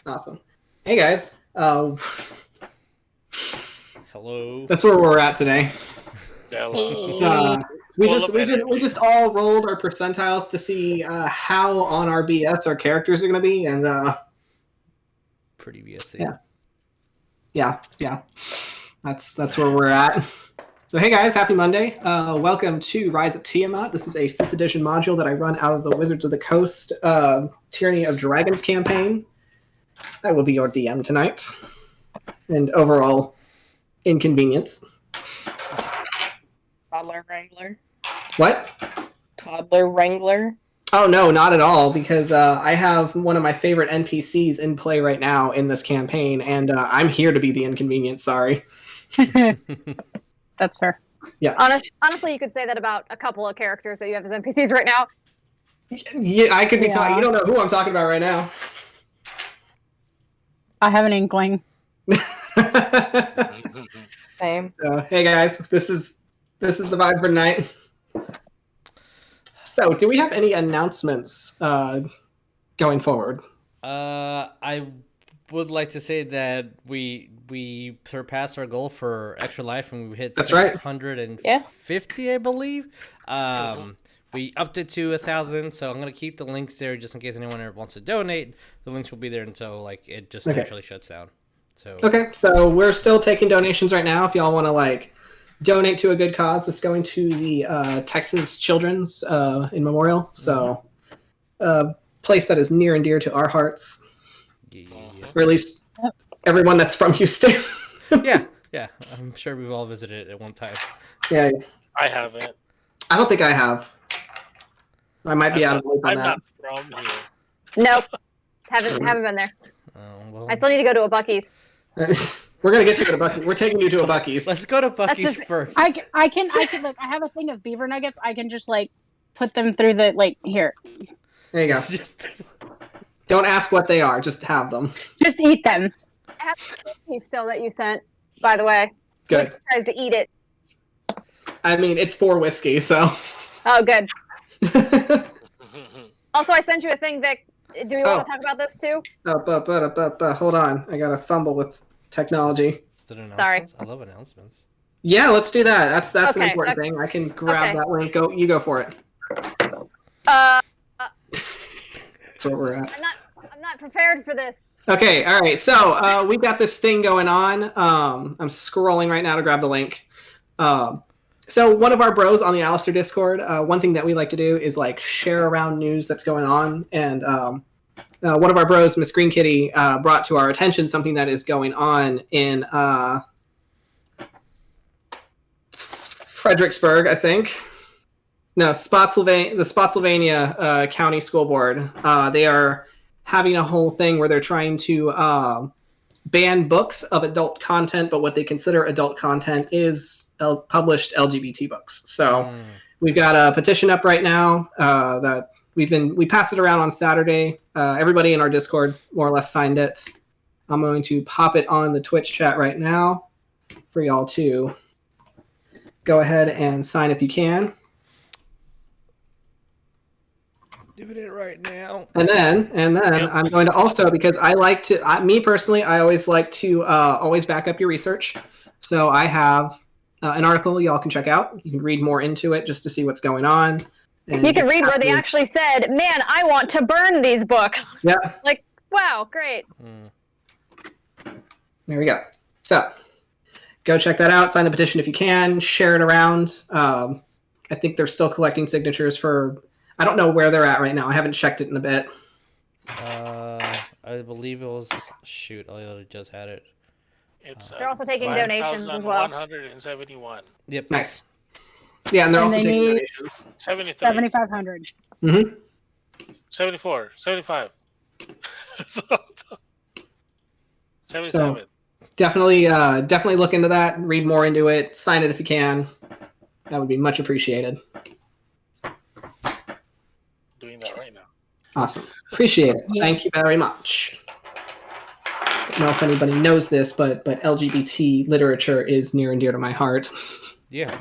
Awesome. Hey guys. Hello. That's where we're at today. Hello. We just all rolled our percentiles to see how on our BS our characters are going to be, and pretty BSC. Yeah. That's where we're at. So hey guys, happy Monday. Welcome to Rise of Tiamat. This is a 5th edition module that I run out of the Wizards of the Coast Tyranny of Dragons campaign. I will be your DM tonight. And overall inconvenience. Toddler Wrangler. What? Toddler Wrangler. Oh no, not at all, because I have one of my favorite NPCs in play right now in this campaign, and I'm here to be the inconvenience, sorry. That's fair. Yeah. Honestly, you could say that about a couple of characters that you have as NPCs right now. Yeah, I could be talking. You don't know who I'm talking about right now. I have an inkling. Same. So, hey guys, this is the vibe for tonight. So, do we have any announcements going forward? I would like to say that we surpassed our goal for extra life and we hit 650, I believe. We upped it to 1,000, so I'm gonna keep the links there just in case anyone ever wants to donate. The links will be there until it just naturally shuts down. So so we're still taking donations right now. If y'all want to donate to a good cause, it's going to the Texas Children's in Memorial. So place that is near and dear to our hearts. Or at least everyone that's from Houston. yeah. I'm sure we've all visited it at one time. Yeah. I haven't. I don't think I have. I might be out of loop on I'm that. not from here. Nope. Haven't been there. Oh, well. I still need to go to a Buc-ee's. We're gonna get you to a Buc-ee's. We're taking you to a Buc-ee's. Let's go to Buc-ee's first. I can look. I have a thing of beaver nuggets. I can just put them through the here. There you go. Don't ask what they are. Just have them. Just eat them. I have the cookie still that you sent, by the way. Good. Just tries to eat it. I mean, it's for whiskey, so. Oh, good. Also, I sent you a thing, Vic. Do we want to talk about this too? Hold on. I got to fumble with technology. Is it announcements? Sorry. I love announcements. Yeah, let's do that. That's Okay, an important thing. I can grab that link. You go for it. That's where we're at. I'm not prepared for this. Okay, all right. So we've got this thing going on. I'm scrolling right now to grab the link. So one of our bros on the Alistair Discord, one thing that we like to do is share around news that's going on. And one of our bros, Miss Green Kitty, brought to our attention something that is going on in Fredericksburg, I think. No, the Spotsylvania County School Board. They are having a whole thing where they're trying to ban books of adult content, but what they consider adult content is published LGBT books. So we've got a petition up right now that we passed it around on Saturday. Everybody in our Discord more or less signed it. I'm going to pop it on the Twitch chat right now for y'all to go ahead and sign if you can. Doing it right now. And then I'm going to also, because I like to, me personally, I always like to always back up your research. So I have an article y'all can check out. You can read more into it just to see what's going on. And You can read where they actually said, man, I want to burn these books. Yeah. Wow, great. There we go. So go check that out. Sign the petition if you can. Share it around. I think they're still collecting signatures for, I don't know where they're at right now. I haven't checked it in a bit. I believe it was, I just had it. They're also taking donations as well. 171. Yep. Nice. Yeah, and they're also they taking need donations. 7,500. 74. 75. 77. So definitely look into that. Read more into it. Sign it if you can. That would be much appreciated. Doing that right now. Awesome. Appreciate it. Yeah. Thank you very much. I don't know if anybody knows this, but LGBT literature is near and dear to my heart. Yeah.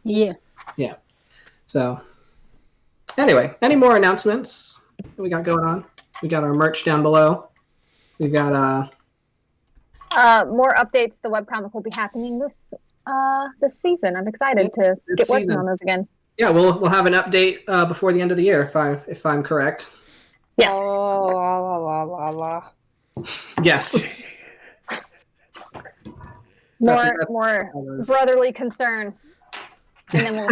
Yeah. Yeah. So, anyway, any more announcements that we got going on? We got our merch down below. We got more updates. The webcomic will be happening this season. I'm excited to get working on those again. Yeah, we'll have an update before the end of the year, if I'm correct. Yes. Oh, la la la la la. Yes. More brotherly concern, and then we'll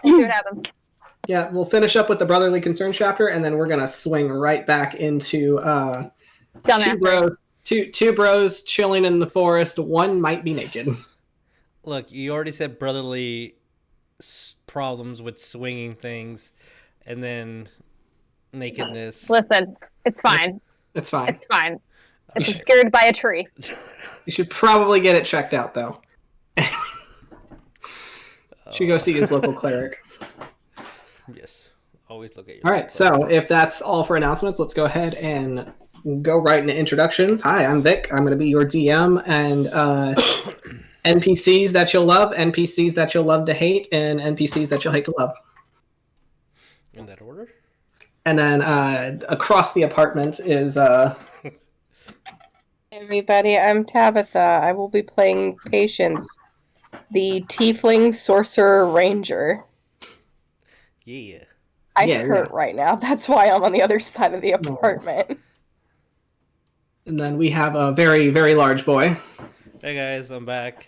see what happens. Yeah, we'll finish up with the brotherly concern chapter, and then we're gonna swing right back into two bros chilling in the forest. One might be naked. Look, you already said brotherly problems with swinging things, and then nakedness. Listen, it's fine. It's fine. It's fine. It's obscured by a tree. You should probably get it checked out, though. Should go see his local cleric. Yes, always look at your. All right, so if that's all for announcements, let's go ahead and go right into introductions. Hi, I'm Vic. I'm going to be your DM, and NPCs that you'll love, NPCs that you'll love to hate, and NPCs that you'll hate to love. In that order? And then across the apartment is... Everybody, I'm Tabatha. I will be playing Patience, the Tiefling Sorcerer Ranger. Yeah. I hurt right now. That's why I'm on the other side of the apartment. And then we have a very, very large boy. Hey guys, I'm back.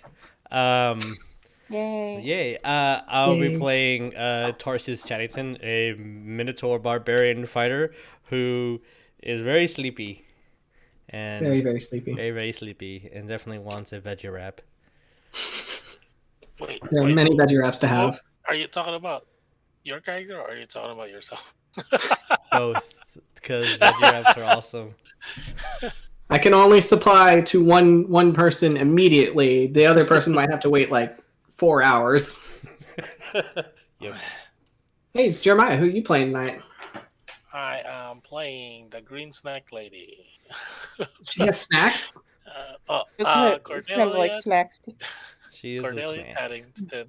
Yay. I'll be playing Tarsius Chadington, a Minotaur barbarian fighter who is very sleepy. And very, very sleepy. Very, very sleepy, and definitely wants a veggie wrap. There are many veggie wraps to have. Are you talking about your character, or are you talking about yourself? Both, because veggie wraps are awesome. I can only supply to one person immediately. The other person might have to wait like 4 hours. Yep. Hey, Jeremiah, who are you playing tonight? I am playing the green snack lady. She has snacks? Cordelia. Kind of like snacks. She is Cordelia Chadington,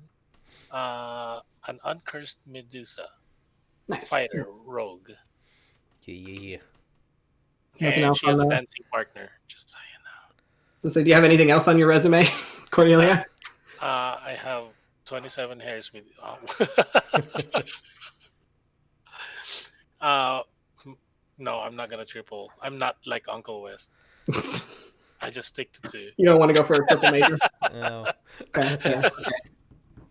an uncursed Medusa. Nice. Fighter, rogue. Yeah. And she has a dancing partner, just so you know. So do you have anything else on your resume, Cordelia? I have 27 hairs with no, I'm not gonna triple. I'm not like Uncle West. I just stick to 2. You don't want to go for a triple major? No. Okay.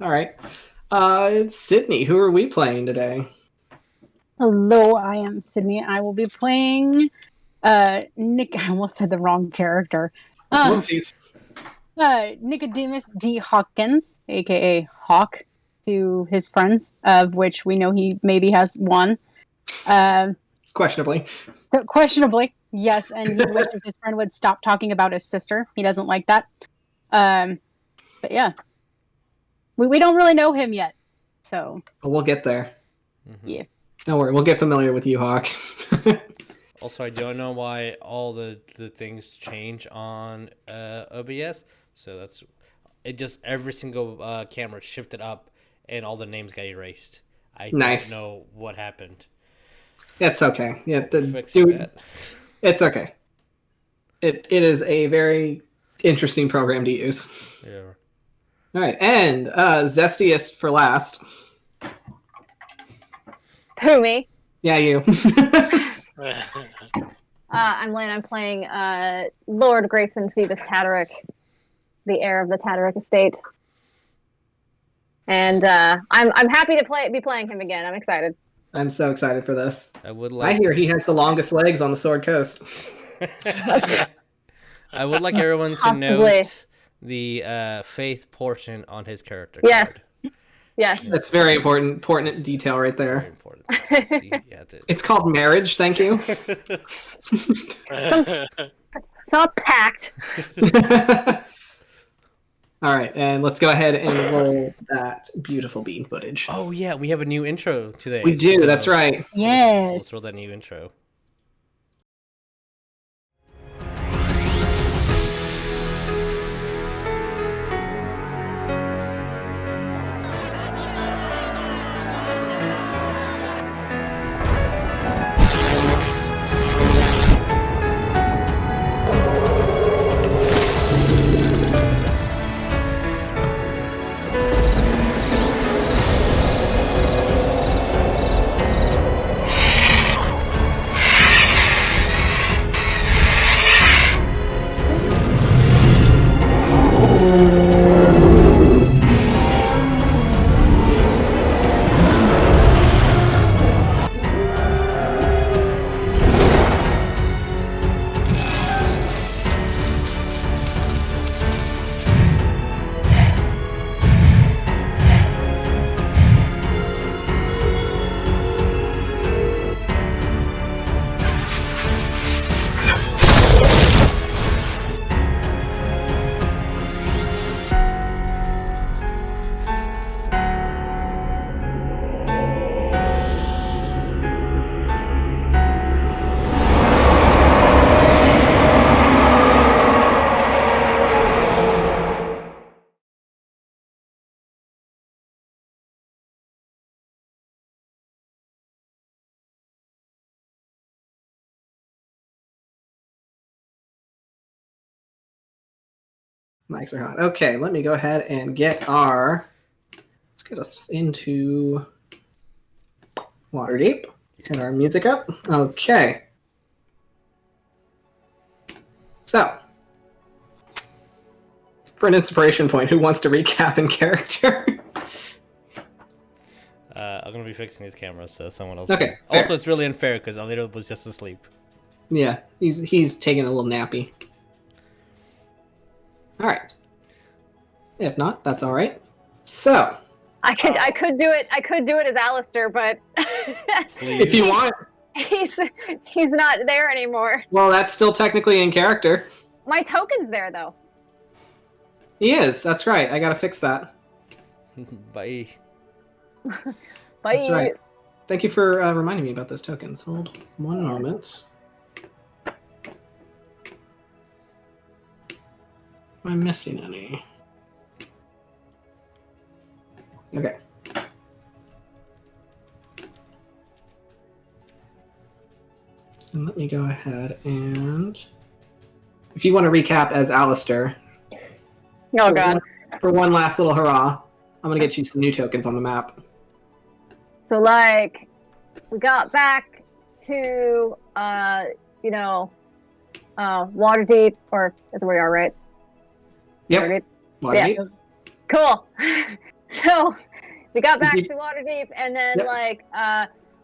All right. Sydney, who are we playing today? Hello, I am Sydney. I will be playing Nick. I almost said the wrong character. Nicodemus D. Hawkins, aka Hawk, to his friends, of which we know he maybe has one. Questionably. Questionably, yes, and he wishes his friend would stop talking about his sister. He doesn't like that. But yeah, we don't really know him yet, so. But we'll get there. Mm-hmm. Yeah. Don't worry, we'll get familiar with you, Hawk. Also, I don't know why all the things change on OBS. So that's it. Just every single camera shifted up, and all the names got erased. I don't know what happened. It's okay. Yeah, That. It's okay. It is a very interesting program to use. Yeah. All right, and Zestiest for last. Who, me? Yeah, you. I'm Lane. I'm playing Lord Greyson Phoebus Tataric, the heir of the Tataric estate. And I'm happy to be playing him again. I'm excited. I'm so excited for this. I hear he has the longest legs on the Sword Coast. I would like everyone to note the faith portion on his character card. Yes. That's very important detail right there. Very important. See, it's called marriage, thank you. It's not packed. All right, and let's go ahead and roll that beautiful bean footage. Oh yeah, we have a new intro today. We do, that's right. Yes. So let's roll that new intro. Mics are hot. Okay, let me go ahead and get let's get us into Waterdeep. Get our music up. Okay. So, for an inspiration point, who wants to recap in character? I'm going to be fixing his camera, so someone else. Okay. Fair. Also, it's really unfair because Alito was just asleep. Yeah, he's taking a little nappy. All right. If not, that's all right. So I could do it. I could do it as Alistair, but if you want, he's not there anymore. Well, that's still technically in character. My token's there though. He is. That's right. I gotta fix that. Bye. Bye. That's right. Thank you for reminding me about those tokens. Hold one moment. Am I missing any? Okay. And let me go ahead and... If you want to recap as Alistair... Oh, God. For one last little hurrah, I'm going to get you some new tokens on the map. So, like, we got back to, Waterdeep, or that's where we are, right? Yep. Waterdeep. Yeah. Cool. So, we got back to Waterdeep, and then,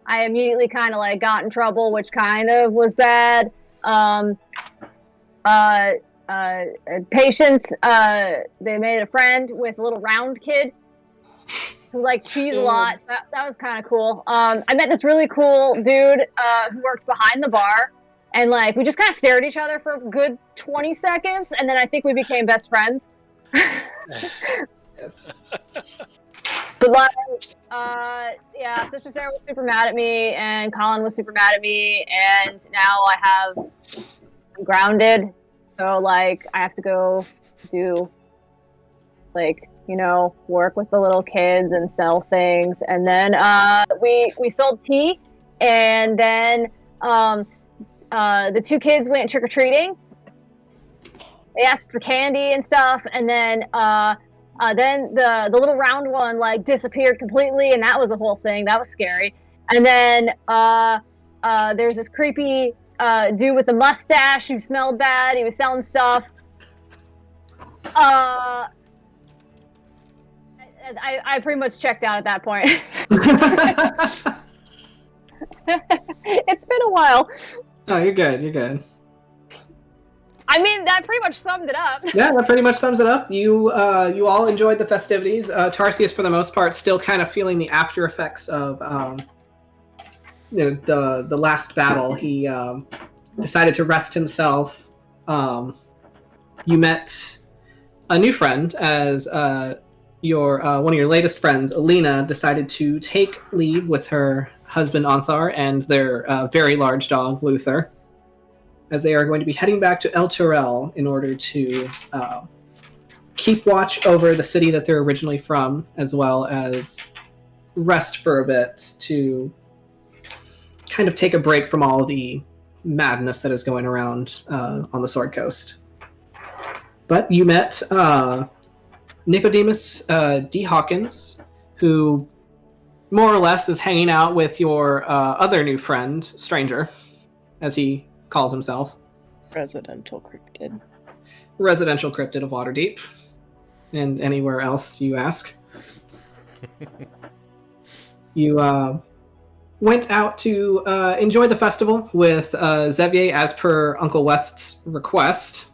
I immediately kind of, got in trouble, which kind of was bad. Patience, they made a friend with a little round kid who liked cheese a lot. So that was kind of cool. I met this really cool dude who worked behind the bar, and we just kind of stared at each other for a good 20 seconds, and then I think we became best friends. Yes. But Sister Sarah was super mad at me, and Colin was super mad at me, and now I'm grounded. So I have to go do work with the little kids and sell things. And then we sold tea, and then the two kids went trick-or-treating. They asked for candy and stuff, and then the little round one disappeared completely, and that was a whole thing. That was scary. And then there's this creepy dude with a mustache who smelled bad. He was selling stuff. I pretty much checked out at that point. It's been a while. Oh, you're good. You're good. I mean, that pretty much summed it up. Yeah, that pretty much sums it up. You all enjoyed the festivities. Tarsius, for the most part, still kind of feeling the after effects of the last battle. He decided to rest himself. You met a new friend as your one of your latest friends, Alina, decided to take leave with her husband Anthar and their very large dog Luther, as they are going to be heading back to El Turel in order to keep watch over the city that they're originally from, as well as rest for a bit to kind of take a break from all the madness that is going around on the Sword Coast. But you met Nicodemus D. Hawkins, who more or less is hanging out with your other new friend, Stranger, as he calls himself. Residential cryptid. Residential cryptid of Waterdeep. And anywhere else you ask. You went out to enjoy the festival with Xavier as per Uncle West's request,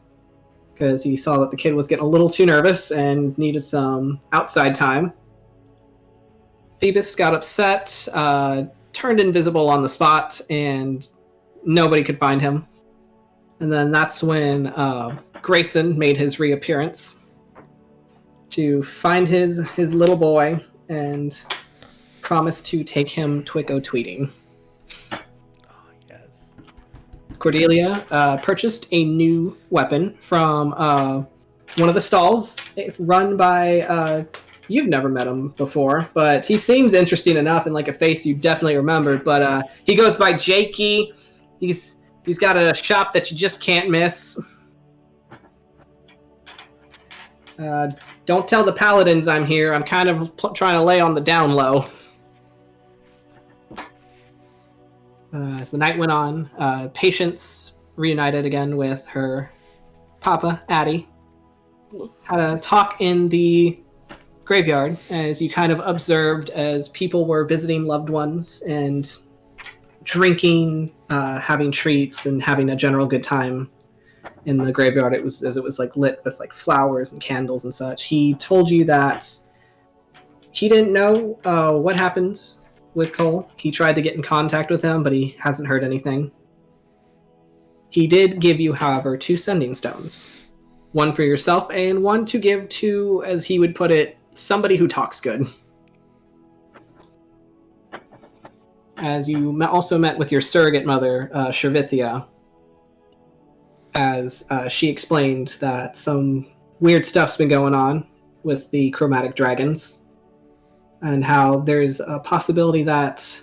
because he saw that the kid was getting a little too nervous and needed some outside time. Phoebus got upset, turned invisible on the spot, and nobody could find him. And then that's when Greyson made his reappearance to find his little boy and promised to take him Twicko-tweeting. Oh, yes. Cordelia purchased a new weapon from one of the stalls run by... you've never met him before, but he seems interesting enough and like a face you definitely remember. But he goes by Jakey. He's got a shop that you just can't miss. Don't tell the paladins I'm here. I'm kind of trying to lay on the down low. As the night went on, Patience reunited again with her papa, Addie. Had a talk in the graveyard as you kind of observed as people were visiting loved ones and drinking, having treats, and having a general good time in the graveyard. It was like lit with like flowers and candles and such. He told you that he didn't know what happened with Cole. He tried to get in contact with him, but he hasn't heard anything. He did give you, however, 2 sending stones. One for yourself and one to give to, as he would put it, somebody who talks good. As you also met with your surrogate mother, Shervithia, as she explained that some weird stuff's been going on with the chromatic dragons, and how there's a possibility that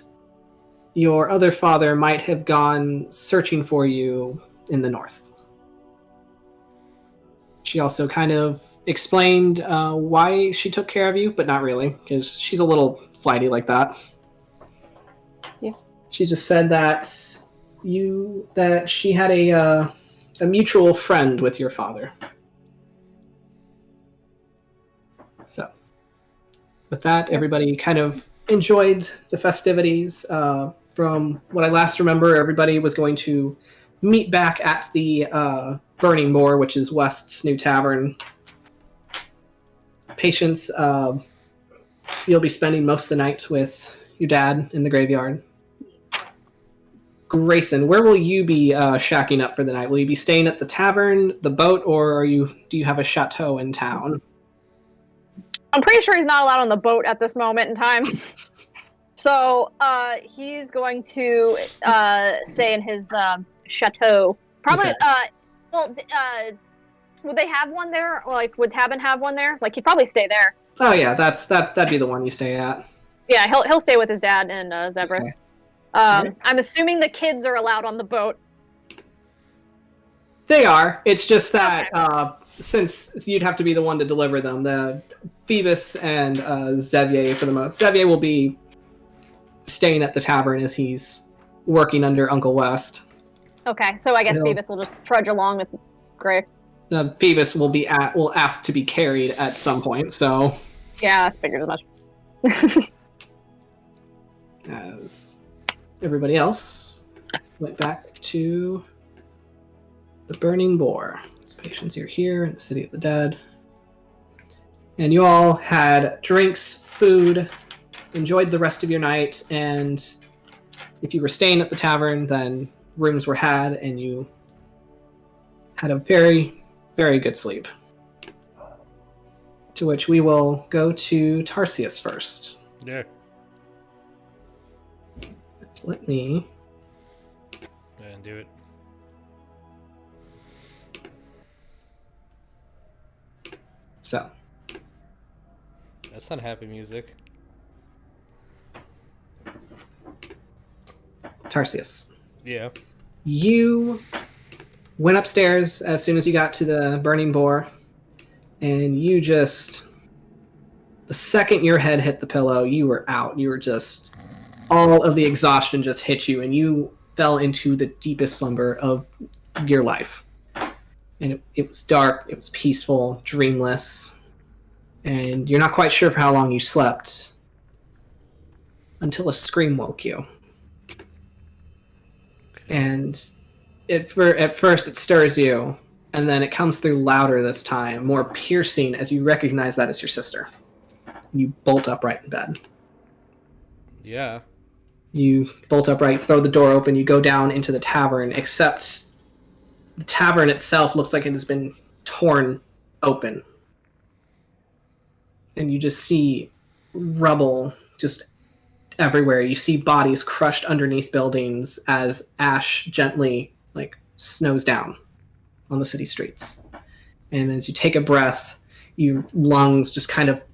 your other father might have gone searching for you in the north. She also kind of explained why she took care of you, but not really, because she's a little flighty like that. Yeah. She just said that she had a mutual friend with your father. So, with that, everybody kind of enjoyed the festivities. From what I last remember, everybody was going to meet back at the Burning Moor, which is West's new tavern. Patience, you'll be spending most of the night with your dad in the graveyard. Greyson, where will you be shacking up for the night? Will you be staying at the tavern, the boat, or do you have a chateau in town? I'm pretty sure he's not allowed on the boat at this moment in time. So he's going to stay in his chateau. Probably. Okay. Would they have one there? Or, like, would Tabin have one there? Like, he'd probably stay there. Oh yeah, that'd be the one you stay at. Yeah, he'll stay with his dad in Zebras. Okay. Right. I'm assuming the kids are allowed on the boat. They are. It's just that since you'd have to be the one to deliver them, the Phoebus and Xavier for the most. Xavier will be staying at the tavern as he's working under Uncle West. Okay, so I guess Phoebus will just trudge along with Gray. Phoebus will ask to be carried at some point, so... Yeah, that's figured as much. As everybody else went back to the Burning Boar. As Patience, you're here in the City of the Dead. And you all had drinks, food, enjoyed the rest of your night, and if you were staying at the tavern, then rooms were had, and you had a very, very good sleep. To which we will go to Tarsius first. Yeah. Let's let me... Yeah, do it. So. That's not happy music. Tarsius. Yeah. You went upstairs as soon as you got to the Burning Boar, and you just... The second your head hit the pillow, you were out. You were just... All of the exhaustion just hit you, and you fell into the deepest slumber of your life. And it was dark, it was peaceful, dreamless, and you're not quite sure for how long you slept until a scream woke you. And at first it stirs you, and then it comes through louder this time, more piercing, as you recognize that as your sister. You bolt upright in bed. Yeah. You bolt upright, throw the door open, you go down into the tavern, except the tavern itself looks like it has been torn open. And you just see rubble just everywhere. You see bodies crushed underneath buildings as ash gently snows down on the city streets. And as you take a breath, your lungs just kind of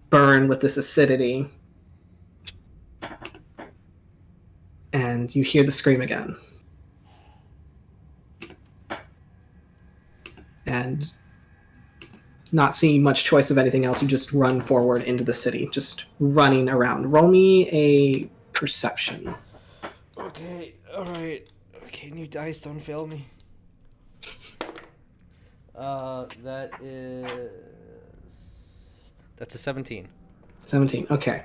burn with this acidity. And you hear the scream again. And not seeing much choice of anything else, you just run forward into the city, just running around. Roll me a perception. Okay, alright. Okay, new dice, don't fail me. That's a 17. 17, okay.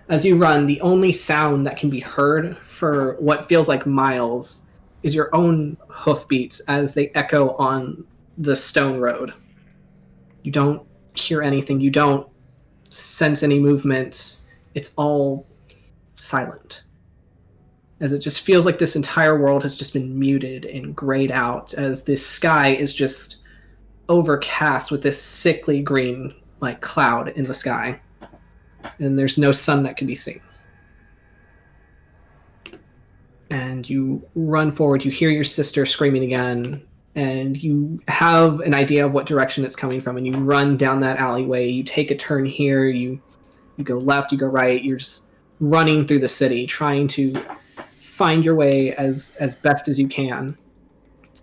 As you run, the only sound that can be heard for what feels like miles is your own hoofbeats as they echo on the stone road. You don't hear anything. You don't sense any movement. It's all silent. As it just feels like this entire world has just been muted and grayed out, as this sky is just overcast with this sickly green like cloud in the sky. And there's no sun that can be seen. And you run forward, you hear your sister screaming again, and you have an idea of what direction it's coming from, and you run down that alleyway, you take a turn here, you go left, you go right, you're just running through the city, trying to find your way as best as you can.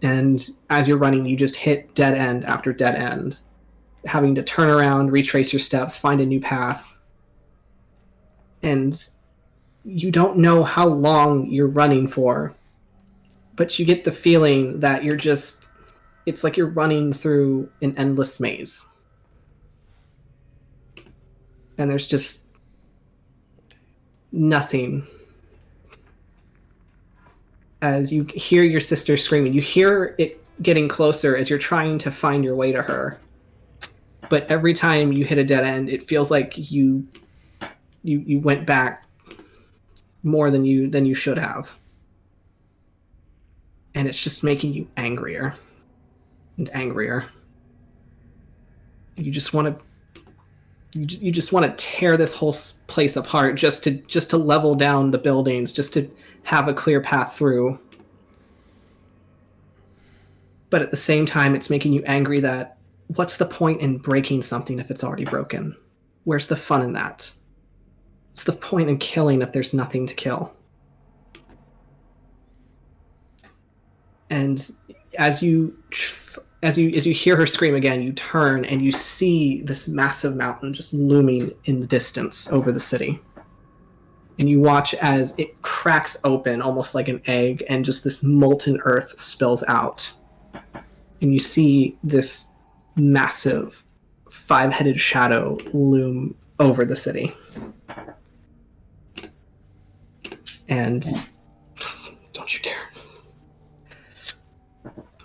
And as you're running, you just hit dead end after dead end, having to turn around, retrace your steps, find a new path. And you don't know how long you're running for, but you get the feeling that it's like you're running through an endless maze. And there's just nothing. As you hear your sister screaming, you hear it getting closer as you're trying to find your way to her. But every time you hit a dead end, it feels like you went back more than you should have. And it's just making you angrier and angrier. You just want to tear this whole place apart just to level down the buildings, just to have a clear path through. But at the same time, it's making you angry that what's the point in breaking something if it's already broken? Where's the fun in that? What's the point in killing if there's nothing to kill? And as you hear her scream again, you turn and you see this massive mountain just looming in the distance over the city. And you watch as it cracks open almost like an egg, and just this molten earth spills out. And you see this massive 5-headed shadow loom over the city. And don't you dare.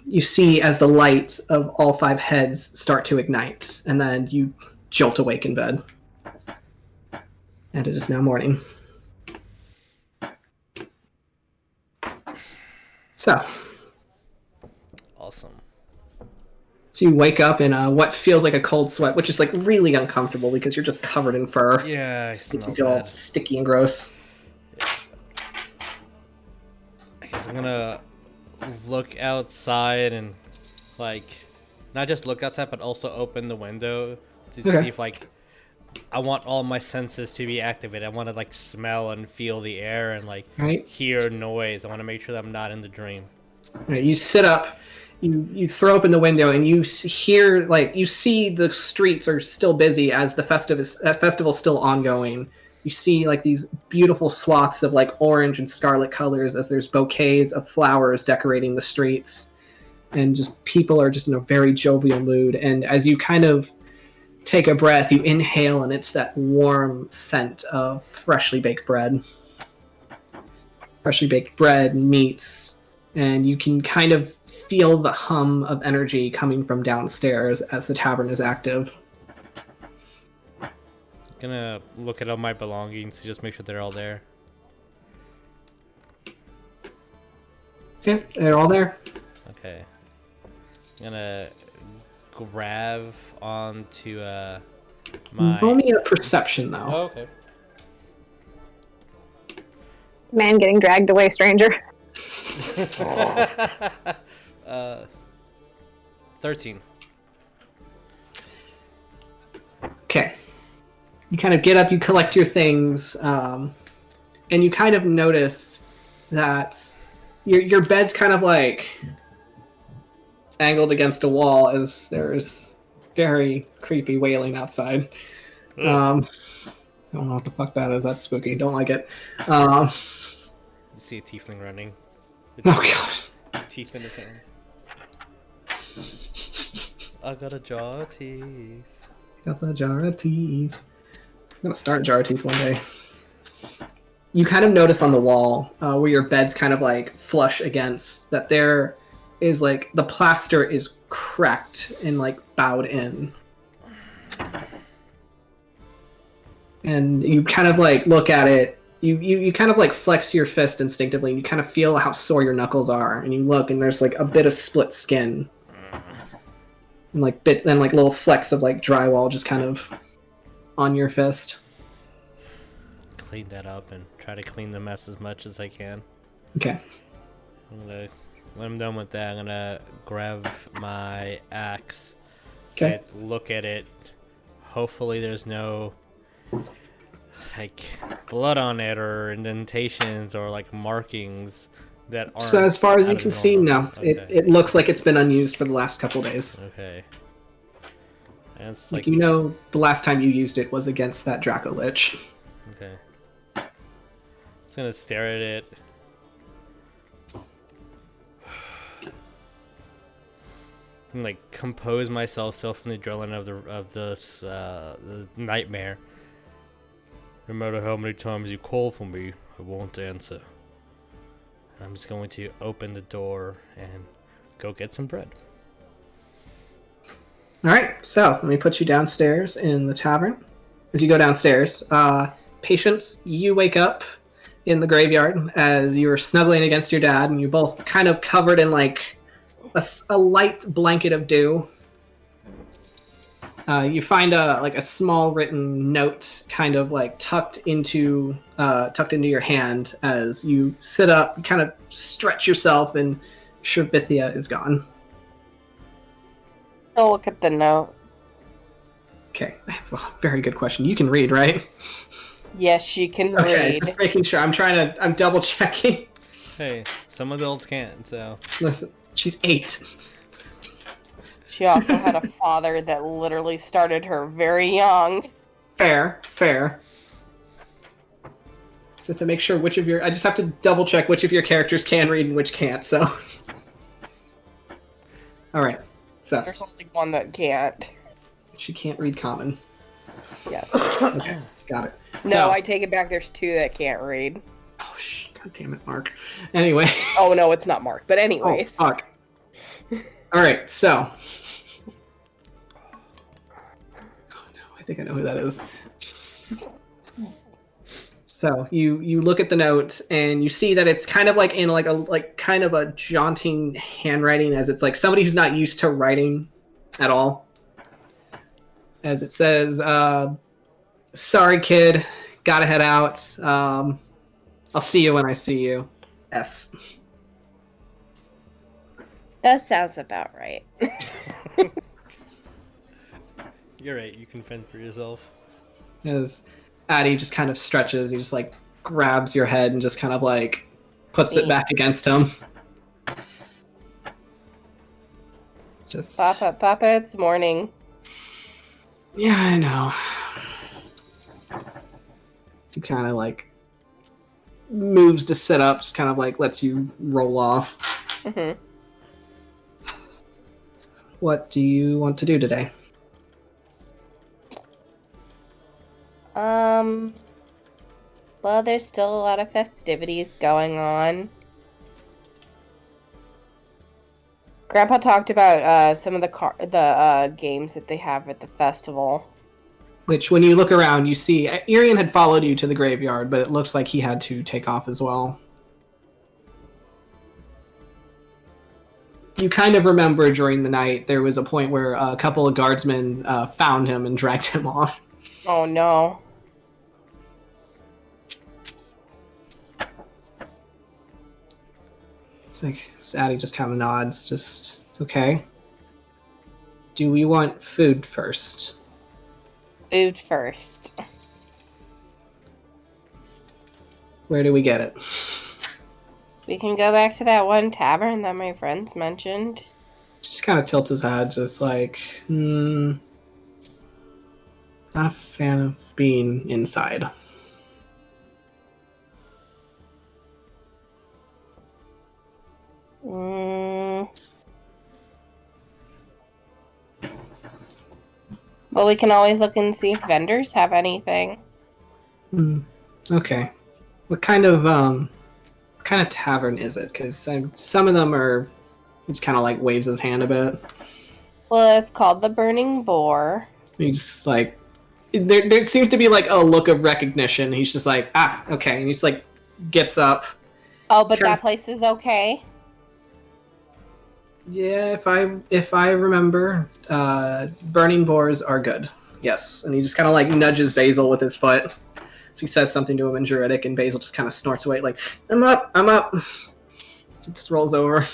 You see as the lights of all 5 heads start to ignite, and then you jolt awake in bed. And it is now morning. So. Awesome. So you wake up in what feels like a cold sweat, which is like really uncomfortable because you're just covered in fur. Yeah, I smell you feel all sticky and gross. I guess I'm gonna look outside and not just look outside, but also open the window to see if I want all my senses to be activated. I want to smell and feel the air and hear noise. I want to make sure that I'm not in the dream. Right, you sit up, you throw open the window, and you hear you see the streets are still busy as the festival's still ongoing. You see these beautiful swaths of orange and scarlet colors as there's bouquets of flowers decorating the streets, and just people are just in a very jovial mood. And as you kind of take a breath, you inhale, and it's that warm scent of freshly baked bread, meats, and you can kind of feel the hum of energy coming from downstairs as the tavern is active. Gonna look at all my belongings to just make sure they're all there. Okay, they're all there. Okay. I'm gonna grab onto my... Roll me a perception, though. Oh, okay. Man getting dragged away, stranger. 13. Okay. You kind of get up, you collect your things, and you kind of notice that your bed's kind of angled against a wall as there's very creepy wailing outside. I don't know what the fuck that is. That's spooky. Don't like it. You see a tiefling running. Oh god. Teeth in his hand. I got a jar of teeth. Got the jar of teeth. I'm gonna start a jar of teeth one day. You kind of notice on the wall where your bed's kind of like flush against that there is like the plaster is cracked and like bowed in. And you kind of like look at it. You kind of like flex your fist instinctively. And you kind of feel how sore your knuckles are, and you look, and there's like a bit of split skin, and like little flecks of like drywall just kind of on your fist. Clean that up and try to clean the mess as much as I can. Okay. When I'm done with that, I'm gonna grab my axe. Okay. Look at it. Hopefully, there's no like blood on it or indentations or like markings that aren't. So as far as you can see, no. Okay. It looks like it's been unused for the last couple days. Okay. That's like the last time you used it was against that Draco Lich. Okay. Just gonna stare at it. And like compose myself from the adrenaline of this the nightmare. No matter how many times you call for me, I won't answer. I'm just going to open the door and go get some bread. Alright, so let me put you downstairs in the tavern. As you go downstairs, Patience, you wake up in the graveyard as you're snuggling against your dad, and you're both kind of covered in like a light blanket of dew. You find a small written note kind of like tucked into your hand as you sit up, kind of stretch yourself, and Shavithia is gone. I'll look at the note. Okay, I have a very good question. You can read, right? Yes, she can Okay, read. just making sure. I'm double checking. Hey, some adults can't, so. Listen, she's 8. She also had a father that literally started her very young. Fair. So to make sure I just have to double check which of your characters can read and which can't, so. Alright, so. There's only one that can't. She can't read common. Yes. Okay, got it. No, I take it back, there's 2 that can't read. Oh, god damn it, Mark. Anyway. Oh, no, it's not Mark, but anyways. Oh, fuck. Alright, so. I think I know who that is. So you look at the note and you see that it's kind of like in like kind of a jaunting handwriting, as it's like somebody who's not used to writing at all. As it says, "Sorry, kid, gotta head out. I'll see you when I see you." S. That sounds about right. You're right, you can fend for yourself. As Addie just kind of stretches, he just like grabs your head and just kind of like puts it back against him. Just Papa, it's morning. Yeah, I know. He kind of like moves to sit up, just kind of like lets you roll off. Mm-hmm. What do you want to do today? Well, there's still a lot of festivities going on. Grandpa talked about some of the games that they have at the festival. Which, when you look around, you see Irian had followed you to the graveyard, but it looks like he had to take off as well. You kind of remember during the night there was a point where a couple of guardsmen found him and dragged him off. Oh no. It's like, Addie just kind of nods, just, okay. Do we want food first? Food first. Where do we get it? We can go back to that one tavern that my friends mentioned. Just kind of tilts his head, just like, Not a fan of being inside. Well, we can always look and see if vendors have anything. Okay. What kind of tavern is it? Because some of them are... Just kind of like waves his hand a bit. Well, it's called the Burning Boar. He's just like... There seems to be like a look of recognition. He's just like, okay. And he's like, gets up. Oh, but that place is okay? Yeah, if I remember, burning boars are good. Yes. And he just kind of like nudges Basil with his foot. So he says something to him in Druidic, and Basil just kind of snorts away like, I'm up. So he just rolls over.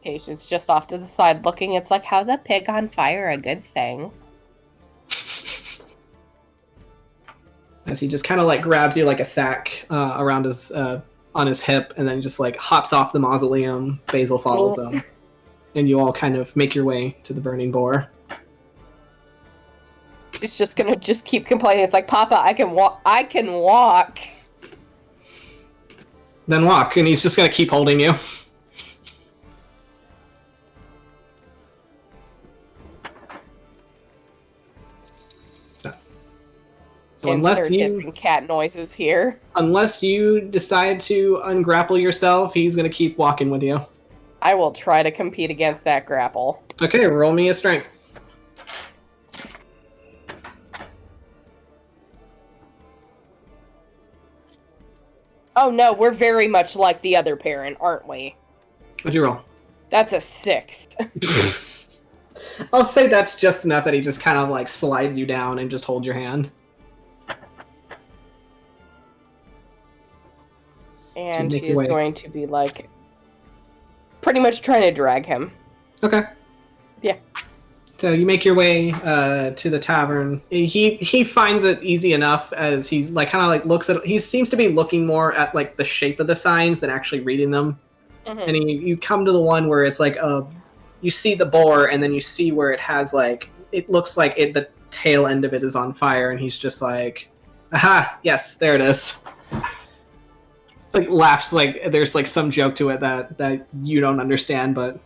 Patience just off to the side looking. It's like, how's a pig on fire a good thing? As he just kind of like grabs you like a sack around his on his hip, and then just like hops off the mausoleum. Basil follows him, and you all kind of make your way to the burning boar. It's just gonna just keep complaining. It's like, Papa, I can walk. I can walk. Then walk, and he's just gonna keep holding you. So unless you cat noises here. Unless you decide to ungrapple yourself, he's gonna keep walking with you. I will try to compete against that grapple. Okay, roll me a strength. Oh no, we're very much like the other parent, aren't we? What'd you roll? That's a 6. I'll say that's just enough that he just kind of like slides you down and just holds your hand. And she is going to be like pretty much trying to drag him. Okay. Yeah. So you make your way to the tavern. He finds it easy enough as he's like kind of like looks at. He seems to be looking more at like the shape of the signs than actually reading them. Mm-hmm. And you come to the one where it's like you see the boar, and then you see where it has like it looks like the tail end of it is on fire, and he's just like, aha, yes, there it is. It's like laughs like there's like some joke to it that you don't understand, but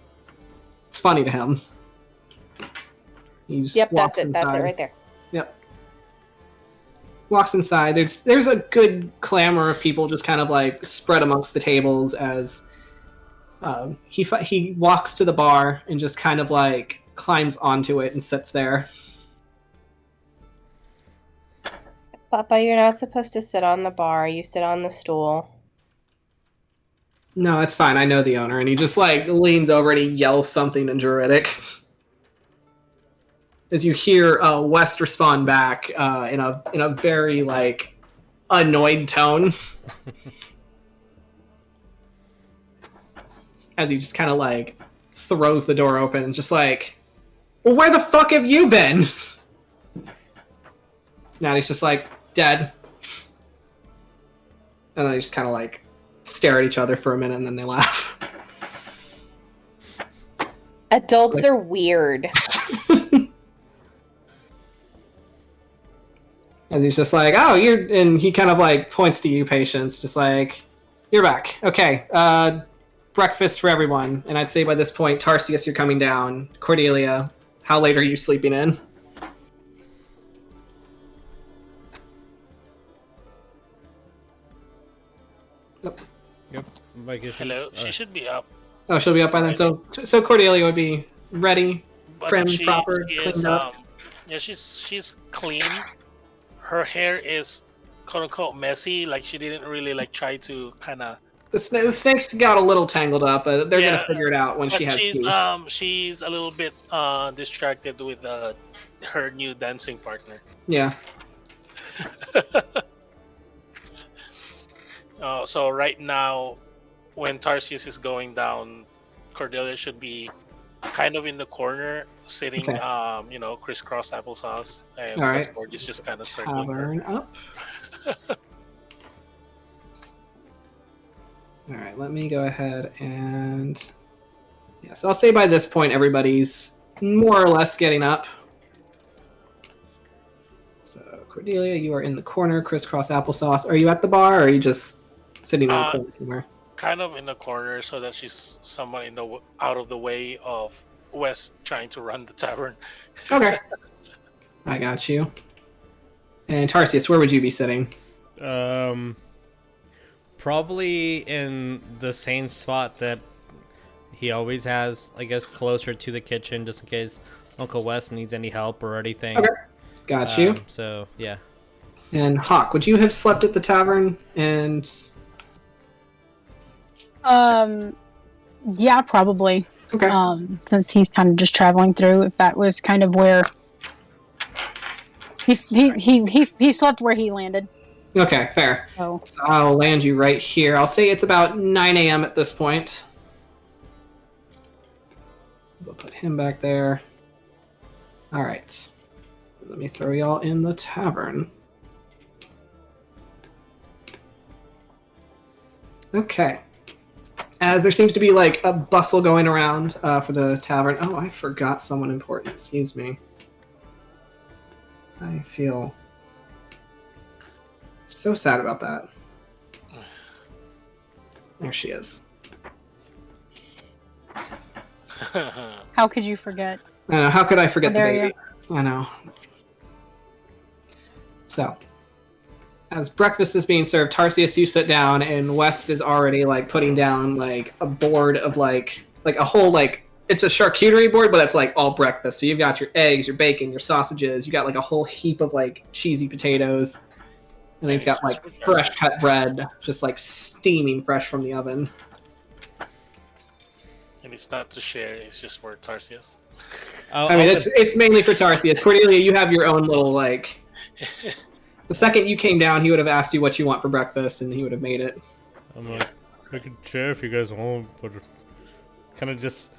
it's funny to him. He just walks inside. That's it right there. Yep. Walks inside. There's a good clamor of people just kind of like spread amongst the tables as he walks to the bar and just kind of like climbs onto it and sits there. Papa, you're not supposed to sit on the bar. You sit on the stool. No, it's fine. I know the owner. And he just like leans over and he yells something in Druidic. As you hear West respond back in a very like annoyed tone. As he just kind of like throws the door open and just like, well, where the fuck have you been? Now he's just like dead. And then they just kind of like stare at each other for a minute and then they laugh. Adults are weird. As he's just like, oh, and he kind of like points to you, Patience, just like, you're back. Okay, breakfast for everyone. And I'd say by this point, Tarsius, you're coming down. Cordelia, how late are you sleeping in? Yep. Hello, she should be up. Oh, she'll be up by then. So Cordelia would be ready, prim, proper, cleaned up. Yeah, she's clean. Her hair is quote unquote messy. Like she didn't really like try to kind of. The snakes got a little tangled up, but they're gonna figure it out when she has teeth. She's a little bit distracted with her new dancing partner. Yeah. So right now, when Tarsius is going down, Cordelia should be kind of in the corner, sitting, crisscross applesauce, and all right. is just kind of circling Tavern up. All right, let me go ahead and I'll say by this point everybody's more or less getting up. So, Cordelia, you are in the corner, crisscross applesauce. Are you at the bar, or are you just sitting in the corner somewhere? Kind of in the corner so that she's somewhat out of the way of West trying to run the tavern. Okay. I got you. And Tarsius, where would you be sitting? Probably in the same spot that he always has, I guess, closer to the kitchen, just in case Uncle Wes needs any help or anything. Okay. Got you. So, yeah. And Hawk, would you have slept at the tavern? And yeah, probably. okay. Since he's kind of just traveling through, if that was kind of where he slept where he landed. Okay, fair. So I'll land you right here. I'll say it's about 9 a.m. at this point. I'll put him back there. All right. Let me throw y'all in the tavern. Okay. As there seems to be like a bustle going around for the tavern. Oh, I forgot someone important. Excuse me. I feel so sad about that. There she is. how could you forget? How could I forget the There baby? I know. So, as breakfast is being served, Tarsius, you sit down, and West is already like putting down like a board of like a whole like it's a charcuterie board, but it's like all breakfast. So you've got your eggs, your bacon, your sausages. You got like a whole heap of like cheesy potatoes, and he's got like fresh cut bread, just like steaming fresh from the oven. And it's not to share; it's just for Tarsius. I mean, it's mainly for Tarsius. Cordelia, you have your own little like. The second you came down, he would have asked you what you want for breakfast, and he would have made it. I'm like, I can share if you guys want, but kind of just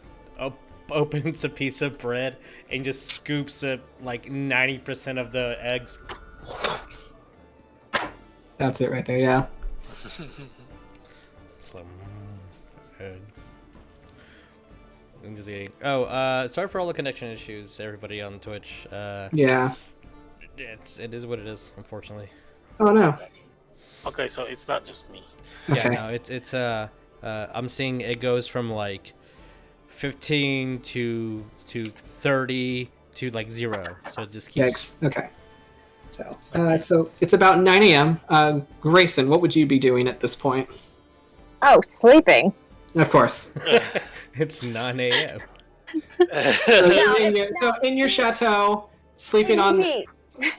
opens a piece of bread and just scoops it like 90% of the eggs. That's it right there, yeah. Some eggs. I'm just eating. Oh, sorry for all the connection issues, everybody on Twitch. Yeah. It is what it is, unfortunately. Oh no. Okay, so it's not just me. Okay. Yeah, no, it's I'm seeing it goes from like 15 to 30 to like 0. So it just keeps. Yikes. Okay. So it's about 9 a.m. Greyson, what would you be doing at this point? Oh, sleeping. Of course. It's 9 a.m. So in your chateau, sleeping on.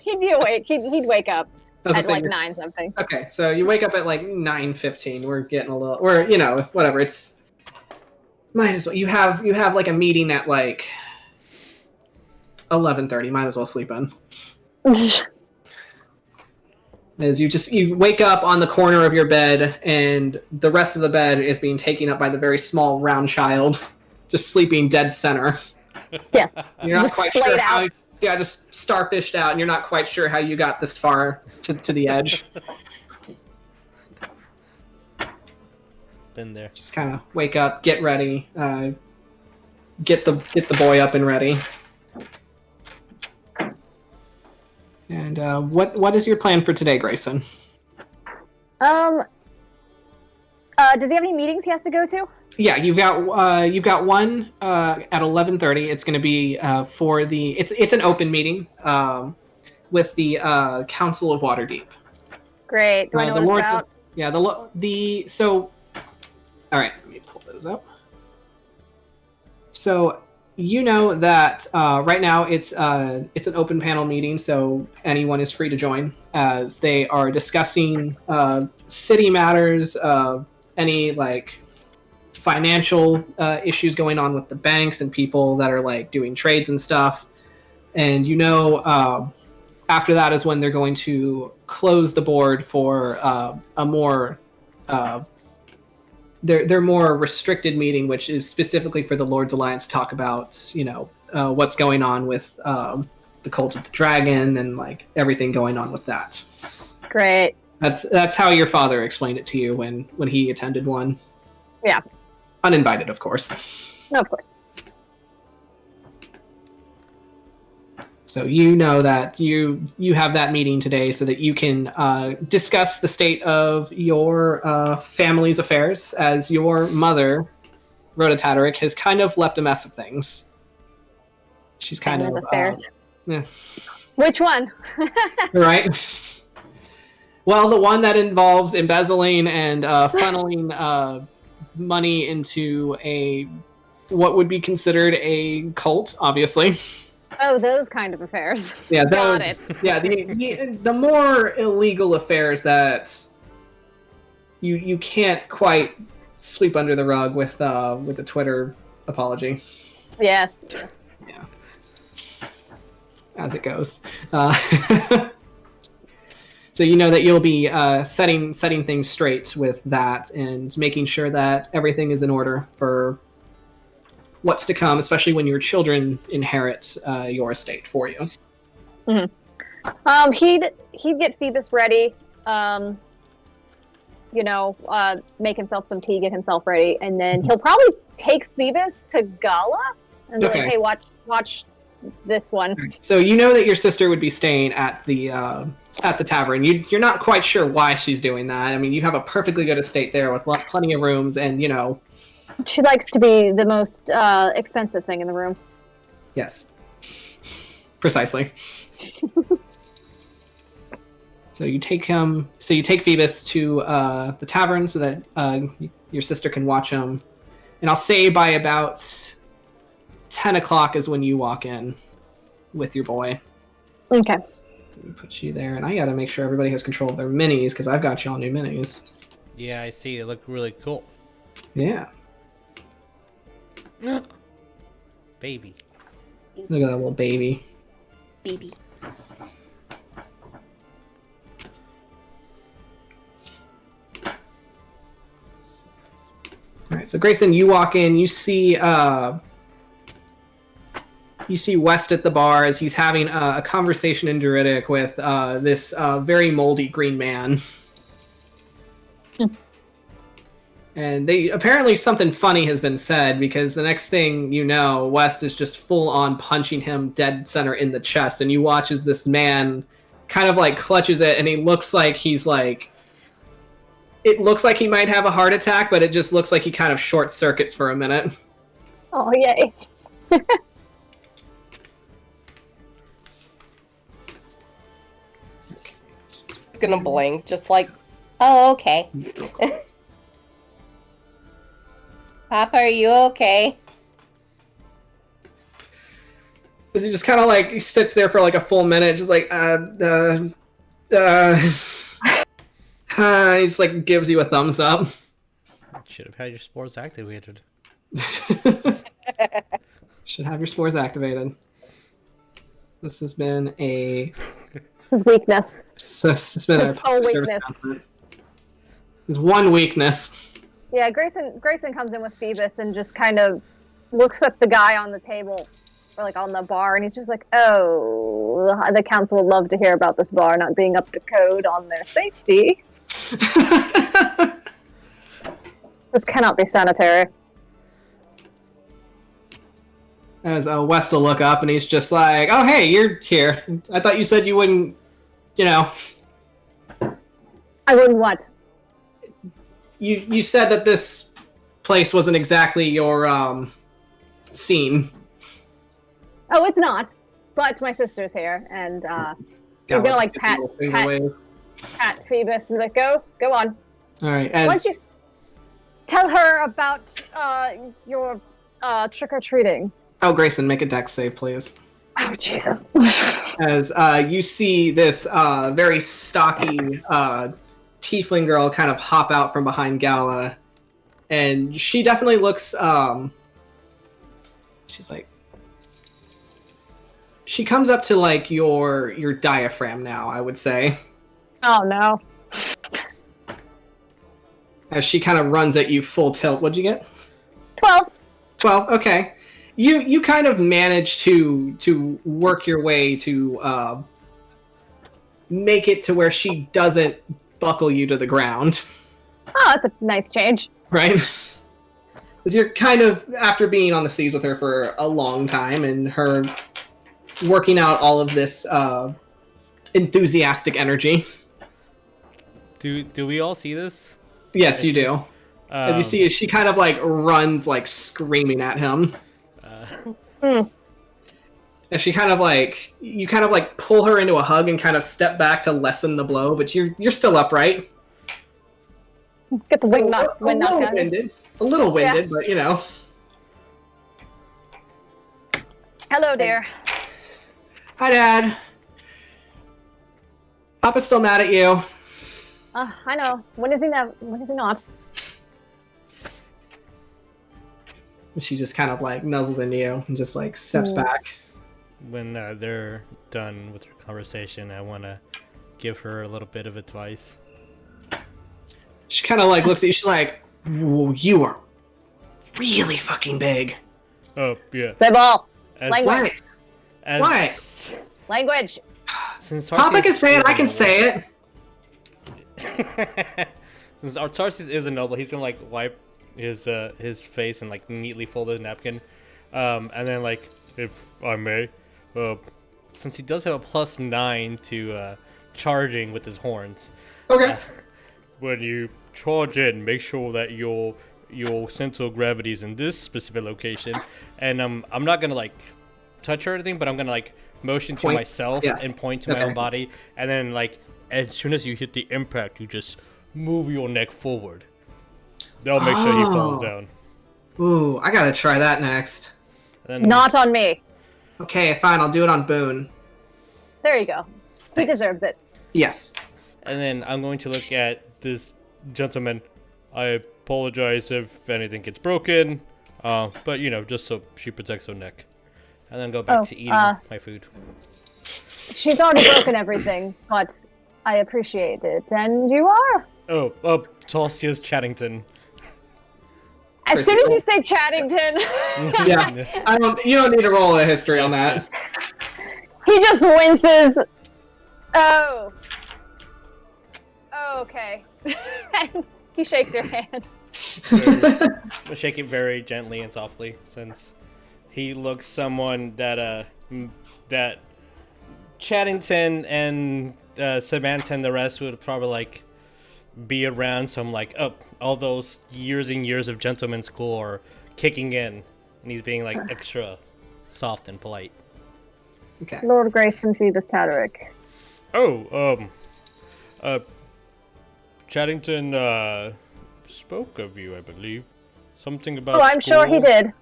He'd be awake. He'd wake up at like you're... 9 something. Okay, so you wake up at like 9:15. We're getting a little, whatever. It's might as well. You have like a meeting at like 11:30. Might as well sleep in. As you wake up on the corner of your bed, and the rest of the bed is being taken up by the very small round child, just sleeping dead center. Yes. You're not just quite sure how. Yeah, just starfished out, and you're not quite sure how you got this far to the edge. Been there. Just kind of wake up, get ready, get the boy up and ready. And what is your plan for today, Greyson? Does he have any meetings he has to go to? Yeah, you've got one at 11:30. It's going to be for it's an open meeting with the Council of Waterdeep. Great. Do I know what it's about? Yeah, so all right, let me pull those up. So you know that right now it's an open panel meeting, so anyone is free to join as they are discussing city matters, any like financial issues going on with the banks and people that are like doing trades and stuff. And after that is when they're going to close the board for a more their more restricted meeting, which is specifically for the Lord's Alliance to talk about what's going on with the Cult of the Dragon and like everything going on with that. Great. That's how your father explained it to you when he attended one. Yeah. Uninvited, of course. No, of course. So you know that you have that meeting today so that you can discuss the state of your family's affairs, as your mother, Rhoda Tataric, has kind of left a mess of things. She's kind of affairs. Yeah. Which one? Right. Well, the one that involves embezzling and funneling money into what would be considered a cult, obviously. Oh, those kind of affairs. Yeah, Got it. Yeah, the more illegal affairs that you can't quite sweep under the rug with the Twitter apology. Yeah. Yeah. As it goes. So you know that you'll be setting things straight with that and making sure that everything is in order for what's to come, especially when your children inherit your estate for you. Mm-hmm. He'd get Phoebus ready. Make himself some tea, get himself ready, and then he'll probably take Phoebus to Gala and be like, "Hey, watch this one." So you know that your sister would be staying at the tavern. You're not quite sure why she's doing that. I mean, you have a perfectly good estate there with plenty of rooms, and She likes to be the most expensive thing in the room. Yes. Precisely. So you take Phoebus to the tavern so that your sister can watch him. And I'll say by about 10 o'clock is when you walk in with your boy. Okay. So we put you there, and I gotta make sure everybody has control of their minis, because I've got y'all new minis. Yeah, I see. They look really cool. Yeah. Baby. Look at that little baby. Baby. Alright, so Greyson, you walk in, you see West at the bar as he's having a conversation in Druidic with this very moldy green man. And apparently something funny has been said, because the next thing you know, West is just full on punching him dead center in the chest, and you watch as this man kind of like clutches it, and he looks like it looks like he might have a heart attack, but it just looks like he kind of short circuits for a minute. Oh, yay. It's gonna blink, just like, oh, okay. Papa, are you okay? He just kind of like, he sits there for like a full minute, just like, he just like gives you a thumbs up. Should have had your spores activated. Should have your spores activated. This has been his weakness. It's been his whole weakness. His one weakness. Yeah, Greyson comes in with Phoebus and just kind of looks at the guy on the table, or like on the bar, and he's just like, "Oh, the council would love to hear about this bar not being up to code on their safety. This cannot be sanitary." As West will look up, and he's just like, "Oh, hey, you're here. I thought you said you wouldn't, I wouldn't what? You said that this place wasn't exactly your scene." Oh, it's not. But my sister's here, and you're gonna like pat Phoebus and be like, go on. All right. Why don't you tell her about your trick or treating? Oh, Greyson, make a dex save, please. Oh, Jesus. As you see this very stocky tiefling girl kind of hop out from behind Gala, and she definitely looks she's like, she comes up to like your diaphragm now, I would say. Oh no. As she kind of runs at you full tilt. What'd you get? 12. 12, okay. You kind of manage to work your way to make it to where she doesn't buckle you to the ground. Oh, that's a nice change. Right? Because you're kind of, after being on the seas with her for a long time, and her working out all of this enthusiastic energy. Do we all see this? Yes, you do. As you see, she kind of like runs like screaming at him. And she kind of like, you kind of like pull her into a hug and kind of step back to lessen the blow, but you're still upright. Get the wind knocked out. A little winded, but you know. Hello, dear. Hi, Dad. Papa's still mad at you. I know. When is he not? She just kind of like nuzzles into you and just like steps back. When they're done with their conversation, I want to give her a little bit of advice. She kind of like looks at you. She's like, "You are really fucking big." Oh yeah. Sybil. Language. What? Language. Since Papa can say it, I can say it. Since our Tarsius is a noble, he's gonna like wipe his face and like neatly fold a napkin, and then like, if I may, since he does have a +9 to charging with his horns. Okay. When you charge in, make sure that your center of gravity is in this specific location, and I'm not gonna like touch her or anything, but I'm gonna like motion to myself and point to my own body, and then like as soon as you hit the impact, you just move your neck forward. That'll make sure he falls down. Ooh, I gotta try that next. Then, Not on me. Okay, fine, I'll do it on Boone. There you go. He deserves it. Yes. And then I'm going to look at this gentleman. I apologize if anything gets broken, but you know, just so she protects her neck. And then go back to eating my food. She's already broken everything, but I appreciate it. And you are? Tarsius Chadington. As soon as you say Chadington. Yeah. You don't need to roll a history on that. He just winces. Oh. Oh, okay. He shakes your hand. I'll shake it very gently and softly, since he looks someone that that Chadington and Samantha and the rest would probably like be around. So I'm like, all those years and years of gentleman school are kicking in, and he's being like extra soft and polite. Okay. Lord Greyson Phoebus Tataric. Chadington spoke of you, I believe. Something about I'm school. sure he did.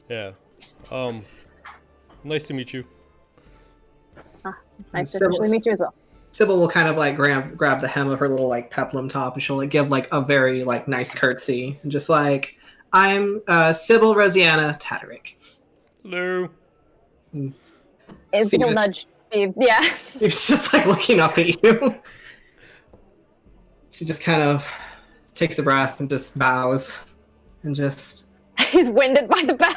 Yeah. Nice to meet you. Nice to officially meet you as well. Sybil will kind of like grab the hem of her little like peplum top, and she'll like give like a very like nice curtsy, and just like, I'm Sybil Rosianna Tataric. Hello. He'll nudge Steve. Yeah. He's just like looking up at you. She just kind of takes a breath and just bows, and just. He's winded by the bow.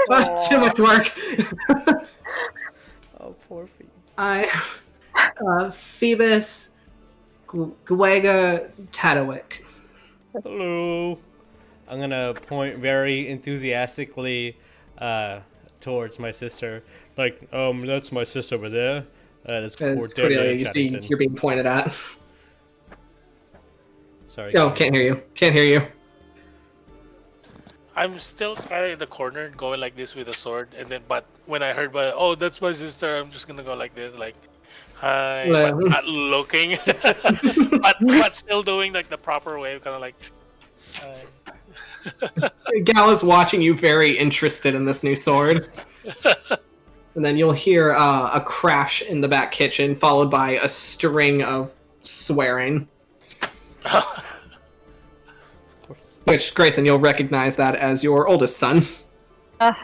That's too much work. Oh, poor Phoebus. Phoebus Gwega Tataric. Hello. I'm gonna point very enthusiastically towards my sister. Like, that's my sister over there. That's Cordelia. You see, you're being pointed at. Sorry. Oh, can't hear you. Can't hear you. I'm still kind of in the corner, going like this with a sword, and then, but when I heard, that's my sister, I'm just gonna go like this, like, hi, but not looking, but still doing like the proper way, kind of like, hi. Gal is watching you, very interested in this new sword. And then you'll hear a crash in the back kitchen, followed by a string of swearing. Which, Greyson, you'll recognize that as your oldest son. Oh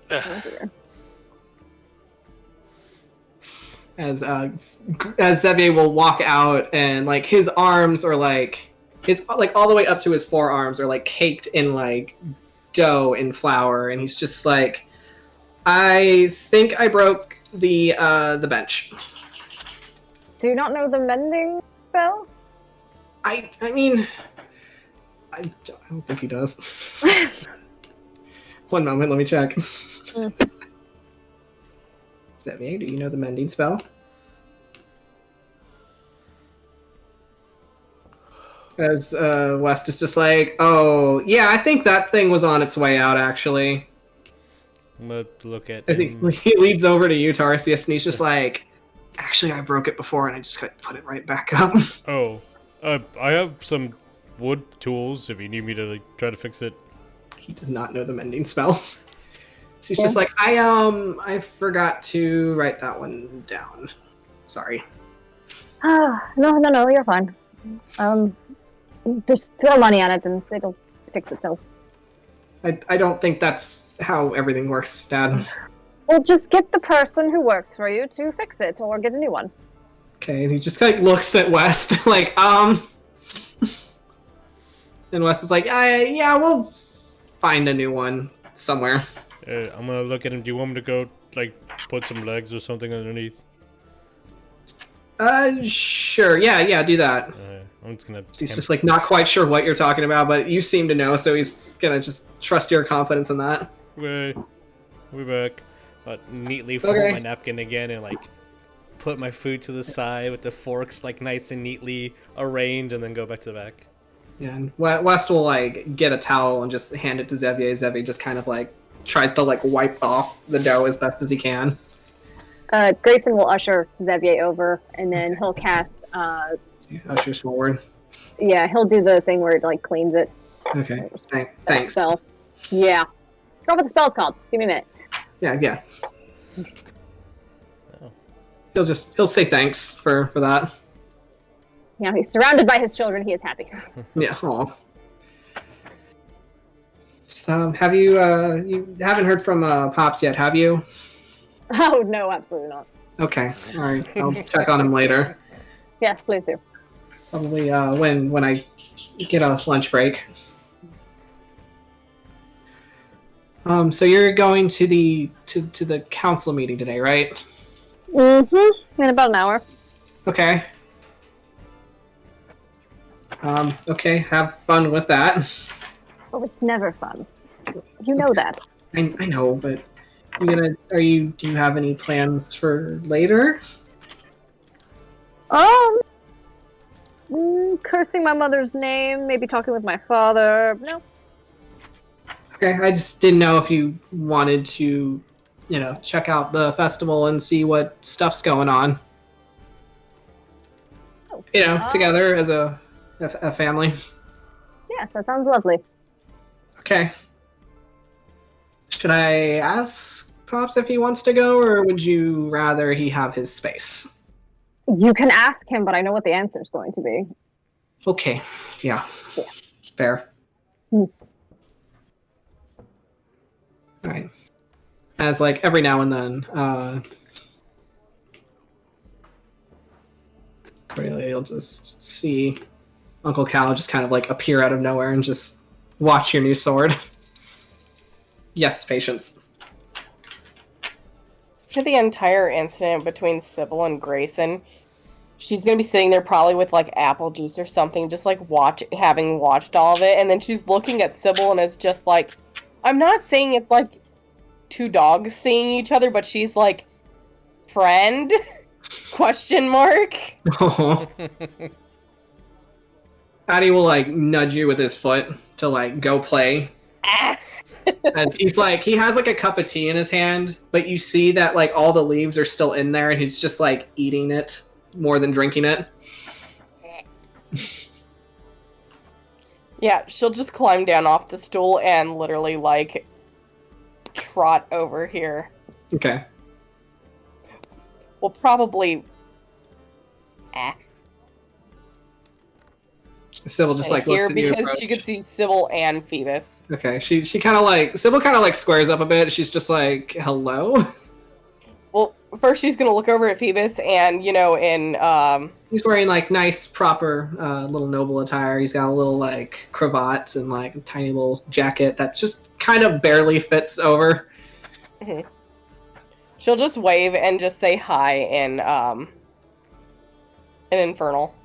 dear. As Xavier will walk out, and like his arms are like all the way up to his forearms are like caked in like dough and flour, and he's just like, I think I broke the bench. Do you not know the mending spell? I mean, I don't think he does. 1 moment, let me check. Xavier, do you know the mending spell? As West is just like, oh, yeah, I think that thing was on its way out, actually. I'm gonna look at As he leads over to you, Tarsius, and he's just like, actually, I broke it before, and I just couldn't put it right back up. Oh, I have some wood tools if you need me to like, try to fix it. He does not know the mending spell. So he's just like, I forgot to write that one down. Sorry. No, you're fine. Just throw money on it and it'll fix itself. I don't think that's how everything works, Dad. Well, just get the person who works for you to fix it, or get a new one. Okay, and he just like looks at West, like, And West is like, yeah, we'll find a new one somewhere. I'm gonna look at him. Do you want me to go, like, put some legs or something underneath? Sure, yeah, do that. I'm just gonna... He's just like not quite sure what you're talking about, but you seem to know, so he's gonna just trust your confidence in that. We're back. But neatly fold my napkin again and like put my food to the side with the forks like nice and neatly arranged, and then go back to the back. Yeah, and West will like get a towel and just hand it to Xavier. Xavier just kind of like tries to like wipe off the dough as best as he can. Greyson will usher Xavier over, and then he'll cast. Ushers forward. Yeah, he'll do the thing where it like cleans it. Okay. Thanks. Spell. Yeah. Forgot what the spell's called. Give me a minute. Yeah. Oh. He'll say thanks for that. Yeah, he's surrounded by his children. He is happy. Yeah. Aw. So, have you haven't heard from Pops yet, have you? Oh no, absolutely not. Okay. All right. I'll check on him later. Yes, please do. Probably when I get a lunch break. So you're going to the council meeting today, right? Mm-hmm. In about an hour. Okay. Okay, have fun with that. Oh, it's never fun. You know that. I know, but do you have any plans for later? Cursing my mother's name, maybe talking with my father. No. Okay, I just didn't know if you wanted to, check out the festival and see what stuff's going on. Together as a family. Yes, that sounds lovely. Okay. Should I ask Pops if he wants to go, or would you rather he have his space? You can ask him, but I know what the answer is going to be. Okay. Yeah. Fair. Hmm. All right. As like every now and then, Cordelia, you'll just see Uncle Cal just kind of like appear out of nowhere and just watch your new sword. Yes, patience. For the entire incident between Sybil and Greyson, she's gonna be sitting there probably with like apple juice or something, just like having watched all of it, and then she's looking at Sybil and is just like, I'm not saying it's like two dogs seeing each other, but she's like, friend? Question mark. Addy will like nudge you with his foot to like go play. And he's like, he has like a cup of tea in his hand, but you see that like all the leaves are still in there and he's just like eating it more than drinking it. Yeah, she'll just climb down off the stool and literally like trot over here. Okay. Well, probably. Sybil just like here looks at you because she could see Sybil and Phoebus. Okay, she kind of like Sybil kind of like squares up a bit. She's just like, hello. Well, first she's gonna look over at Phoebus, and he's wearing like nice proper little noble attire. He's got a little like cravat and like a tiny little jacket that just kind of barely fits over. Mm-hmm. She'll just wave and just say hi in Infernal.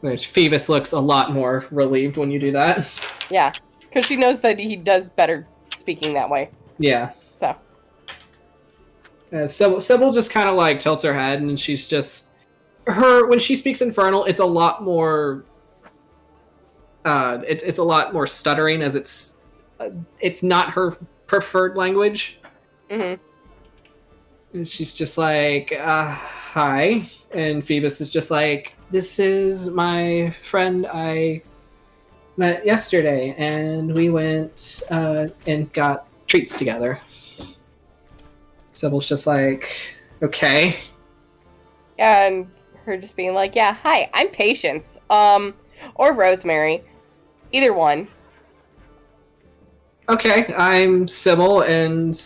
Which Phoebus looks a lot more relieved when you do that. Yeah, because she knows that he does better speaking that way. Yeah. So. Sybil just kind of like tilts her head, and she's just when she speaks Infernal, it's a lot more. It's a lot more stuttering, as it's not her preferred language. Mm-hmm. And she's just like, hi, and Phoebus is just like, this is my friend I met yesterday, and we went and got treats together. Sybil's just like, okay. And her just being like, yeah, hi, I'm Patience. Or Rosemary. Either one. Okay, I'm Sybil, and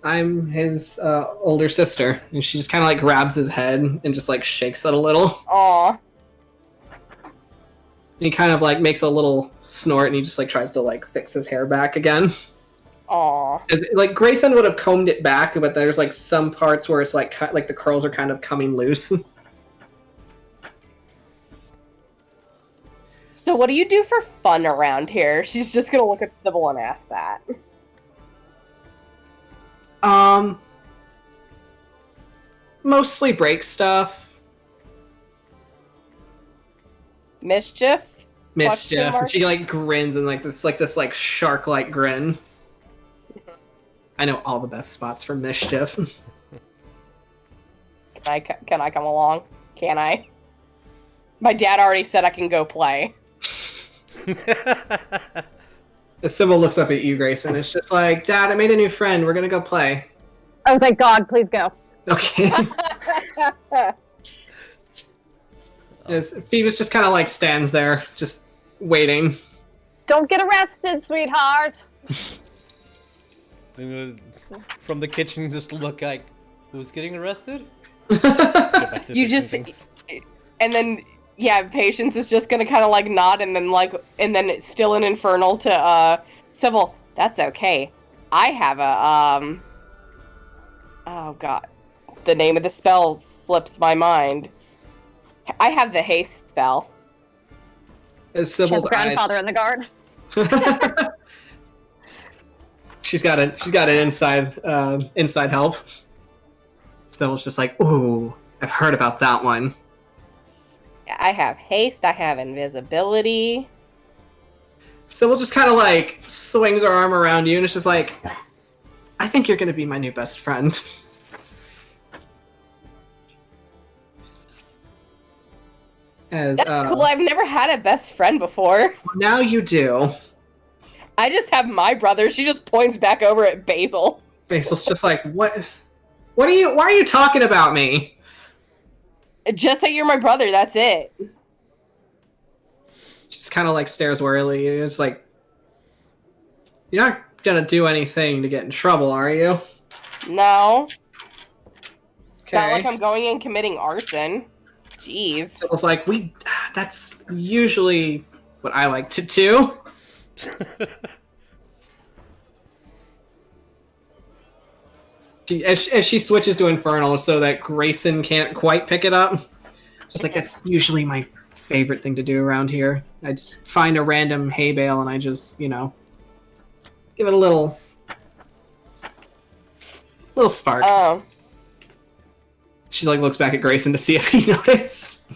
I'm his older sister. And she just kind of like grabs his head and just like shakes it a little. Aw. And he kind of like makes a little snort, and he just like tries to like fix his hair back again. Aw. Like Greyson would have combed it back, but there's like some parts where it's like the curls are kind of coming loose. So what do you do for fun around here? She's just gonna look at Sybil and ask that. Mostly break stuff. Mischief? Mischief. She like grins and like this shark-like grin. I know all the best spots for mischief. Can I come along? Can I? My dad already said I can go play. Sybil looks up at you, Greyson. It's just like, Dad, I made a new friend. We're gonna go play. Oh, thank God! Please go. Okay. Phoebus just kind of like stands there, just waiting. Don't get arrested, sweetheart. From the kitchen, just look like, who's getting arrested? You just, and then yeah, Patience is just gonna kind of like nod, and then it's still an Infernal to Sybil. That's okay. I have a oh god, the name of the spell slips my mind. I have the haste spell. As Sybil's grandfather in the guard. She's got an inside help. Sybil's just like, ooh, I've heard about that one. I have haste, I have invisibility. Sybil just kind of like swings her arm around you, and it's just like, I think you're gonna be my new best friend. That's cool. I've never had a best friend before. Now you do. I just have my brother. She just points back over at Basil. Basil's just like, what why are you talking about me? Just that you're my brother, that's it. Just kind of like stares warily. It's like, you're not gonna do anything to get in trouble, are you? No. Okay. Not like I'm going and committing arson. Jeez. It was like, that's usually what I like to do. As she switches to Infernal so that Greyson can't quite pick it up. Just like, that's usually my favorite thing to do around here. I just find a random hay bale and I just, give it a little spark. Oh. She like looks back at Greyson to see if he noticed.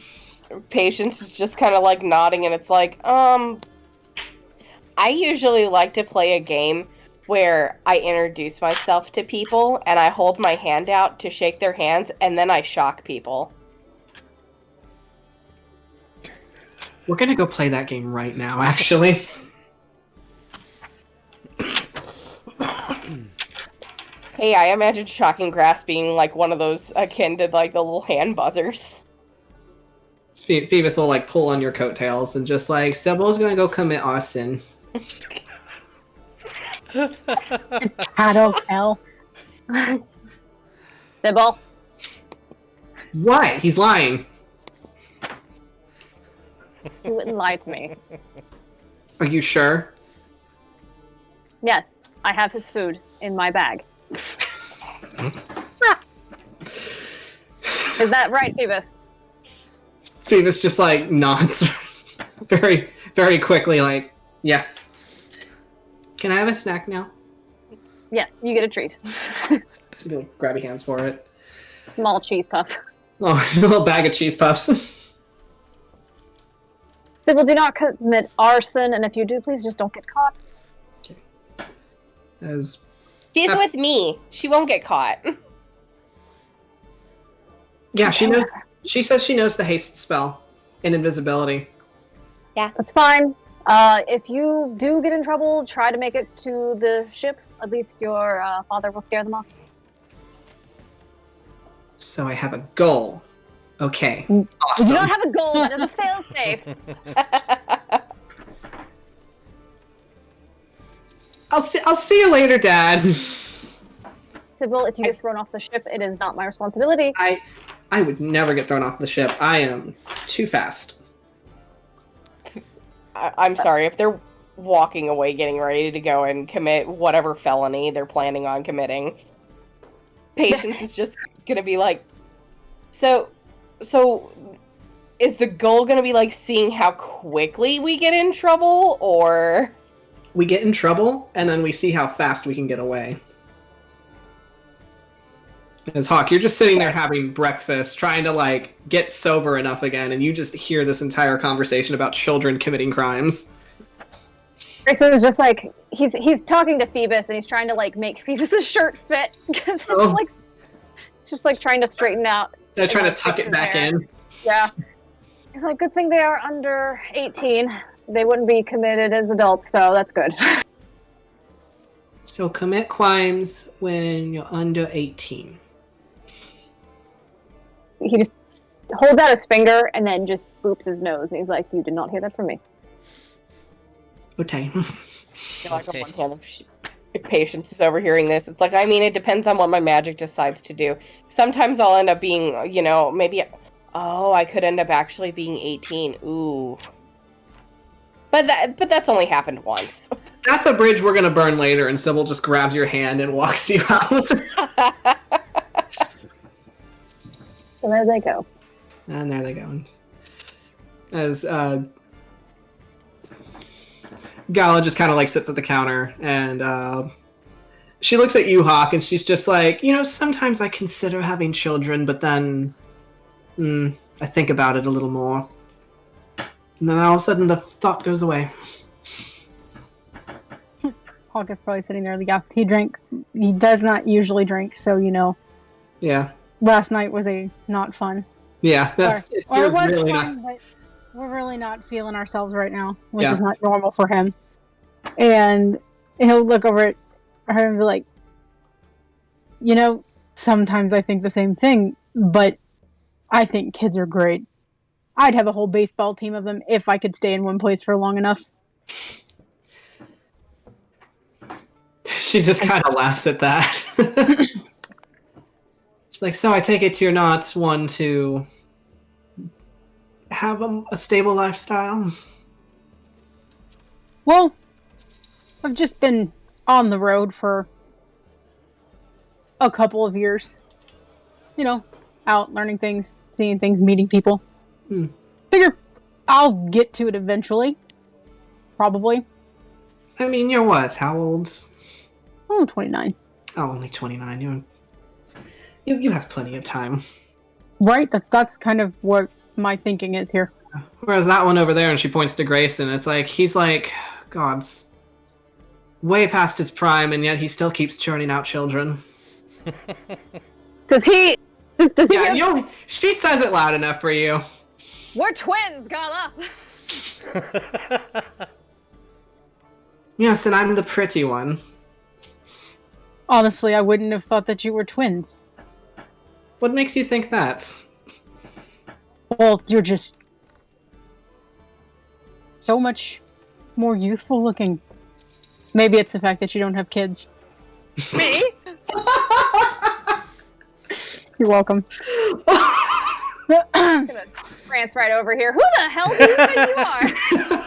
Patience is just kind of like nodding, and it's like, I usually like to play a game where I introduce myself to people and I hold my hand out to shake their hands and then I shock people. We're gonna go play that game right now, actually. Hey, I imagine shocking grass being like one of those akin to like the little hand buzzers. Phoebus will like pull on your coattails and just like, Sybil's gonna go commit arson. Tattletale. Sybil. What? He's lying. He wouldn't lie to me. Are you sure? Yes, I have his food in my bag. Is that right, Phoebus? Phoebus just like nods very, very quickly, like, yeah. Can I have a snack now? Yes, you get a treat. Just go grab your hands for it. Small cheese puff. Oh, a little bag of cheese puffs. Sybil, do not commit arson, and if you do, please just don't get caught. Okay. As She's with me. She won't get caught. yeah, she knows. She says she knows the haste spell and invisibility. Yeah, that's fine. If you do get in trouble, try to make it to the ship. At least your father will scare them off. So I have a goal. Okay. Awesome. You don't have a goal. That is a failsafe. I'll see you later, Dad. Sybil, if you get thrown off the ship, it is not my responsibility. I would never get thrown off the ship. I am too fast. I'm sorry, if they're walking away getting ready to go and commit whatever felony they're planning on committing, Patience is just gonna be like, so is the goal gonna be like seeing how quickly we get in trouble, or we get in trouble and then we see how fast we can get away? As Hawk, you're just sitting there having breakfast, trying to like get sober enough again, and you just hear this entire conversation about children committing crimes. Greyson is just like he's talking to Phoebus, and he's trying to like make Phoebus' shirt fit because it's just like trying to straighten out. They're trying to tuck it back in. Yeah, he's like, good thing they are under 18. They wouldn't be committed as adults, so that's good. So commit crimes when you're under 18. He just holds out his finger and then just boops his nose, and he's like, "You did not hear that from me." Okay. Like on one hand, if Patience is overhearing this, it's like, I mean, it depends on what my magic decides to do. Sometimes I'll end up being, maybe, I could end up actually being 18. Ooh. But that's only happened once. That's a bridge we're gonna burn later, and Sybil just grabs your hand and walks you out. So there they go. And there they go. As Gala just kind of like sits at the counter, and she looks at you, Hawk, and she's just like, sometimes I consider having children, but then I think about it a little more. And then all of a sudden the thought goes away. Hawk is probably sitting there. He does not usually drink, so Yeah. Last night was not fun. Yeah. Or it was really fun, but we're really not feeling ourselves right now, which is not normal for him. And he'll look over at her and be like, sometimes I think the same thing, but I think kids are great. I'd have a whole baseball team of them if I could stay in one place for long enough. She just kind of laughs at that. She's like, so I take it you're not one to have a stable lifestyle? Well, I've just been on the road for a couple of years. Out learning things, seeing things, meeting people. Figure I'll get to it eventually. Probably. I mean, you're what? How old? Oh, 29. Oh, only 29. You have plenty of time. Right? That's kind of what my thinking is here. Whereas that one over there, and she points to Greyson, it's like, he's like, God's way past his prime, and yet he still keeps churning out children. Does he? Yeah, she says it loud enough for you. We're twins, Gala! Yes, and I'm the pretty one. Honestly, I wouldn't have thought that you were twins. What makes you think that? Well, you're just so much more youthful looking. Maybe it's the fact that you don't have kids. Me? You're welcome. I'm gonna prance right over here. Who the hell do you think you are?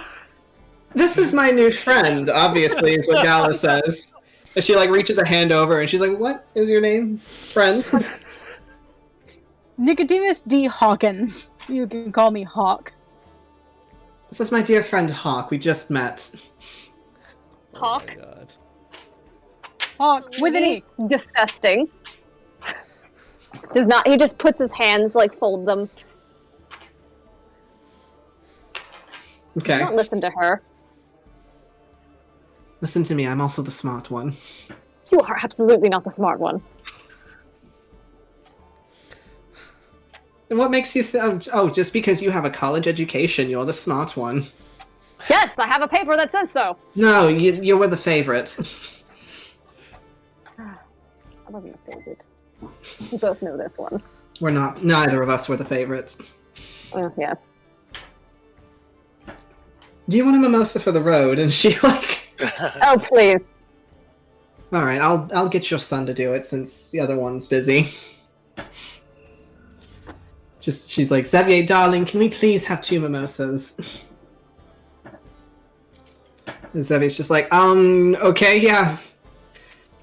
This is my new friend, obviously, is what Gala says. And she reaches a hand over and she's like, what is your name, friend? Nicodemus D. Hawkins. You can call me Hawk. This is my dear friend Hawk. We just met. Hawk. Oh my God. Hawk, with an E. Disgusting. Does not. He just puts his hands, like, fold them. Okay. Don't listen to her. Listen to me, I'm also the smart one. You are absolutely not the smart one. And what makes you just because you have a college education, you're the smart one. Yes, I have a paper that says so. No, you were the favorite. I wasn't the favorite. We both know this one. We're not. Neither of us were the favorites. Yes. Do you want a mimosa for the road? And she like... Oh, please. Alright, I'll get your son to do it since the other one's busy. She's like, Xavier, darling, can we please have 2 mimosas? And Xavier's just like, okay, yeah.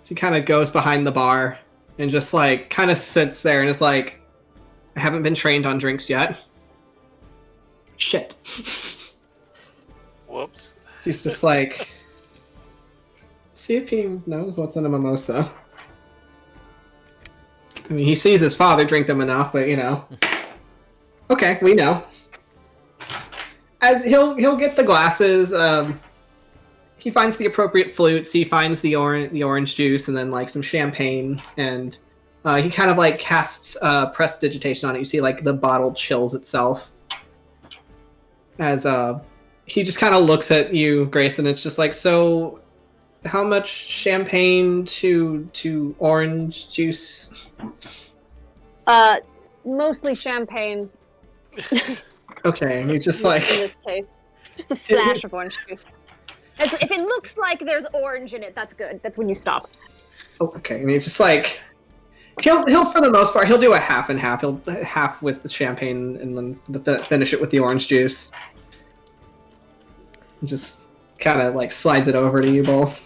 So he kind of goes behind the bar and just like kind of sits there and is like, I haven't been trained on drinks yet. Shit. Whoops. So he's just like, see if he knows what's in a mimosa. I mean, he sees his father drink them enough, but you know. Okay, we know. As he'll get the glasses. He finds the appropriate flutes. He finds the orange juice, and then like some champagne, and he kind of like casts prestidigitation on it. You see like the bottle chills itself. As he just kind of looks at you, Greyson. It's just like, so how much champagne to orange juice? Mostly champagne. Okay, and he's just like, in this case, just a splash of orange juice. If it looks like there's orange in it, that's good. That's when you stop. oh, okay, and he's just like, he'll for the most part he'll do a half and half. He'll half with the champagne and then finish it with the orange juice. And just kind of like slides it over to you both.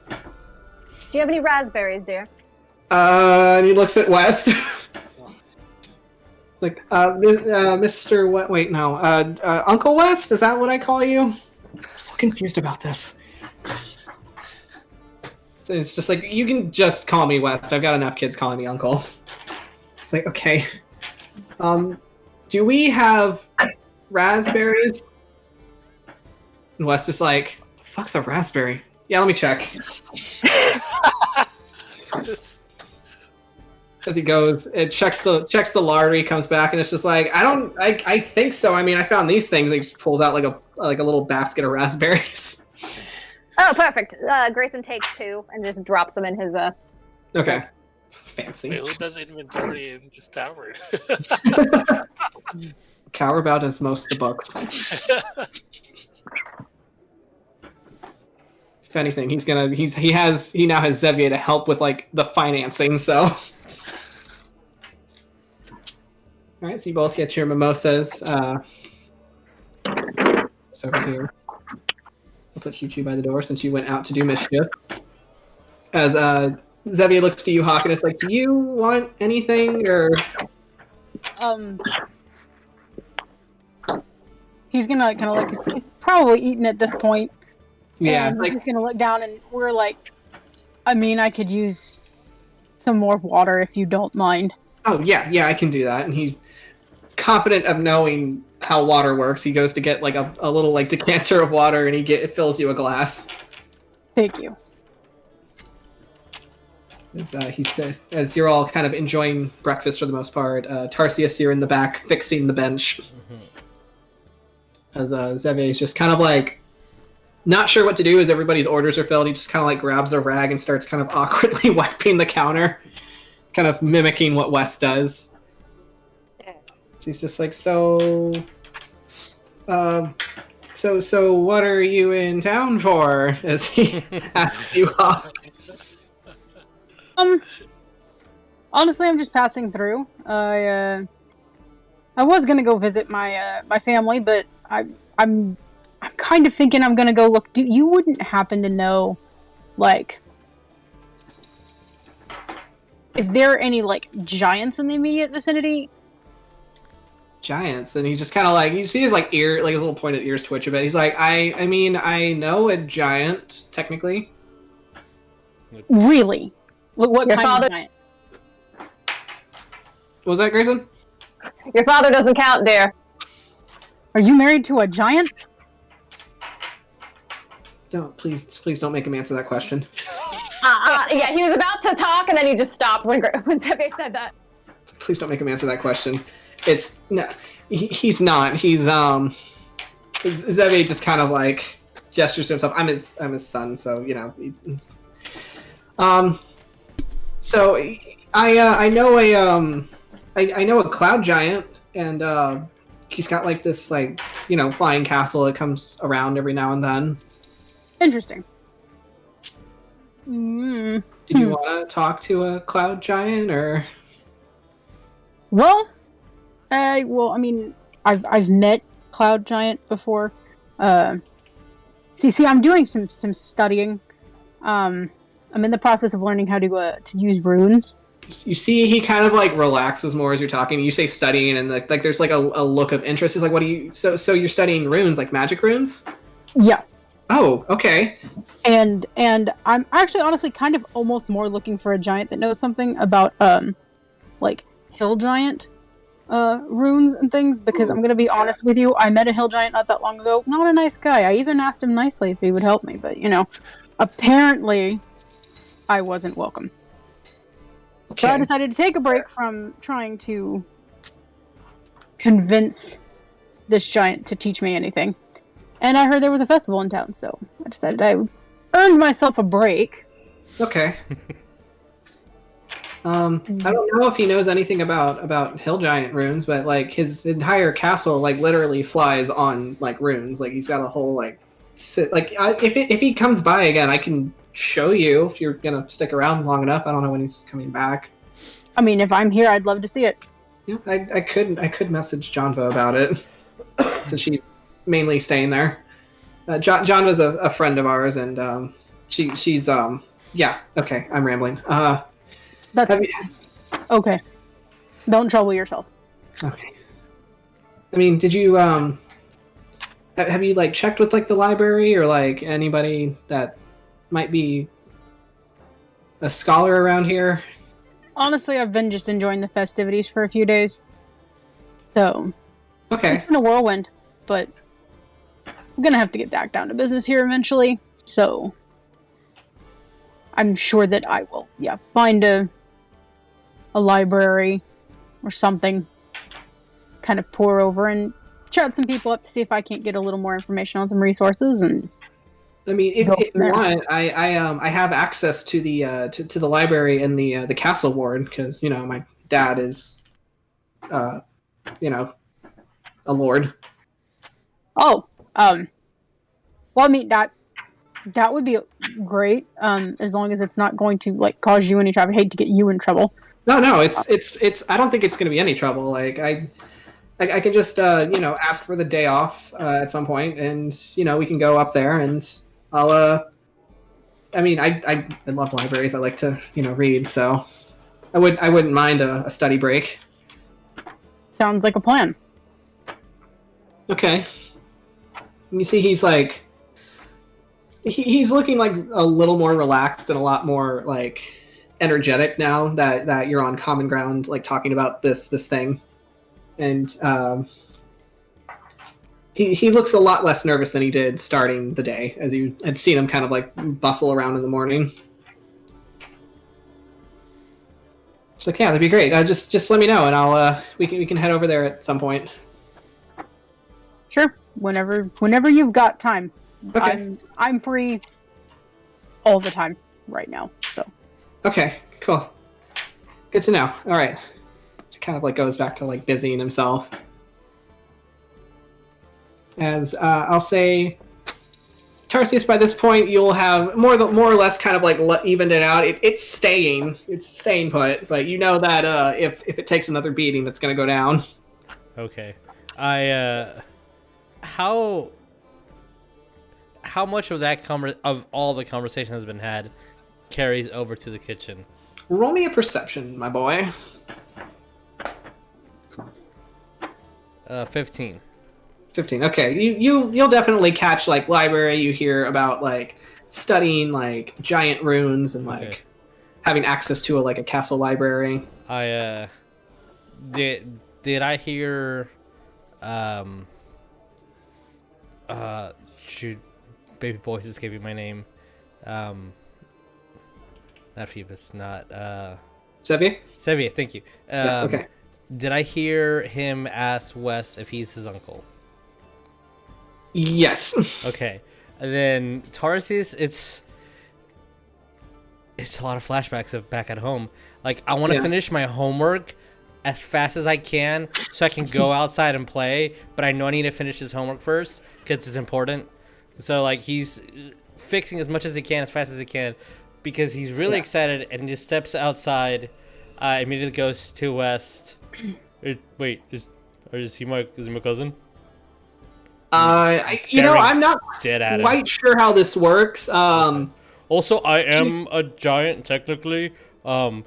Do you have any raspberries, dear? And he looks at West. Like, Mr. What? Wait, no. Uncle West? Is that what I call you? I'm so confused about this. So it's just like, you can just call me West. I've got enough kids calling me Uncle. It's like, okay. Do we have raspberries? And West is like, the fuck's a raspberry? Yeah, let me check. As he goes, it checks the larder, comes back, and it's just like, I think so. I mean, I found these things. And he just pulls out like a little basket of raspberries. Oh, perfect. Greyson takes 2 and just drops them in his Okay. Fancy. Wait, who does inventory in this tower? Cowerbout does most of the books. If anything, he now has Xavier to help with like the financing, so. Alright, so you both get your mimosas. So over here. I'll put you 2 by the door since you went out to do mischief. As Xavier looks to you, Hawk, and it's like, do you want anything, or... He's gonna kind of like, he's probably eaten at this point. Yeah. And he's gonna look down, and we're like, I mean, I could use some more water if you don't mind. Oh, yeah, I can do that. And he, confident of knowing how water works, he goes to get like a little like decanter of water, and it fills you a glass. Thank you. As he says, as you're all kind of enjoying breakfast for the most part, Tarsius, you're in the back fixing the bench. As Xavier's just kind of like not sure what to do as everybody's orders are filled. He just kind of like grabs a rag and starts kind of awkwardly wiping the counter, kind of mimicking what Wes does. So he's just like, so what are you in town for? As he asks you off. Honestly, I'm just passing through. I was gonna go visit my my family, but I'm kind of thinking I'm gonna go look. You wouldn't happen to know, like, if there are any like giants in the immediate vicinity? giants, and he's just kind of like, you see his like ear, like his little pointed ears twitch a bit. He's like, I mean, I know a giant technically. Really? What Your kind father- of giant? What was that, Greyson? Your father doesn't count, dear. Are you married to a giant? Please don't make him answer that question. Yeah, he was about to talk, and then he just stopped when Tepe said that. Please don't make him answer that question. It's no, he's not. He's Zeve just kind of like gestures to himself. I'm his son, so you know. So I know I know a cloud giant, and he's got like this like, you know, flying castle that comes around every now and then. Interesting. Did you want to talk to a cloud giant, or? Well, I mean, I've met cloud giant before. See, I'm doing some studying. I'm in the process of learning how to use runes. You see, he kind of like relaxes more as you're talking. You say studying, and like there's like a look of interest. He's like, "What do you? So you're studying runes, like magic runes?" Yeah. Oh, okay. And I'm actually honestly kind of almost more looking for a giant that knows something about like hill giant runes and things, because I'm gonna be honest with you, I met a hill giant not that long ago. Not a nice guy. I even asked him nicely if he would help me, but you know, apparently I wasn't welcome. So I decided to take a break from trying to convince this giant to teach me anything. And I heard there was a festival in town, so I decided I earned myself a break. Okay. I don't know if he knows anything about hill giant runes, but like his entire castle like literally flies on like runes. Like he's got a whole like if he comes by again, I can show you if you're gonna stick around long enough. I don't know when he's coming back. I mean, if I'm here, I'd love to see it. Yeah, I could message Jonva about it, since she's mainly staying there. Jonva's a friend of ours, and she's yeah. Okay, I'm rambling. That's okay. Don't trouble yourself. Okay. I mean, did you have you like checked with like the library or like anybody that might be a scholar around here? Honestly, I've been just enjoying the festivities for a few days. So Okay. It's been a whirlwind, but I'm gonna have to get back down to business here eventually. So I'm sure that I will, find a library or something, kind of pour over and chat some people up to see if I can't get a little more information on some resources. And I mean, if you want, I have access to the to the library and the castle ward, because you know my dad is you know, a lord. Oh, well, I mean that would be great, as long as it's not going to like cause you any trouble. I hate to get you in trouble. No, it's. I don't think it's going to be any trouble. Like I can just you know, ask for the day off at some point, and you know, we can go up there, and I'll I mean, I love libraries. I like to, you know, read, so I wouldn't mind a study break. Sounds like a plan. Okay. You see, he's like he's looking like a little more relaxed and a lot more like energetic now that you're on common ground, like talking about this thing, and he looks a lot less nervous than he did starting the day, as you had seen him kind of like bustle around in the morning. It's like, yeah, that'd be great. Just let me know, and I'll we can head over there at some point. Sure, whenever you've got time. Okay. I'm free all the time right now. So. Okay, cool. Good to know. All right. It kind of like goes back to like busying himself. As I'll say, Tarsius, by this point you'll have more or less kind of like evened it out. It's staying put, but you know that if it takes another beating, it's gonna go down. Okay. How much of that of all the conversation has been had carries over to the kitchen? Roll me a perception, my boy. 15. 15. Okay, you'll definitely catch like library. You hear about like studying like giant runes and like having access to a castle library. I did I hear shoot, baby boy just gave you my name. Not Phoebus, not Sevier? Sevier, thank you. Yeah, okay. Did I hear him ask Wes if he's his uncle? Yes. Okay. And then Tarsius, it's a lot of flashbacks of back at home. Like, I want to finish my homework as fast as I can so I can go outside and play, but I know I need to finish his homework first because it's important. So, like, he's fixing as much as he can, as fast as he can, because he's really excited and just steps outside, immediately goes to West. Wait, is he my cousin? I'm not quite sure how this works. Also, I am a giant technically. And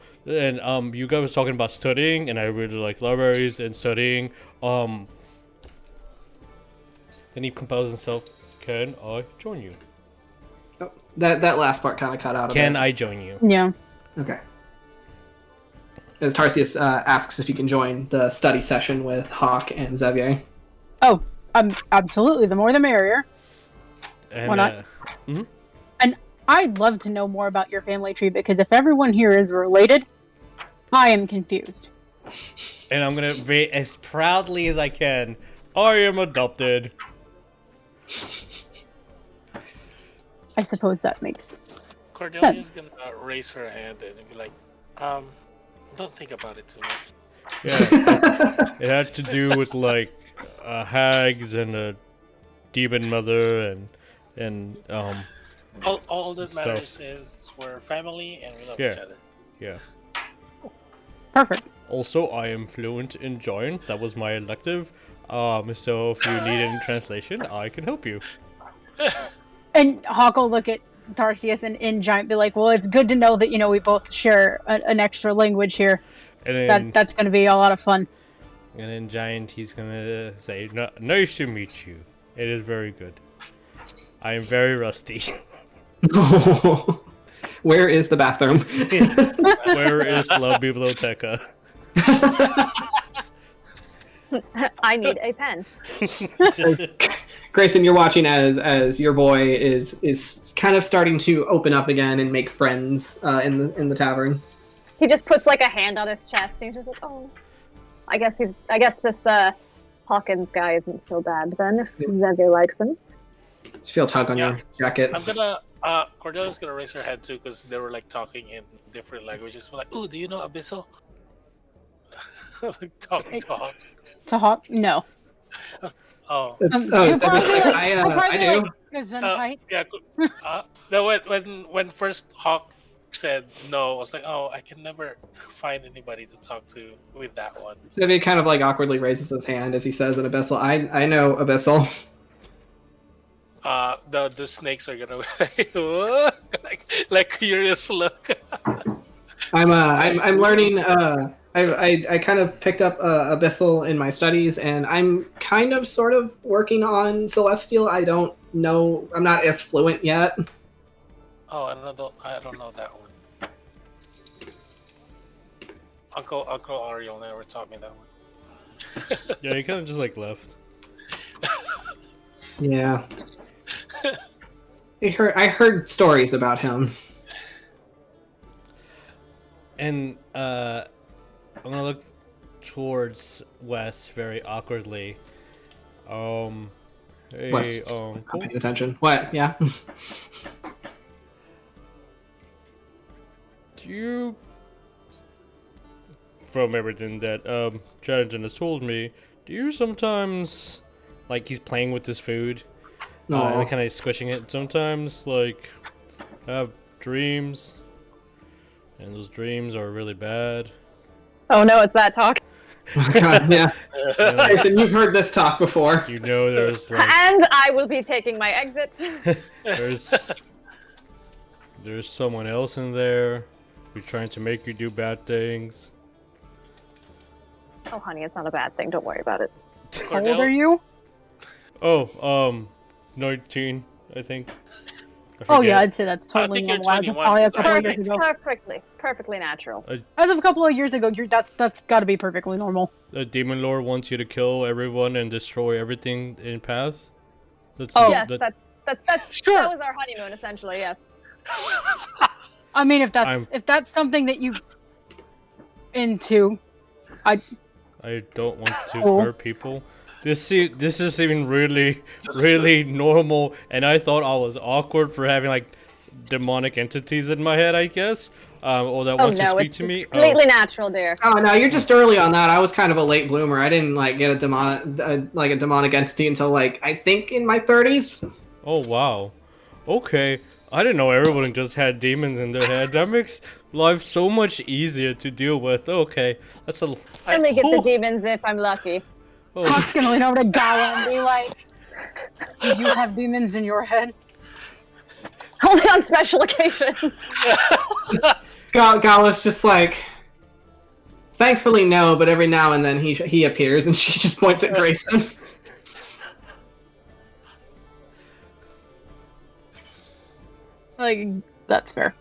you guys were talking about studying, and I really like libraries and studying. Then he composes himself. Can I join you? Oh, that last part kind of cut out. Can I join you? Yeah. Okay. As Tarsius asks if you can join the study session with Hawk and Xavier. Oh, absolutely. The more the merrier. And, why not? And I'd love to know more about your family tree, because if everyone here is related, I am confused. And I'm gonna be as proudly as I can. I am adopted. I suppose that makes Cordelia's sense. gonna raise her hand and be like, don't think about it too much. Yeah, it had to do with like hags and a demon mother and all that matters is we're family and we love each other. Yeah. Perfect. Also, I am fluent in Giant. That was my elective. So if you need any translation, I can help you. And Hawk will look at Tarsius and in Giant be like, well, it's good to know that, we both share an extra language here. And then, that's going to be a lot of fun. And in Giant, he's going to say, nice to meet you. It is very good. I am very rusty. Where is the bathroom? Where is La Biblioteca? I need a pen. Greyson, you're watching as your boy is kind of starting to open up again and make friends in the tavern. He just puts like a hand on his chest and he's just like, oh. I guess this Hawkins guy isn't so bad then, if Xavier likes him. Just feel a tug on your jacket. I'm gonna Cordelia's gonna raise her head too because they were like talking in different languages. We're like, ooh, do you know Abyssal? Like talking to Hawk. To Hawk? No. Oh. I do. No, when first Hawk said no, I was like, oh, I can never find anybody to talk to with that one. Xavier kind of like awkwardly raises his hand as he says in Abyssal, I know Abyssal. The snakes are gonna like curious look. I'm learning. I kind of picked up Abyssal in my studies, and I'm kind of sort of working on Celestial. I don't know. I'm not as fluent yet. Oh, I don't know that one. Uncle Ariel never taught me that one. Yeah, he kind of just like left. Yeah. I heard stories about him. And I'm gonna look towards Wes very awkwardly. Hey, Wes, not paying attention. What? Yeah. Do you, from everything that Chadington has told me, do you sometimes, like, he's playing with his food, and kind of squishing it. Sometimes, like, have dreams, and those dreams are really bad. Oh no, it's that talk. Oh God, yeah. Greyson, you've heard this talk before. You know there's like... And I will be taking my exit. There's someone else in there who's trying to make you do bad things. Oh honey, it's not a bad thing, don't worry about it. How old are you? Oh, 19, I think. Oh yeah, I'd say that's totally you're normal. As of 21, probably a couple of years ago. Perfectly natural. As of a couple of years ago, that's got to be perfectly normal. The demon lord wants you to kill everyone and destroy everything in path. Yes, that's Sure. That was our honeymoon, essentially. Yes. I mean, if that's something that you into, I don't want to hurt people. This is even really normal, and I thought I was awkward for having like demonic entities in my head, I guess. Or that want to speak to me. It's completely natural, dear. Oh no, you're just early on that. I was kind of a late bloomer. I didn't like get a demonic entity until like I think in my 30s. Oh wow. Okay. I didn't know everyone just had demons in their head. That makes life so much easier to deal with. Okay. That's a I only get the demons if I'm lucky. Hawk's gonna lean over to Gala and be like, "Do you have demons in your head?" Only on special occasions. Gala's just like, thankfully no, but every now and then he appears, and she just points at Greyson. Like, that's fair.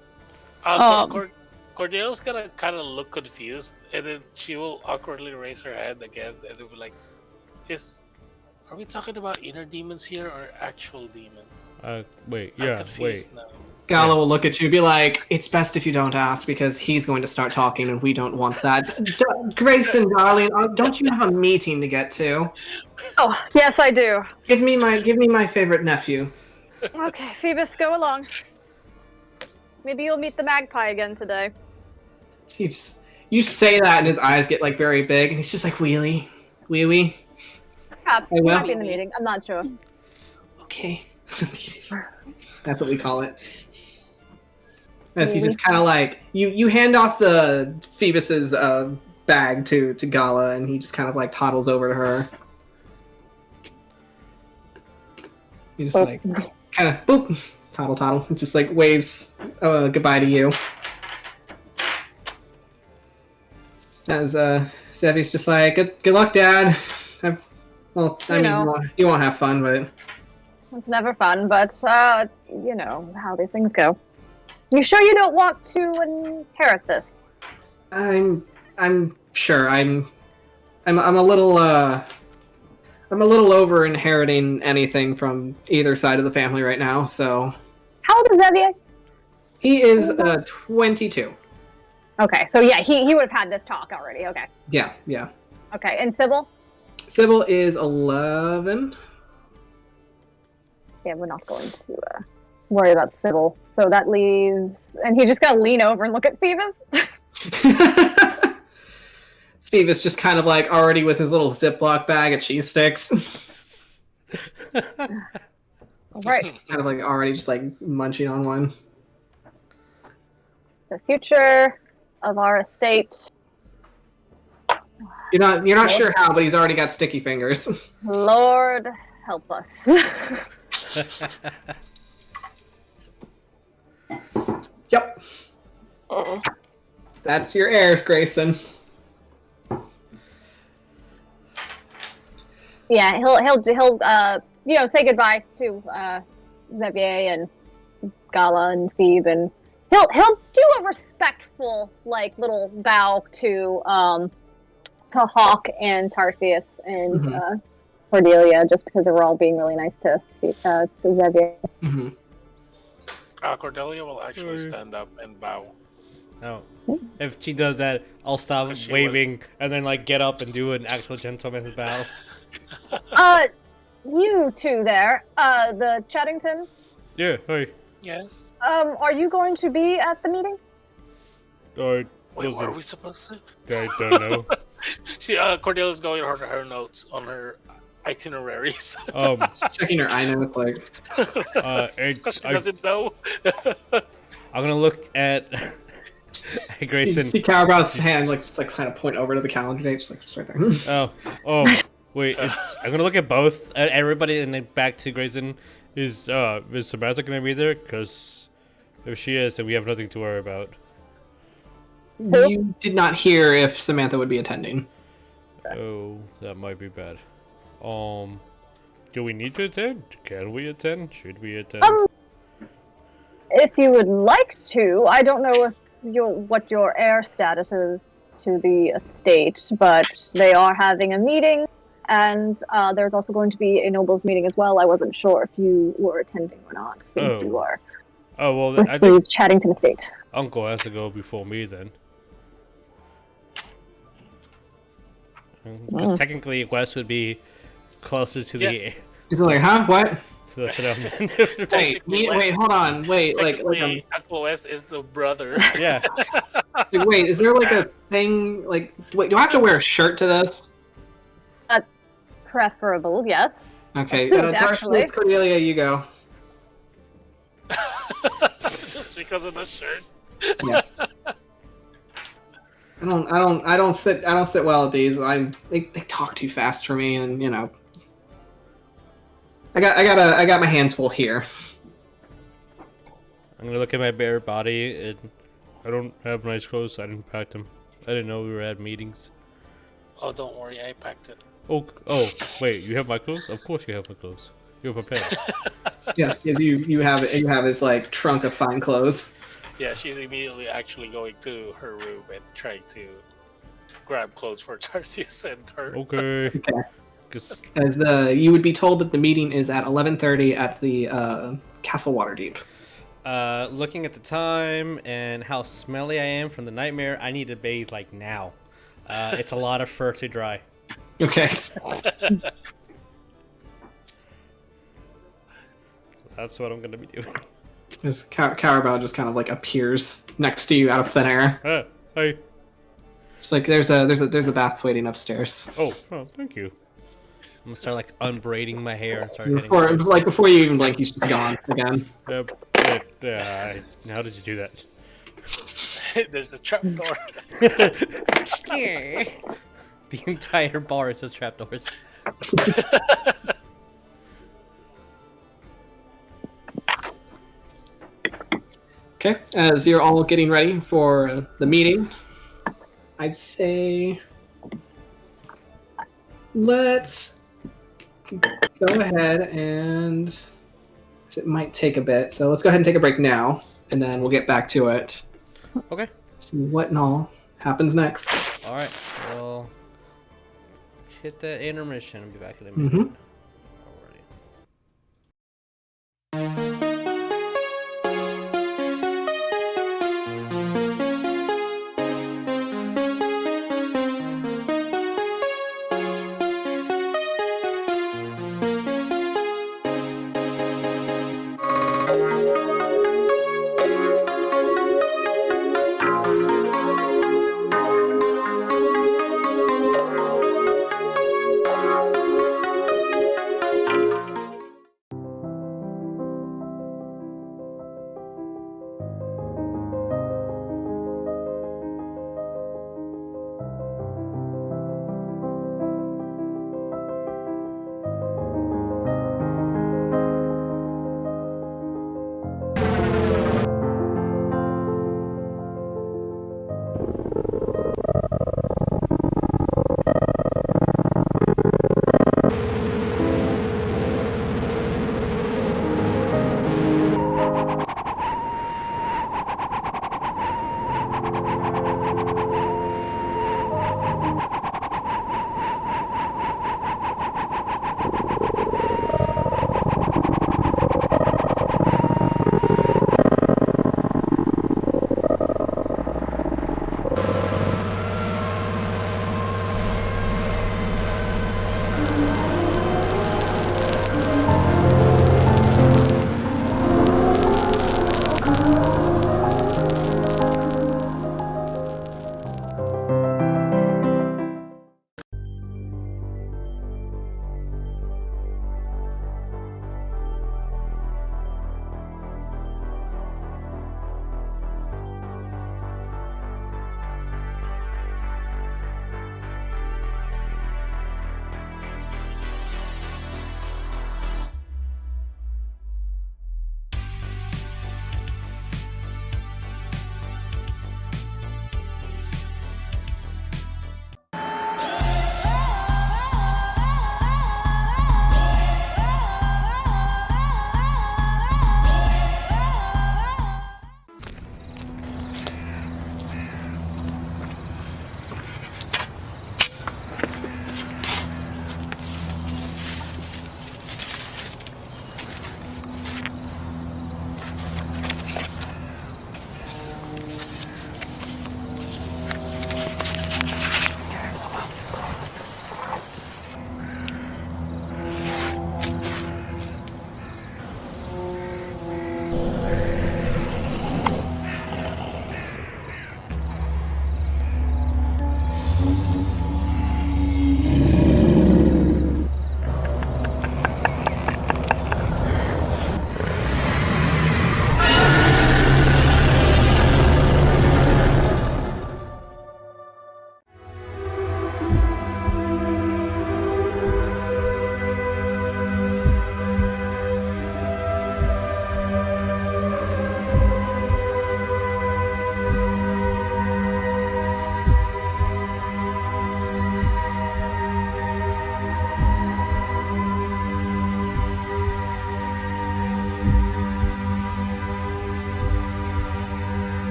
Cordelia's gonna kind of look confused, and then she will awkwardly raise her hand again, and it'll be like, are we talking about inner demons here or actual demons? Wait. Now. Gala will look at you and be like, it's best if you don't ask, because he's going to start talking, and we don't want that. Greyson, darling, don't you have a meeting to get to? Oh, yes, I do. Give me my favorite nephew. Okay, Phoebus, go along. Maybe you'll meet the magpie again today. You say that, and his eyes get like very big, and he's just like, wee wee. Perhaps he might be in the meeting. I'm not sure. Okay. That's what we call it. As he just kind of like you hand off the Phoebus's bag to Gala, and he just kind of like toddles over to her. He just like kind of boop, toddle, just like waves goodbye to you. As Zevy's just like, good luck, Dad. You won't have fun, but it's never fun. But you know how these things go. You sure you don't want to inherit this? I'm sure. I'm a little over inheriting anything from either side of the family right now. So, how old is Xavier? He is 22. Okay, so yeah, he would have had this talk already. Okay. Yeah. Okay, and Sybil? Sybil is 11. Yeah, we're not going to worry about Sybil. So that leaves... And he just gotta lean over and look at Phoebus? Phoebus just kind of like already with his little Ziploc bag of cheese sticks. Right. Kind of like already just like munching on one. The future of our estate. You're not sure how, but he's already got sticky fingers. Lord help us. Yep. That's your heir, Greyson. Yeah, he'll say goodbye to Xavier and Gala and Phoebe, and he'll do a respectful like little bow to Hawk and Tarsius and Cordelia, just because they were all being really nice to Xavier. Mm-hmm. Cordelia will actually stand up and bow. Oh. If she does that, I'll stop waving and then like get up and do an actual gentleman's bow. You two there, the Chadington? Yeah, hey. Yes? Are you going to be at the meeting? Wait, what are we supposed to? I don't know. Cordelia's going over her notes on her itineraries. Checking her eye notes, like... Because she doesn't know. I'm gonna look at Greyson. You see Carabrow's hand, like, just like kind of point over to the calendar date, just right there. Wait, I'm gonna look at both, at everybody, and then back to Greyson. Is Samantha gonna be there? Because if she is, then we have nothing to worry about. You did not hear if Samantha would be attending. Oh, that might be bad. Do we need to attend? Can we attend? Should we attend? If you would like to, I don't know if what your heir status is to the estate, but they are having a meeting, and there's also going to be a nobles meeting as well. I wasn't sure if you were attending or not, since you are well, with I the think Chadington estate. Uncle has to go before me then. Because technically, Wes would be closer to the. He's like, huh? What? To the phenomenon. Wait, hold on. Wait, like Uncle Wes is the brother. Yeah. Wait, is there like a thing? Like, wait, do I have to wear a shirt to this? Preferable, yes. Okay, actually. Cordelia, you go. Just because of the shirt. Yeah. I don't sit well at these. They talk too fast for me, and you know. I got my hands full here. I'm gonna look at my bare body, and I don't have nice clothes. I didn't pack them. I didn't know we were at meetings. Oh, don't worry, I packed it. Oh, wait, you have my clothes? Of course you have my clothes. You're prepared. Yeah, because you have this like trunk of fine clothes. Yeah, she's immediately actually going to her room and trying to grab clothes for Tarsius and her. Okay. As you would be told that the meeting is at 11:30 at the Castle Waterdeep. Looking at the time and how smelly I am from the nightmare, I need to bathe like now. It's a lot of fur to dry. Okay. That's what I'm gonna be doing. This Carabao just kind of like appears next to you out of thin air. Hey. It's like there's a bath waiting upstairs. Oh, thank you. I'm gonna start like unbraiding my hair and start before you even blink, he's just gone again. How did you do that? There's a trapdoor. The entire bar is just trapdoors. Okay, as you're all getting ready for the meeting, I'd say let's go ahead and it might take a bit, so let's go ahead and take a break now, and then we'll get back to it. Okay. See what and all happens next. All right. Well, hit that intermission and be back in a minute.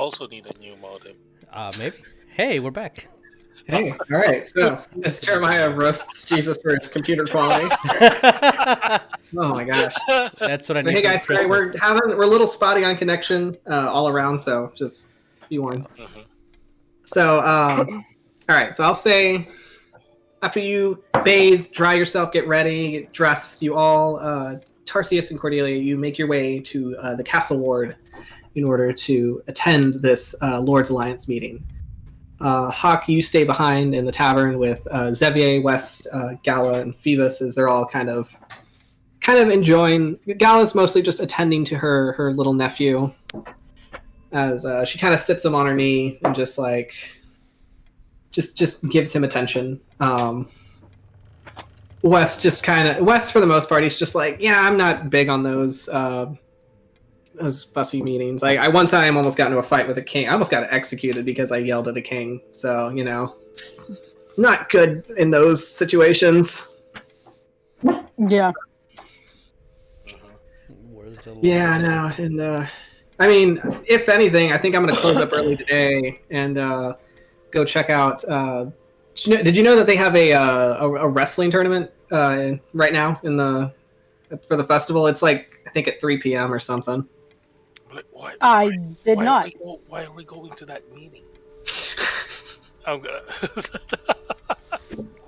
also need a new motive. Maybe. Hey, we're back. Hey, all right. So as Jeremiah roasts Jesus for his computer quality. Oh my gosh. That's what I So need. hey guys, sorry, we're a little spotty on connection all around, so just be warned. Mm-hmm. So all right. So I'll say after you bathe, dry yourself, get ready, get dressed, you all, Tarsius and Cordelia, you make your way to the castle ward in order to attend this Lord's Alliance meeting. Hawk, you stay behind in the tavern with Xavier, West, Gala, and Phoebus, as they're all kind of enjoying. Gala's mostly just attending to her little nephew, as she kind of sits him on her knee and just gives him attention. West for the most part, he's just like, yeah, I'm not big on those fussy meetings. I one time almost got into a fight with a king. I almost got executed because I yelled at a king. So, not good in those situations. Yeah. Yeah, no. And, I mean, if anything, I think I'm going to close up early today and go check out... did you know that they have a wrestling tournament right now for the festival? It's I think at 3 p.m. or something. I did not. Why are we going to that meeting? I'm gonna.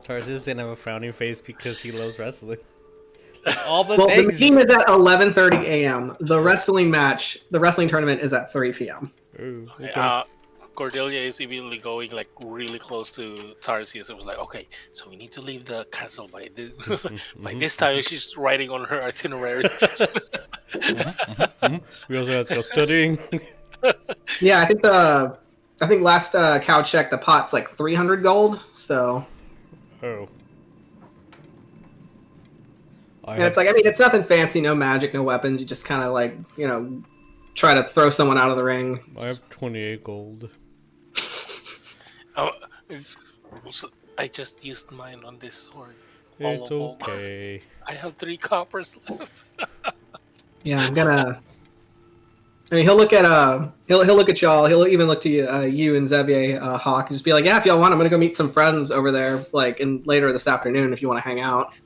Tarsius is gonna have a frowning face because he loves wrestling. All the well, things. The meeting is at 11:30 a.m. The wrestling tournament is at 3 p.m. Ooh, okay. Cordelia is immediately going really close to Tarsius. It was like, okay, so we need to leave the castle by this by this time. She's writing on her itinerary. We also have to go studying. Yeah, I think last cow check the pot's 300 gold. So. Oh. And it's it's nothing fancy, no magic, no weapons. You just kind of try to throw someone out of the ring. I have 28 gold. Oh, I just used mine on this sword. It's okay. I have 3 coppers left. Yeah, I'm gonna. I mean, he'll look at y'all. He'll even look to you and Xavier, Hawk, and just be like, "Yeah, if y'all want, I'm gonna go meet some friends over there, later this afternoon, if you want to hang out."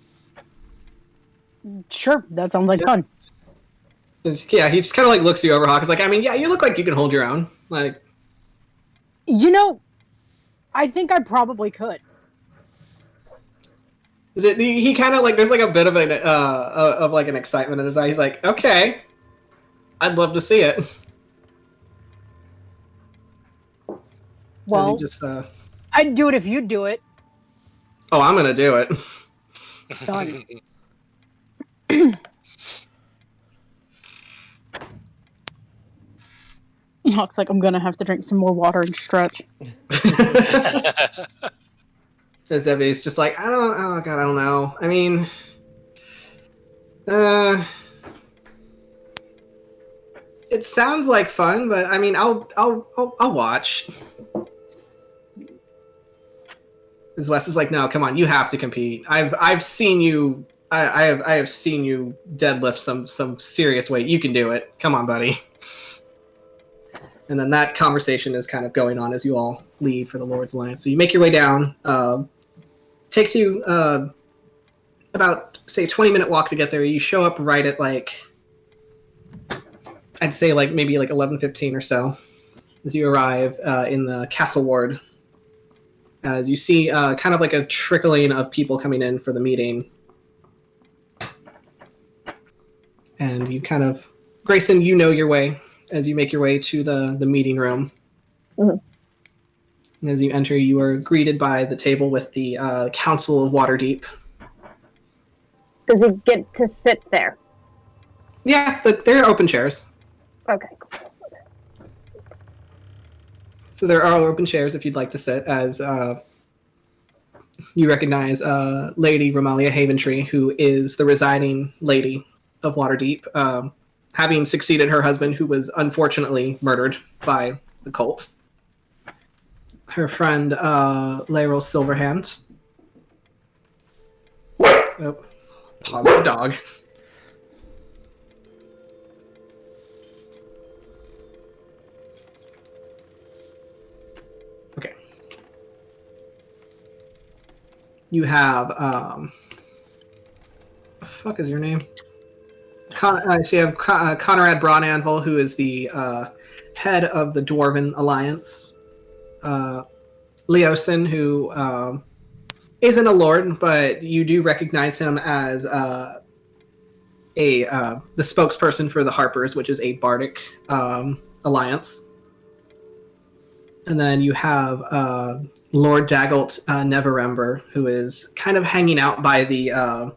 Sure, that sounds like fun. Yeah, he just kind of looks you over, Hawk. It's like, I mean, yeah, you look like you can hold your own. I think I probably could. Is it? He kind of there's a bit of an excitement in his eye. He's like, okay, I'd love to see it. Well, I'd do it if you'd do it. Oh, I'm gonna do it. Done. Looks like I'm gonna have to drink some more water and stretch. So Xavier's just like, I don't know. I mean, it sounds like fun, but I mean, I'll watch. As Wes is like, no, come on, you have to compete. I've seen you. I have seen you deadlift some serious weight. You can do it. Come on, buddy. And then that conversation is kind of going on as you all leave for the Lord's Alliance. So you make your way down. Takes you about, say, a 20-minute walk to get there. You show up right at I'd say maybe 11:15 or so as you arrive in the castle ward. As you see kind of a trickling of people coming in for the meeting. And you kind of, Greyson, you know your way as you make your way to the meeting room. Mm-hmm. And as you enter, you are greeted by the table with the Council of Waterdeep. Does he get to sit there? Yes, there are open chairs. Okay. So there are open chairs if you'd like to sit, as you recognize Lady Romalia Haventree, who is the residing lady of Waterdeep, having succeeded her husband, who was unfortunately murdered by the cult. Her friend, Laeral Silverhand. Oh, pause the dog. you have what the fuck is your name? So you have Conrad Braunanvil, who is the head of the Dwarven Alliance. Leosin, who isn't a lord, but you do recognize him as the spokesperson for the Harpers, which is a bardic alliance. And then you have Lord Daggalt Neverember, who is kind of hanging out by the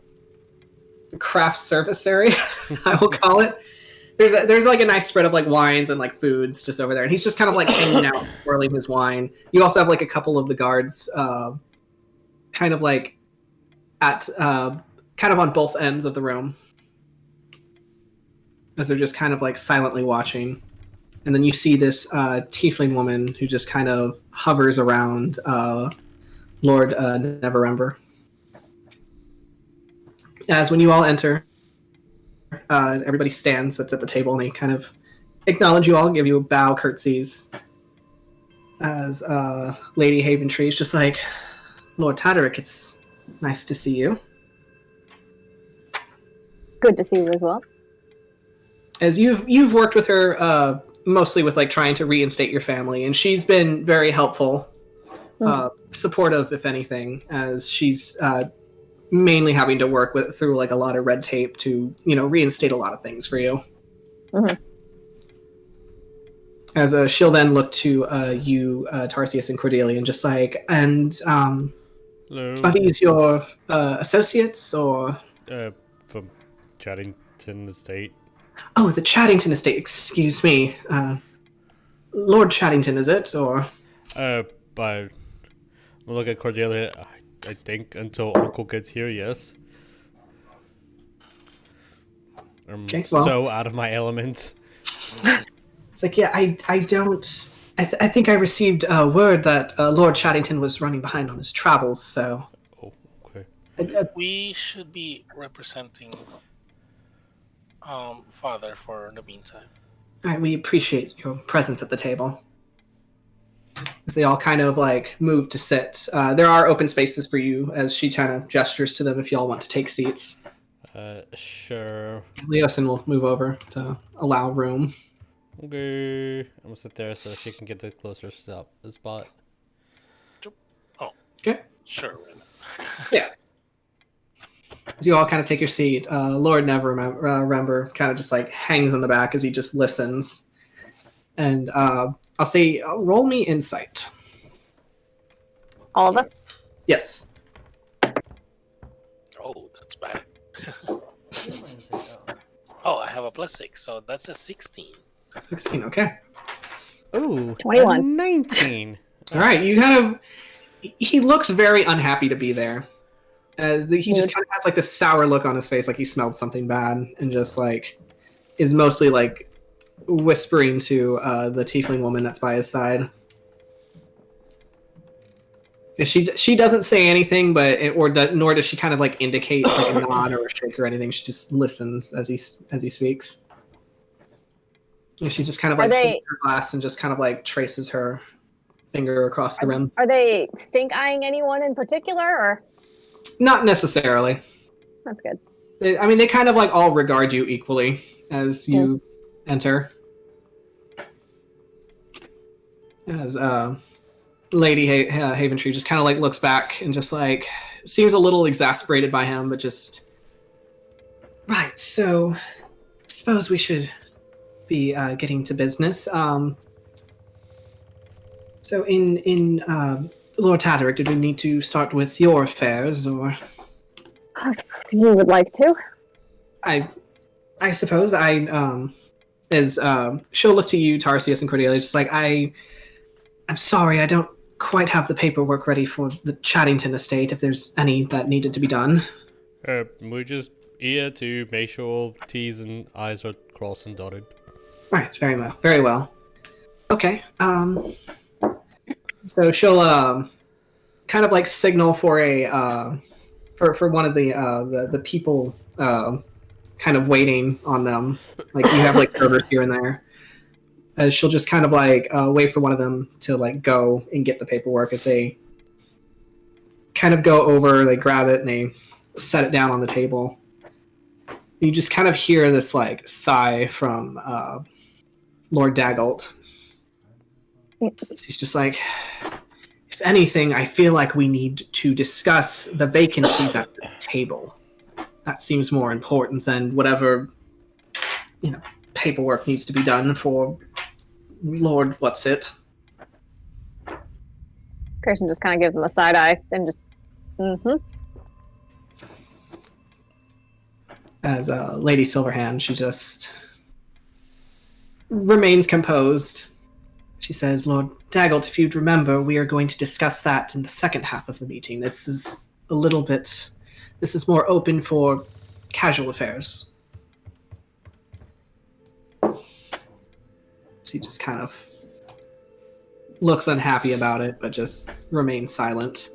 craft service area, I will call it. There's like a nice spread of like wines and like foods just over there, and he's just kind of like hanging out, swirling his wine. You also have like a couple of the guards, kind of like at kind of on both ends of the room, as they're just kind of like silently watching. And then you see this tiefling woman who just kind of hovers around Lord Neverember. As when you all enter, everybody stands that's at the table, and they kind of acknowledge you all, give you a bow, curtsies. As Lady Haventree is just like, Lord Tataric, it's nice to see you. Good to see you as well. As you've worked with her mostly with like trying to reinstate your family, and she's been very helpful, supportive, if anything, as she's mainly having to work through like a lot of red tape to reinstate a lot of things for you. Mm-hmm. As she'll then look to you, Tarsius and Cordelia, and just like, and hello. Are these your associates or from Chadington Estate? Oh, the Chadington Estate. Excuse me, Lord Chadington, is it or? But look at Cordelia. I think until Uncle gets here, yes. I'm so out of my element. It's like, yeah, I don't. I think I received word that Lord Chadington was running behind on his travels, so. Oh, okay. We should be representing Father for the meantime. All right, we appreciate your presence at the table. As they all kind of like move to sit. There are open spaces for you, as she kind of gestures to them if y'all want to take seats. Sure. Leosin will move over to allow room. Okay. I'm gonna sit there so she can get the closer spot. Oh. Okay. Sure. Yeah. As you all kind of take your seat, Lord Neverember kind of just like hangs in the back as he just listens. And I'll say, roll me insight. All of us? Yes. Oh, that's bad. Oh, I have a +6, so that's a 16. 16, okay. Ooh, 21. 19. All right, you kind of... He looks very unhappy to be there. As he just kind of has like this sour look on his face, like he smelled something bad, and just like is mostly like whispering to the tiefling woman that's by his side. She doesn't say anything, but nor does she kind of like indicate like a nod or a shake or anything. She just listens as he speaks. And she just kind of like takes her glass and just kind of like traces her finger across the rim. Are they stink eyeing anyone in particular, or? Not necessarily. That's good. They kind of like all regard you equally as you enter. As Lady Haventree just kind of like looks back and just like seems a little exasperated by him, but just right. So, I suppose we should be getting to business. So, in Lord Tataric, did we need to start with your affairs, or? If you would like to. I suppose as she'll look to you, Tarsius and Cordelia, just like I'm sorry, I don't quite have the paperwork ready for the Chadington estate. If there's any that needed to be done, We're just here to make sure T's and I's are crossed and dotted. Right, very well, very well. Okay, so she'll kind of like signal for a for one of the people kind of waiting on them. Like you have like servers here and there. As she'll just kind of like wait for one of them to like go and get the paperwork as they kind of go over, they grab it, and they set it down on the table. You just kind of hear this like sigh from Lord Daggalt. He's just like, if anything, I feel like we need to discuss the vacancies at this table. That seems more important than whatever, paperwork needs to be done for Lord What's-It. Greyson just kind of gives him a side eye and just, As Lady Silverhand, she just remains composed. She says, Lord Daggalt, if you'd remember, we are going to discuss that in the second half of the meeting. This is more open for casual affairs. So he just kind of looks unhappy about it, but just remains silent.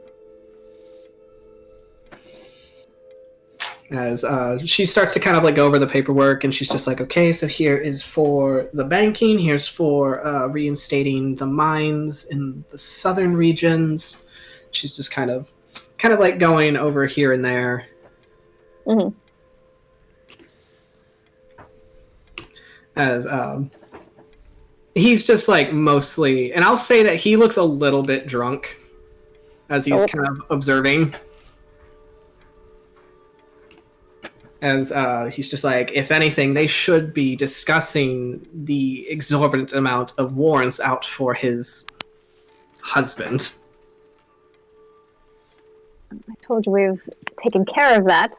As she starts to kind of like go over the paperwork, and she's just like, okay, so here is for the banking, here's for reinstating the mines in the southern regions. She's just kind of like going over here and there. Mm-hmm. As he's just like mostly, and I'll say that he looks a little bit drunk as he's kind of observing. As he's just like, if anything, they should be discussing the exorbitant amount of warrants out for his husband. I told you we've taken care of that.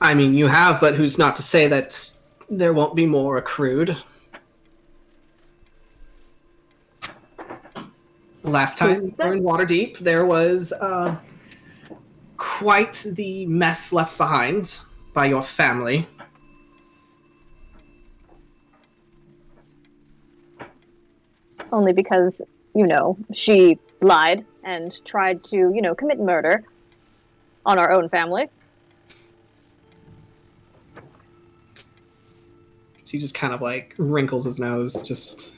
I mean, you have, but who's not to say that there won't be more accrued? Last time we were in Waterdeep, there was quite the mess left behind by your family. Only because, she lied and tried to, commit murder on our own family. So he just kind of like wrinkles his nose, just...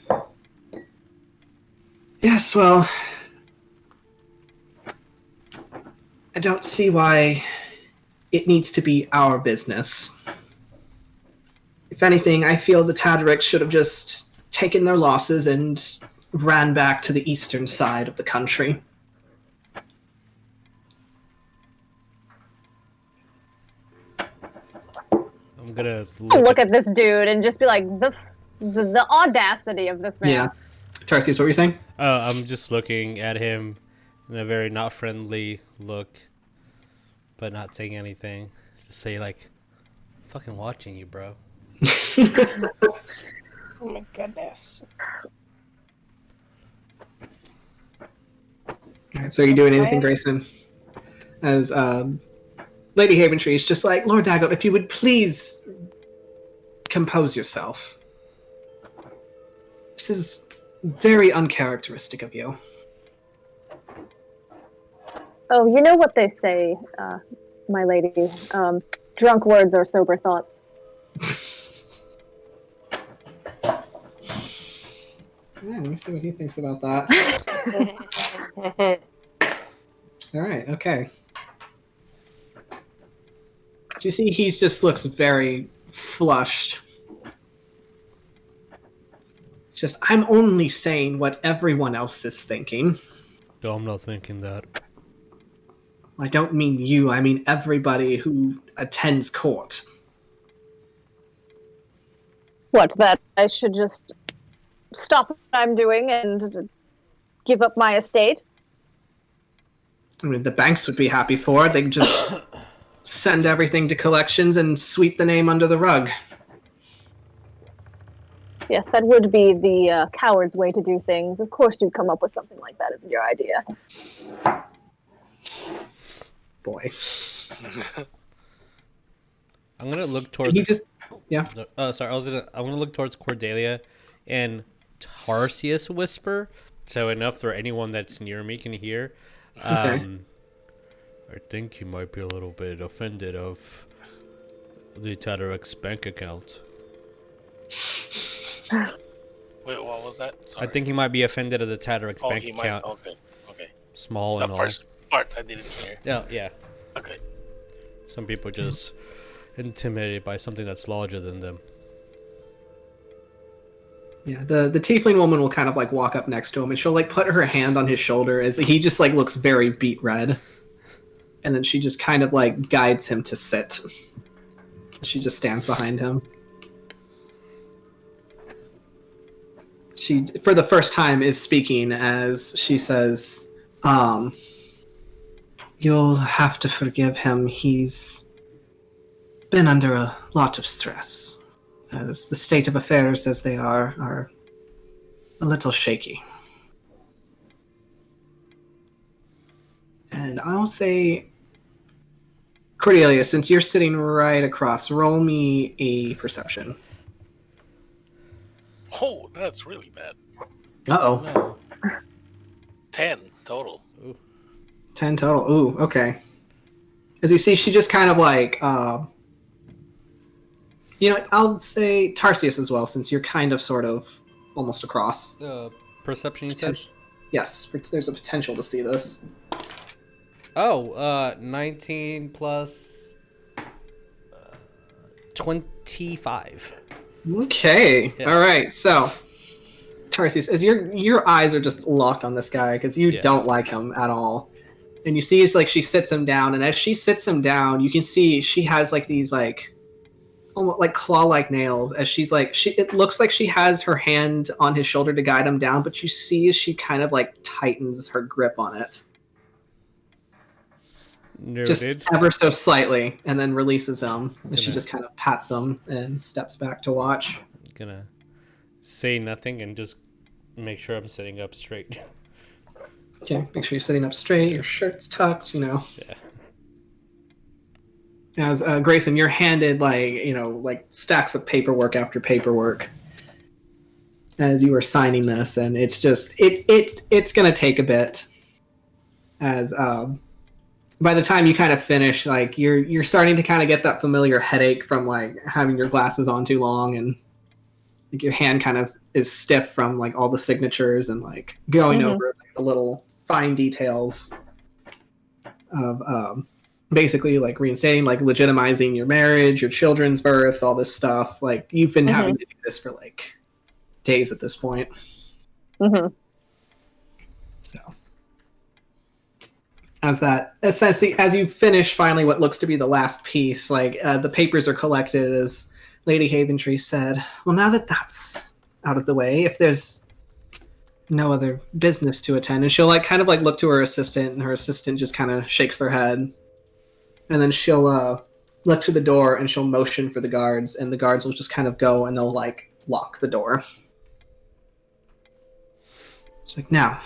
Yes, well... I don't see why it needs to be our business. If anything, I feel the Tataric should have just taken their losses and ran back to the eastern side of the country. I'm gonna look at this dude and just be like, the audacity of this man. Yeah. Tarsius, what were you saying? I'm just looking at him in a very not friendly look, but not saying anything. Just say like, fucking watching you, bro. Oh my goodness. Alright, so are you doing anything, Greyson? As Lady Haventree is just like, Lord Daggart, if you would please compose yourself. This is very uncharacteristic of you. Oh, you know what they say, my lady. Drunk words are sober thoughts. Yeah, let me see what he thinks about that. Alright, okay. So you see, he just looks very flushed. It's just, I'm only saying what everyone else is thinking. No, I'm not thinking that. I don't mean you, I mean everybody who attends court. What, that I should just stop what I'm doing and give up my estate? I mean, the banks would be happy for it. They can just send everything to collections and sweep the name under the rug. Yes, that would be the coward's way to do things. Of course you'd come up with something like that as your idea. Boy. I'm gonna look towards... Yeah. I'm gonna look towards Cordelia and Tarsius whisper, so enough for anyone that's near me can hear. Okay. I think he might be a little bit offended of the Tataric's bank account. Wait, what was that? Sorry. I think he might be offended at the Tataric's bank account. Okay. Okay. Small The and all. first part I didn't hear. Yeah. Okay. Some people just intimidated by something that's larger than them. Yeah, the tiefling woman will kind of like walk up next to him and she'll like put her hand on his shoulder as he just like looks very beet red. And then she just kind of like guides him to sit. She just stands behind him. She, for the first time, is speaking as she says, you'll have to forgive him. He's been under a lot of stress. As the state of affairs as they are a little shaky. And I'll say, Cordelia, since you're sitting right across, roll me a perception. Oh, that's really bad. Uh-oh. No. 10 total. Ooh. 10 total. Ooh, okay. As you see, she just kind of like, I'll say Tarsius as well, since you're kind of sort of almost across. Perception, you said? Yes, there's a potential to see this. 19 plus 25. Okay. Yeah. All right. So, Tarsius, as your eyes are just locked on this guy because you don't like him at all, and you see it's like she sits him down, and as she sits him down, you can see she has like these like almost like claw-like nails. As she's like it looks like she has her hand on his shoulder to guide him down, but you see as she kind of like tightens her grip on it. Noted. Just ever so slightly, and then releases him. And she just kind of pats him and steps back to watch. I'm gonna say nothing and just make sure I'm sitting up straight. Okay, make sure you're sitting up straight, your shirt's tucked, Yeah. As Greyson, you're handed like stacks of paperwork after paperwork as you are signing this, and it's just it's gonna take a bit. As by the time you kind of finish, like you're starting to kind of get that familiar headache from like having your glasses on too long, and like your hand kind of is stiff from like all the signatures and like going over like, the little fine details of basically like reinstating, like legitimizing your marriage, your children's births, all this stuff. Like you've been having to do this for like days at this point. So as you finish finally what looks to be the last piece, like the papers are collected, as Lady Haventree said, well, now that that's out of the way, if there's no other business to attend, and she'll like kind of like look to her assistant, and her assistant just kind of shakes their head, and then she'll look to the door and she'll motion for the guards, and the guards will just kind of go and they'll like lock the door. It's like, now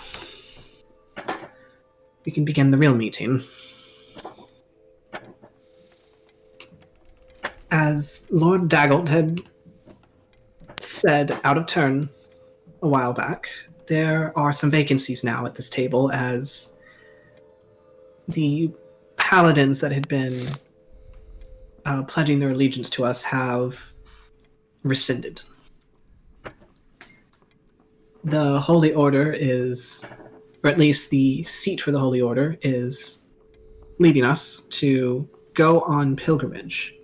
we can begin the real meeting. As Lord Daggold had said out of turn a while back, there are some vacancies now at this table, as the paladins that had been pledging their allegiance to us have rescinded. The Holy Order is, or at least the seat for the Holy Order, is leaving us to go on pilgrimage.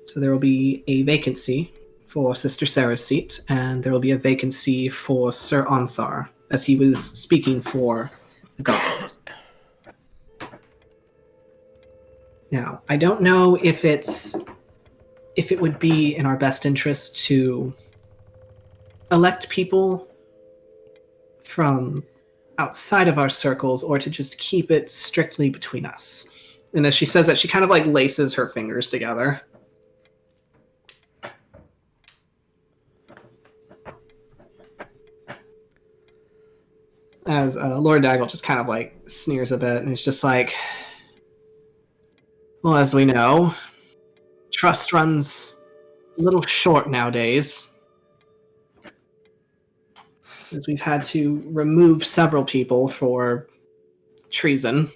So there will be a vacancy for Sister Sarah's seat, and there will be a vacancy for Sir Onthar, as he was speaking for the government. Now, I don't know if it would be in our best interest to elect people from outside of our circles, or to just keep it strictly between us. And as she says that, she kind of like laces her fingers together. As Lord Daggle just kind of like sneers a bit, and he's just like, well, as we know, trust runs a little short nowadays, as we've had to remove several people for treason.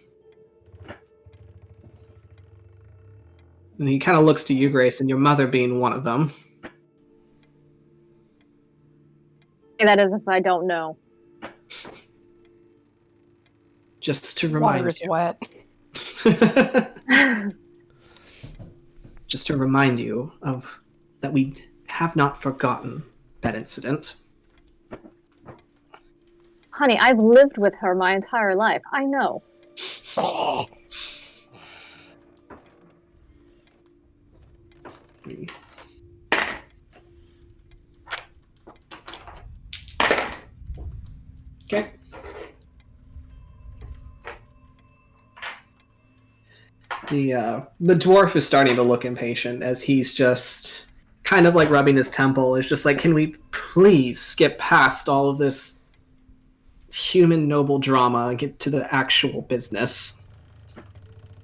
And he kind of looks to you, Grace, and your mother being one of them. that as if I don't know. Just to remind Water is you. wet. Just to remind you of that we have not forgotten that incident. Honey, I've lived with her my entire life. I know. Okay. The dwarf is starting to look impatient as he's just kind of like rubbing his temple. It's just like, can we please skip past all of this human noble drama and get to the actual business?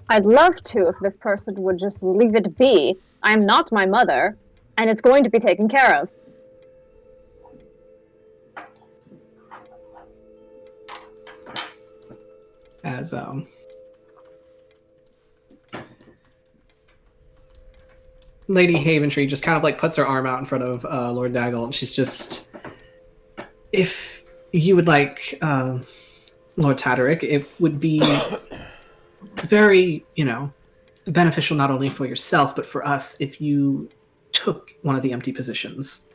I'd love to if this person would just leave it be. I'm not my mother, and it's going to be taken care of. As Lady Haventree just kind of like puts her arm out in front of Lord Daggle, and she's just, if you would like, Lord Tataric, it would be very, beneficial not only for yourself but for us if you took one of the empty positions.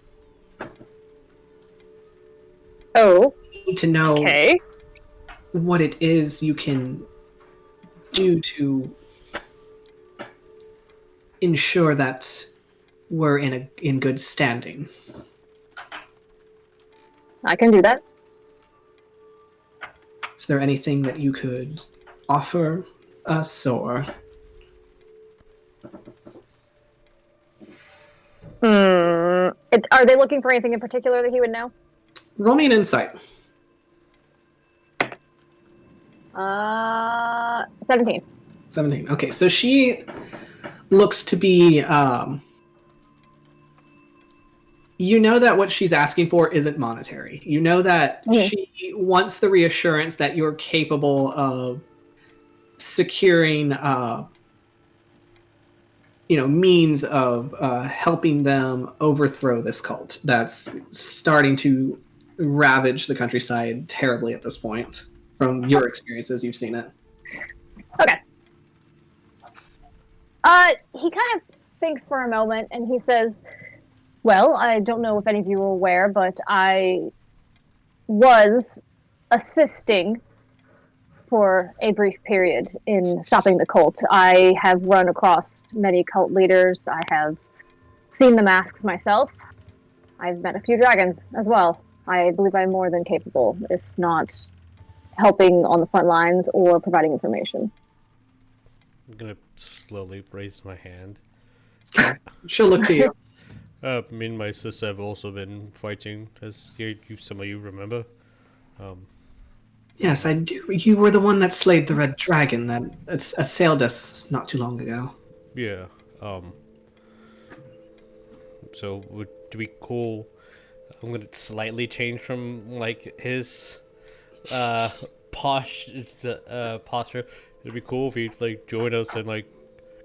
Oh, You need to know okay. what it is you can do to ensure that we're in good standing. I can do that. Is there anything that you could offer us, or? Are they looking for anything in particular that he would know? Roll me an insight. 17. 17. Okay, so she looks to be, you know that what she's asking for isn't monetary. You know that she wants the reassurance that you're capable of securing, means of helping them overthrow this cult that's starting to ravage the countryside terribly at this point. From your experiences, you've seen it. Okay. He kind of thinks for a moment, and he says, well, I don't know if any of you are aware, but I was assisting for a brief period in stopping the cult. I have run across many cult leaders. I have seen the masks myself. I've met a few dragons as well. I believe I'm more than capable, if not helping on the front lines or providing information. I'm gonna slowly raise my hand. She'll look to you. Me and my sister have also been fighting, as some of you remember. Yes, I do. You were the one that slayed the red dragon that assailed us not too long ago. Yeah. So would to be cool. I'm gonna slightly change from like his posture. It'd be cool if he'd like join us and like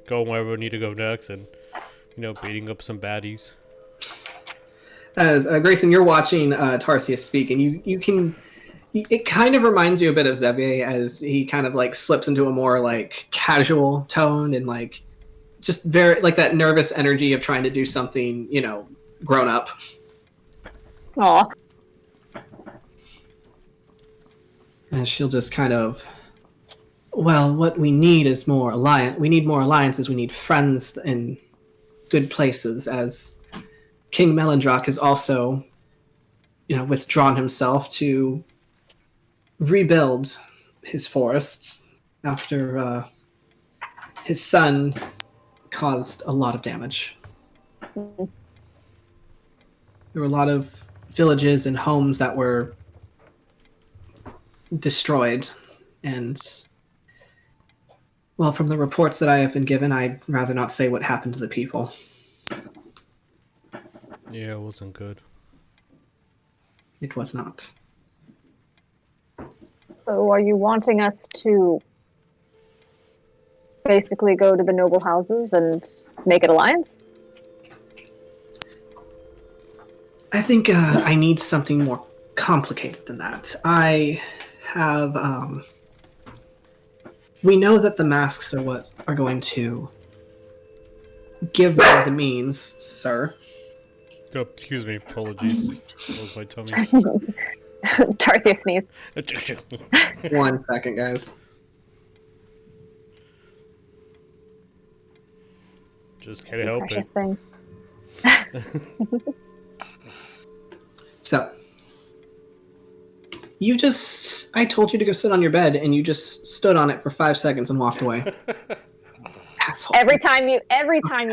go wherever we need to go next, and beating up some baddies. As Greyson, you're watching Tarsius speak, and you can. It kind of reminds you a bit of Xavier as he kind of like slips into a more like casual tone and like just very like that nervous energy of trying to do something, grown up. Aw. And she'll just kind of, well, what we need is more alliance. We need more alliances. We need friends in good places. As King Melindrock has also, withdrawn himself to rebuild his forests after his son caused a lot of damage. There were a lot of villages and homes that were destroyed, and well, from the reports that I have been given, I'd rather not say what happened to the people. Yeah, it wasn't good. It was not. So are you wanting us to basically go to the noble houses and make an alliance? I think I need something more complicated than that. I have... we know that the masks are what are going to give them the means, sir. Oh, excuse me. Apologies. That was my tummy. Tarsius sneezed. 1 second, guys. Just can't help it. Thing. So, I told you to go sit on your bed, and you just stood on it for 5 seconds and walked away. Asshole. Every time you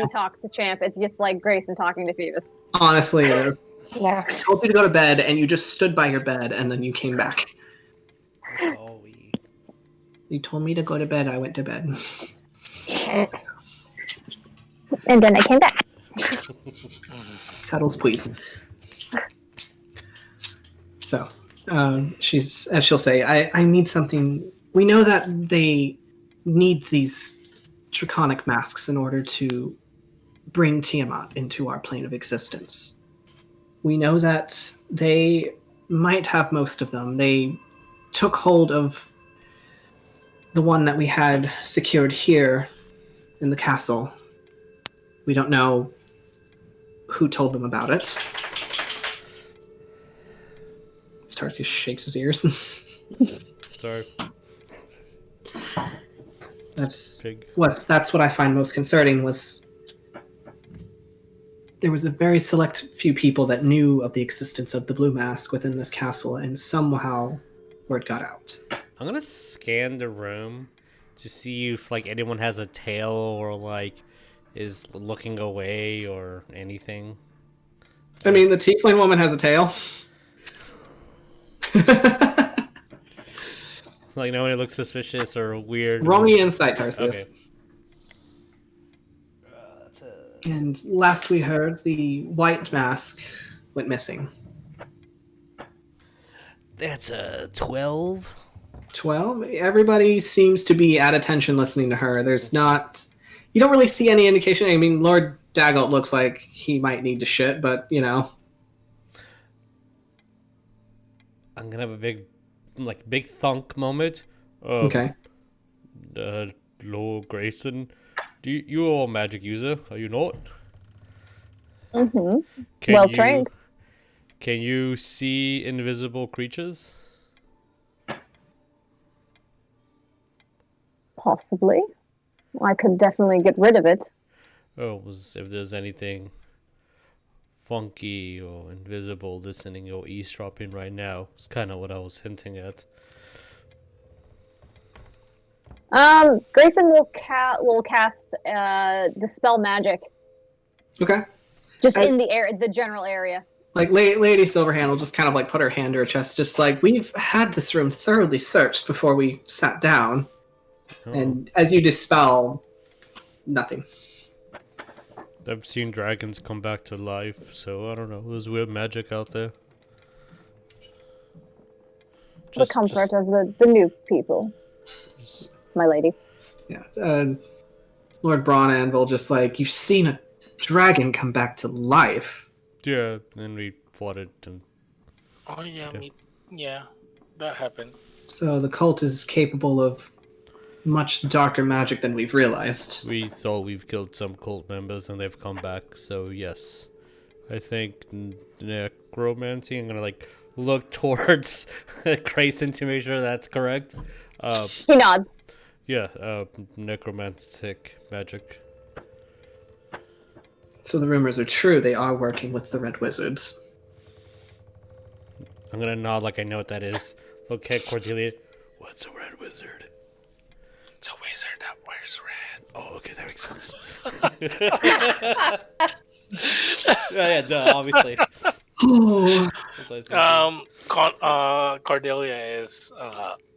talk to Champ, it's just like Greyson talking to Phoebus. Honestly, it is. Yeah. I told you to go to bed, and you just stood by your bed, and then you came back. You told me to go to bed, I went to bed. And then I came back. Cuddles, please. So, she'll say, I need something. We know that they need these draconic masks in order to bring Tiamat into our plane of existence. We know that they might have most of them. They took hold of the one that we had secured here in the castle. We don't know who told them about it. Tarsius shakes his ears. Sorry. That's what I find most concerning was there was a very select few people that knew of the existence of the blue mask within this castle, and somehow word got out. I'm gonna scan the room to see if anyone has a tail or is looking away or anything. I mean, the Tiefling woman has a tail. No one looks suspicious or weird. Roll me insight, Tarsius. Okay. And last we heard, the white mask went missing. That's a 12. 12? Everybody seems to be at attention listening to her. There's not... You don't really see any indication. I mean, Lord Daggett looks like he might need to shit, but, I'm gonna have a big thunk moment. Okay. Lord Greyson, you are a magic user, are you not? Mm-hmm. Well trained. Can you see invisible creatures? Possibly. I could definitely get rid of it. If there's anything funky or invisible listening or eavesdropping right now, it's kind of what I was hinting at. Greyson will cast dispel magic. Okay. Just in the general area. Lady Silverhand will just kind of put her hand to her chest, just we've had this room thoroughly searched before we sat down. Oh. And as you dispel, nothing. I've seen dragons come back to life, so I don't know. There's weird magic out there. The comfort of the new people, my lady. Yeah, Lord Braun Anvil just you've seen a dragon come back to life. Yeah, and we fought it. And... Oh yeah, that happened. So the cult is capable of much darker magic than we've realized. We thought we've killed some cult members and they've come back, so yes. I think necromancy, I'm gonna look towards Greyson to make sure that's correct. He nods. Yeah, necromantic magic. So the rumors are true, they are working with the Red Wizards. I'm gonna nod like I know what that is. Look at Cordelia. What's a Red Wizard? It's a wizard that wears red. Oh, okay, that makes sense. Yeah, duh, obviously. Cordelia is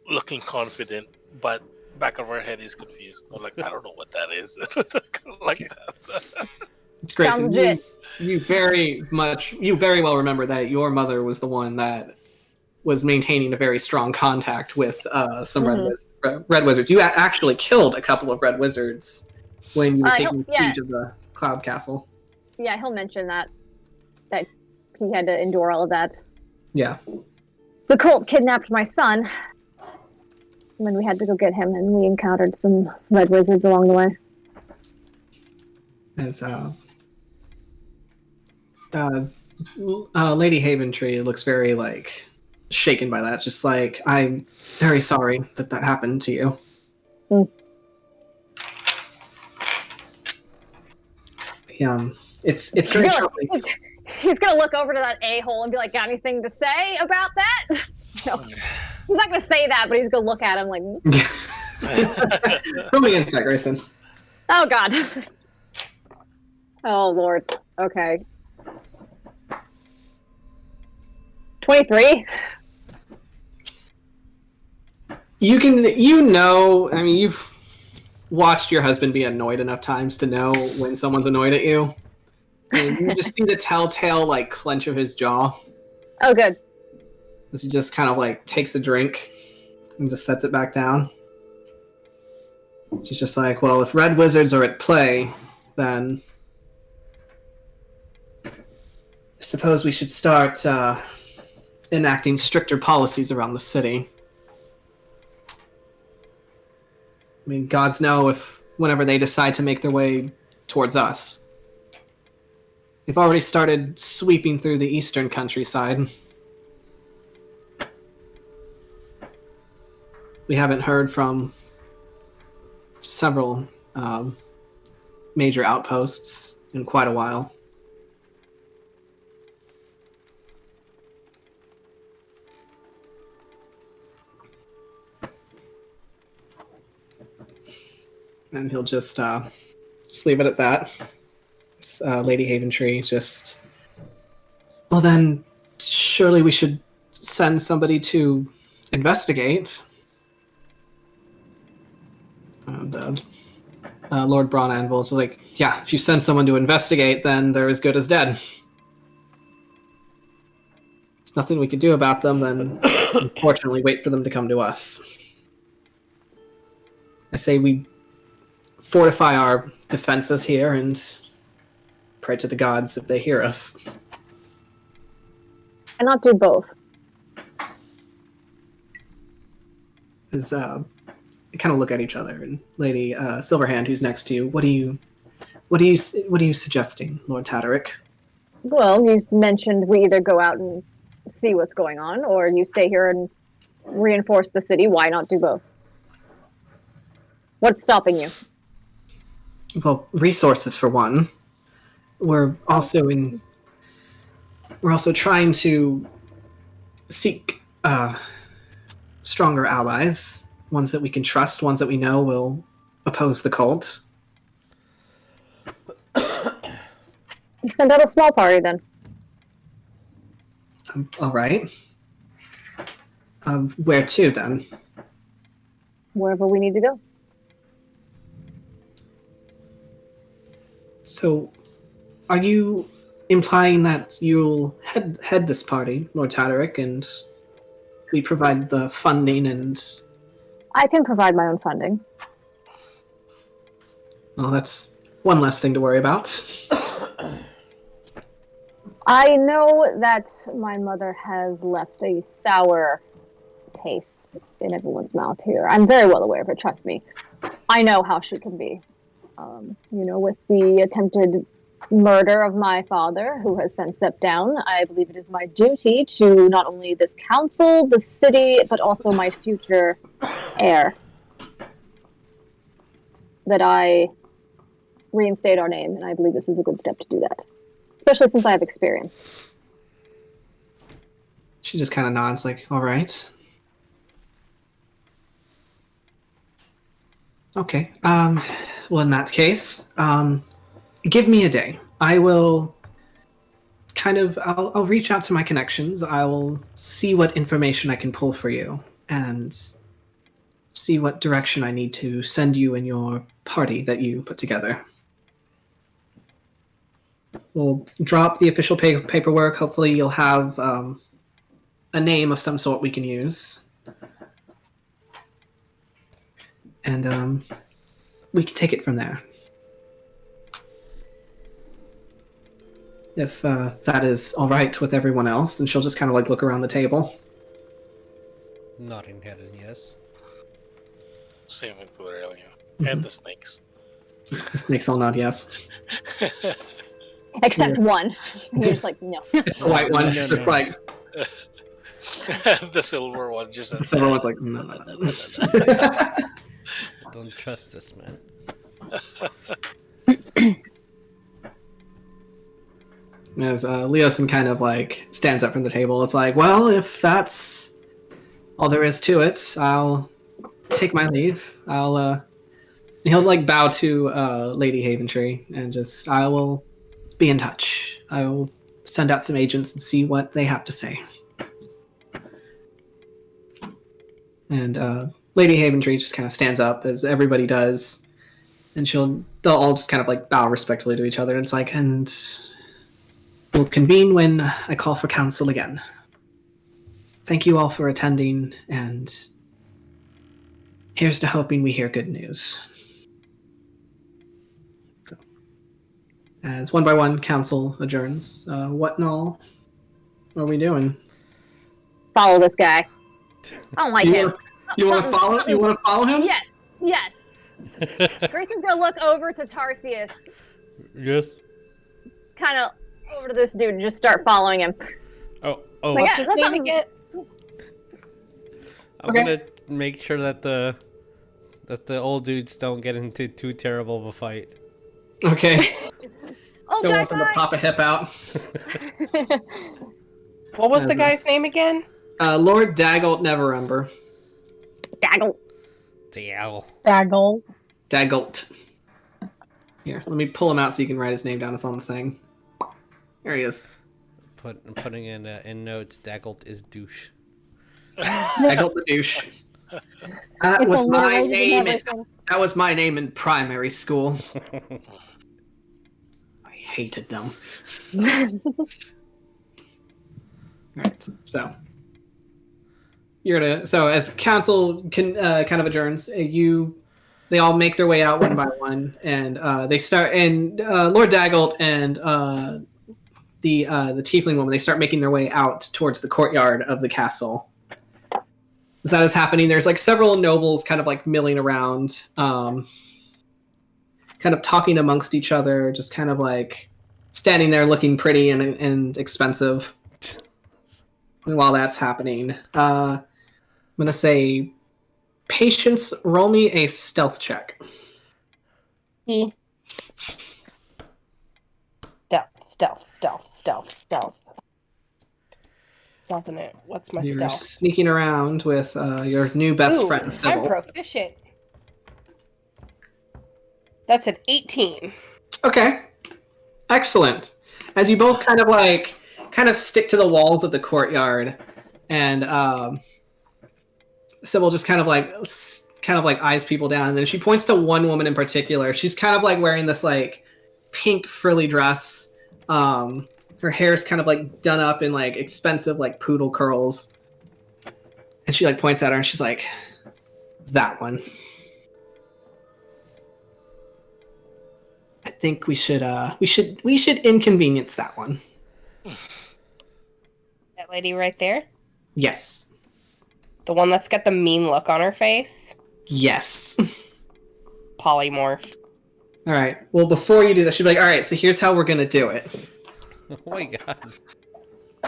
looking confident, but back of her head is confused. I don't know what that is. That. Greyson, you very well remember that your mother was the one that was maintaining a very strong contact with some red wizards. You actually killed a couple of red wizards when you were taking siege of the Cloud Castle. Yeah, he'll mention that he had to endure all of that. Yeah. The cult kidnapped my son. And then we had to go get him, and we encountered some red wizards along the way. As Lady Haventree looks very like shaken by that. Just like, I'm very sorry that happened to you. It's very troubling. He's gonna look over to that a-hole and be like, "Got anything to say about that?" No, he's not gonna say that, but he's gonna look at him like. Roll me insight, Greyson. Oh God. Oh Lord. Okay. 23. I mean, you've watched your husband be annoyed enough times to know when someone's annoyed at you. And you just see the telltale, like, clench of his jaw. Oh, good. As he just kind of, like, takes a drink and just sets it back down. She's just like, well, if red wizards are at play, then I suppose we should start enacting stricter policies around the city. I mean, gods know if whenever they decide to make their way towards us. They've already started sweeping through the eastern countryside. We haven't heard from several major outposts in quite a while. And he'll just leave it at that. Lady Haventree just... Well then, surely we should send somebody to investigate. And Lord Braun Anvil is like, yeah, if you send someone to investigate, then they're as good as dead. There's nothing we can do about them, then unfortunately wait for them to come to us. I say we fortify our defenses here and pray to the gods if they hear us. And not do both. As kind of look at each other, and Lady Silverhand, who's next to you, what are you suggesting, Lord Tataric? Well, you mentioned we either go out and see what's going on, or you stay here and reinforce the city. Why not do both? What's stopping you? Well, resources for one. We're also trying to seek stronger allies, ones that we can trust, ones that we know will oppose the cult. Send out a small party then. All right. Where to then? Wherever we need to go. So, are you implying that you'll head this party, Lord Tataric, and we provide the funding and... I can provide my own funding. Well, that's one less thing to worry about. I know that my mother has left a sour taste in everyone's mouth here. I'm very well aware of it, trust me. I know how she can be. With the attempted murder of my father, who has since stepped down, I believe it is my duty to not only this council, the city, but also my future heir, that I reinstate our name, and I believe this is a good step to do that. Especially since I have experience. She just kind of nods like, all right. Okay. Well, in that case, give me a day. I will I'll reach out to my connections. I will see what information I can pull for you and see what direction I need to send you and your party that you put together. We'll drop the official paperwork. Hopefully you'll have a name of some sort we can use. And we can take it from there. if that is all right with everyone else, and she'll just kind of like look around the table. Nodding head and yes. Same with Cordelia. And the snakes. The snakes all nod yes. Except one. You're just like, no. It's the white one. No, just no. like The silver one just. the silver one's like no. Don't trust this man. As Leosin kind of like stands up from the table, it's like, well, if that's all there is to it, I'll take my leave. He'll like bow to Lady Haventree and just, I will be in touch. I will send out some agents and see what they have to say. And Lady Haventree just kind of stands up as everybody does, and they'll all just kind of like bow respectfully to each other. And it's like, and we'll convene when I call for council again. Thank you all for attending, and here's to hoping we hear good news. So, as one by one, council adjourns. What and all are we doing? Follow this guy. I don't like him. You want to follow? You want to follow him? Yes. Yes. Greyson's gonna look over to Tarsius. Yes. Kind of over to this dude and just start following him. Oh. Like, What's his that's name not- again? I'm gonna make sure that the old dudes don't get into too terrible of a fight. Okay. Oh, Don't guy want them to pop a hip out. What was the guy's name again? Lord Daggalt Neverember. Daggle. The owl. Bagel. Daggalt. Here, let me pull him out so you can write his name down. It's on the thing. There he is. Putting in notes. Daggalt is douche. Daggalt the douche. That It's was my alliterated and name. everything. That was my name in primary school. I hated them. Alright, so as council kind of adjourns, they all make their way out one by one, and they start. And Lord Daggalt and the Tiefling woman, they start making their way out towards the courtyard of the castle. As that is happening, there's like several nobles kind of like milling around, kind of talking amongst each other, just kind of like standing there looking pretty and expensive. And while that's happening, I'm going to say, Patience, roll me a stealth check. Stealth. Something it. What's my You're stealth? sneaking around with your new best friend, I'm Sybil. proficient. That's an 18. Okay. Excellent. As you both kind of stick to the walls of the courtyard, and Sybil just kind of like eyes people down, and then she points to one woman in particular. She's kind of like wearing this like pink frilly dress. Her hair's kind of like done up in like expensive like poodle curls, and she like points at her and she's like, "That one. I think we should inconvenience that one." That lady right there? Yes. The one that's got the mean look on her face? Yes. Polymorph. All right. Well, before you do that, she'll be like, "All right, so here's how we're gonna do it." Oh my god.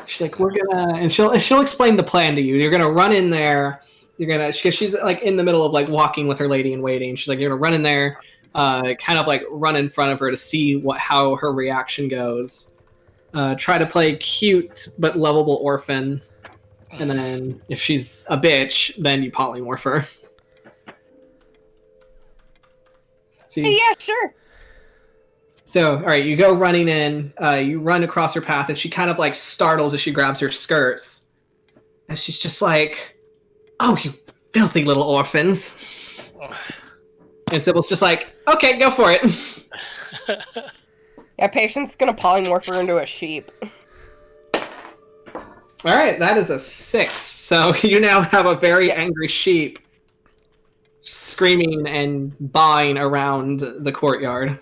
She's like, "We're gonna," and she'll explain the plan to you. You're gonna run in there. Because she's like in the middle of like walking with her lady in waiting. She's like, "You're gonna run in there, kind of like run in front of her to see how her reaction goes. Try to play cute but lovable orphan, and then if she's a bitch, then you polymorph her." Hey, yeah, sure. So, all right, you go running in, you run across her path, and she kind of like startles as she grabs her skirts. And she's just like, "Oh, you filthy little orphans." And Sybil's just like, "Okay, go for it." Yeah, Patient's gonna polymorph her into a sheep. All right, that is a 6. So you now have a very angry sheep screaming and baaing around the courtyard.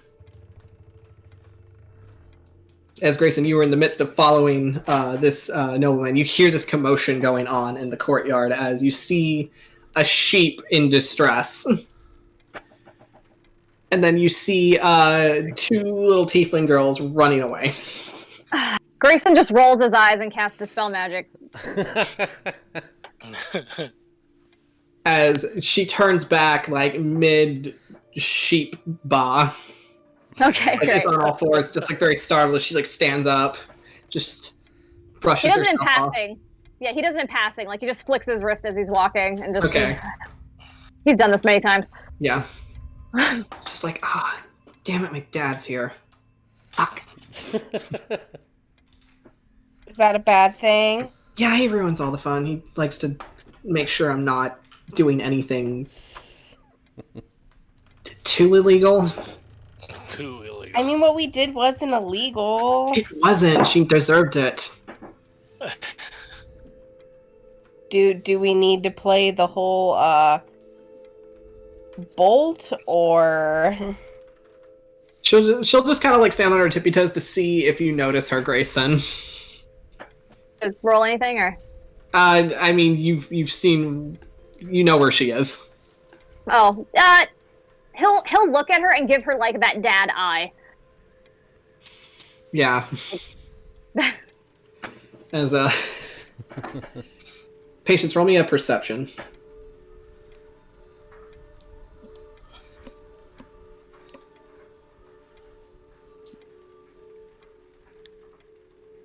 as Greyson, you were in the midst of following this nobleman, you hear this commotion going on in the courtyard as you see a sheep in distress. And then you see 2 little tiefling girls running away. Greyson just rolls his eyes and casts Dispel Magic. As she turns back, like, mid-sheep ba. Okay, great. She's on all fours, just, like, very startled. She, like, stands up, just brushes He does it in herself off. passing. Yeah, he does it in passing. Like, he just flicks his wrist as he's walking and just... Okay. He's done this many times. Yeah. Just like, damn it, my dad's here. Fuck. Is that a bad thing? Yeah, he ruins all the fun. He likes to make sure I'm not doing anything too illegal. Too illegal. I mean, what we did wasn't illegal. It wasn't. She deserved it. Do we need to play the whole bolt, or She'll just kind of like stand on her tippy toes to see if you notice her, Greyson. Roll anything, or? I mean, you've seen, you know where she is. Oh, he'll look at her and give her like that dad eye. Yeah. As Patience, roll me a perception.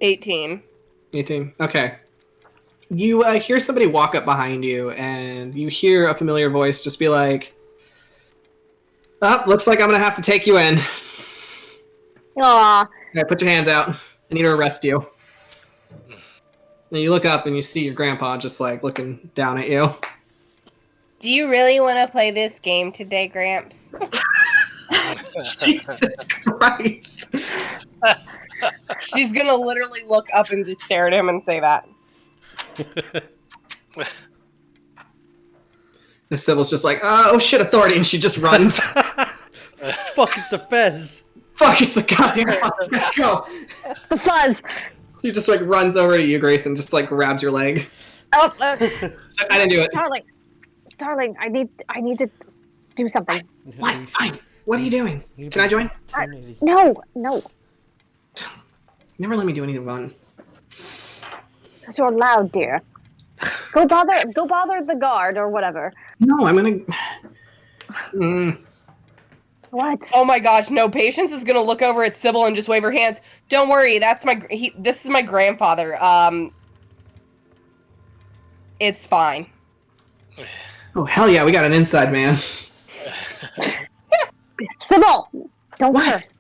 $18. 18. Okay. You hear somebody walk up behind you, and you hear a familiar voice just be like, looks like I'm gonna have to take you in. Aw. Okay, put your hands out. I need to arrest you. And you look up and you see your grandpa just like looking down at you. Do you really want to play this game today, Gramps? Jesus Christ. She's gonna literally look up and just stare at him and say that. The Sybil's just like, oh shit, authority, and she just runs. Fuck, it's a fez. Fuck, it's the goddamn let's go. The fuzz. She just like runs over to you, Grayson, just like grabs your leg. Oh, I didn't do it. darling, I need to do something. What? Fine. What are you doing? Can I join? No. Never let me do anything fun. Because you're loud, dear. Go bother the guard or whatever. No, I'm gonna. What? Oh my gosh, no! Patience is gonna look over at Sybil and just wave her hands. Don't worry, this is my grandfather. It's fine. Oh hell yeah, we got an inside man. Sybil, don't What? curse.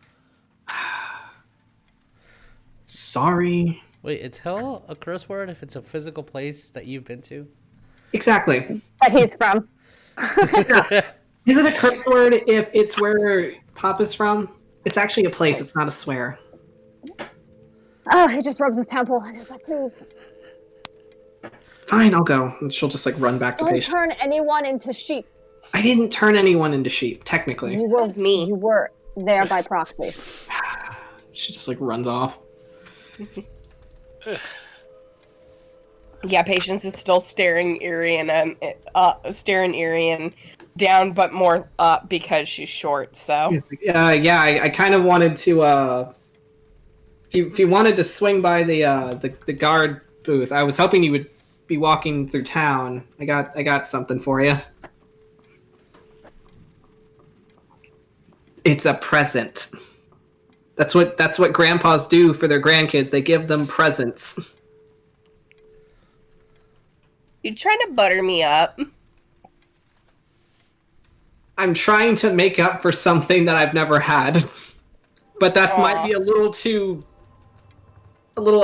Sorry. Wait, is hell a curse word if it's a physical place that you've been to? Exactly. That he's from. Is it a curse word if it's where Pop is from? It's actually a place. It's not a swear. Oh, he just rubs his temple and he's like, please. Fine, I'll go. And she'll just like run back to Don't Patience. turn anyone into sheep. I didn't turn anyone into sheep, technically. You were That's me. You were there by proxy. She just like runs off. Yeah, Patience is still staring Irian down, but more up because she's short. So I kind of wanted to. If you wanted to swing by the guard booth, I was hoping you would be walking through town. I got something for you. It's a present. That's what grandpas do for their grandkids. They give them presents. you trying to butter me up? I'm trying to make up for something that I've never had, but that might be a little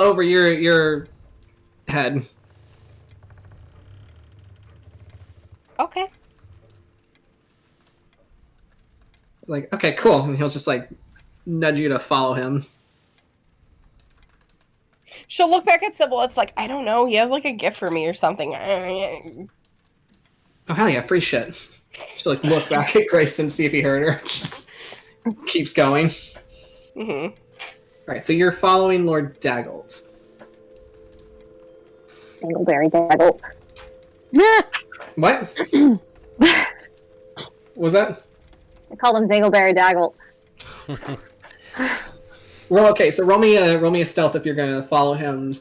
over your head. Okay. It's like, okay, cool, and he'll just like nudge you to follow him. She'll look back at Sybil. It's like, I don't know. He has like a gift for me or something. Oh hell yeah, free shit. She'll like look back at Greyson, see if he heard her. Just keeps going. Mm-hmm. Right, so you're following Lord Daggles. Dingleberry Daggle. What? Was that? I called him Dingleberry Daggle. Well, okay, so roll me a stealth if you're going to follow him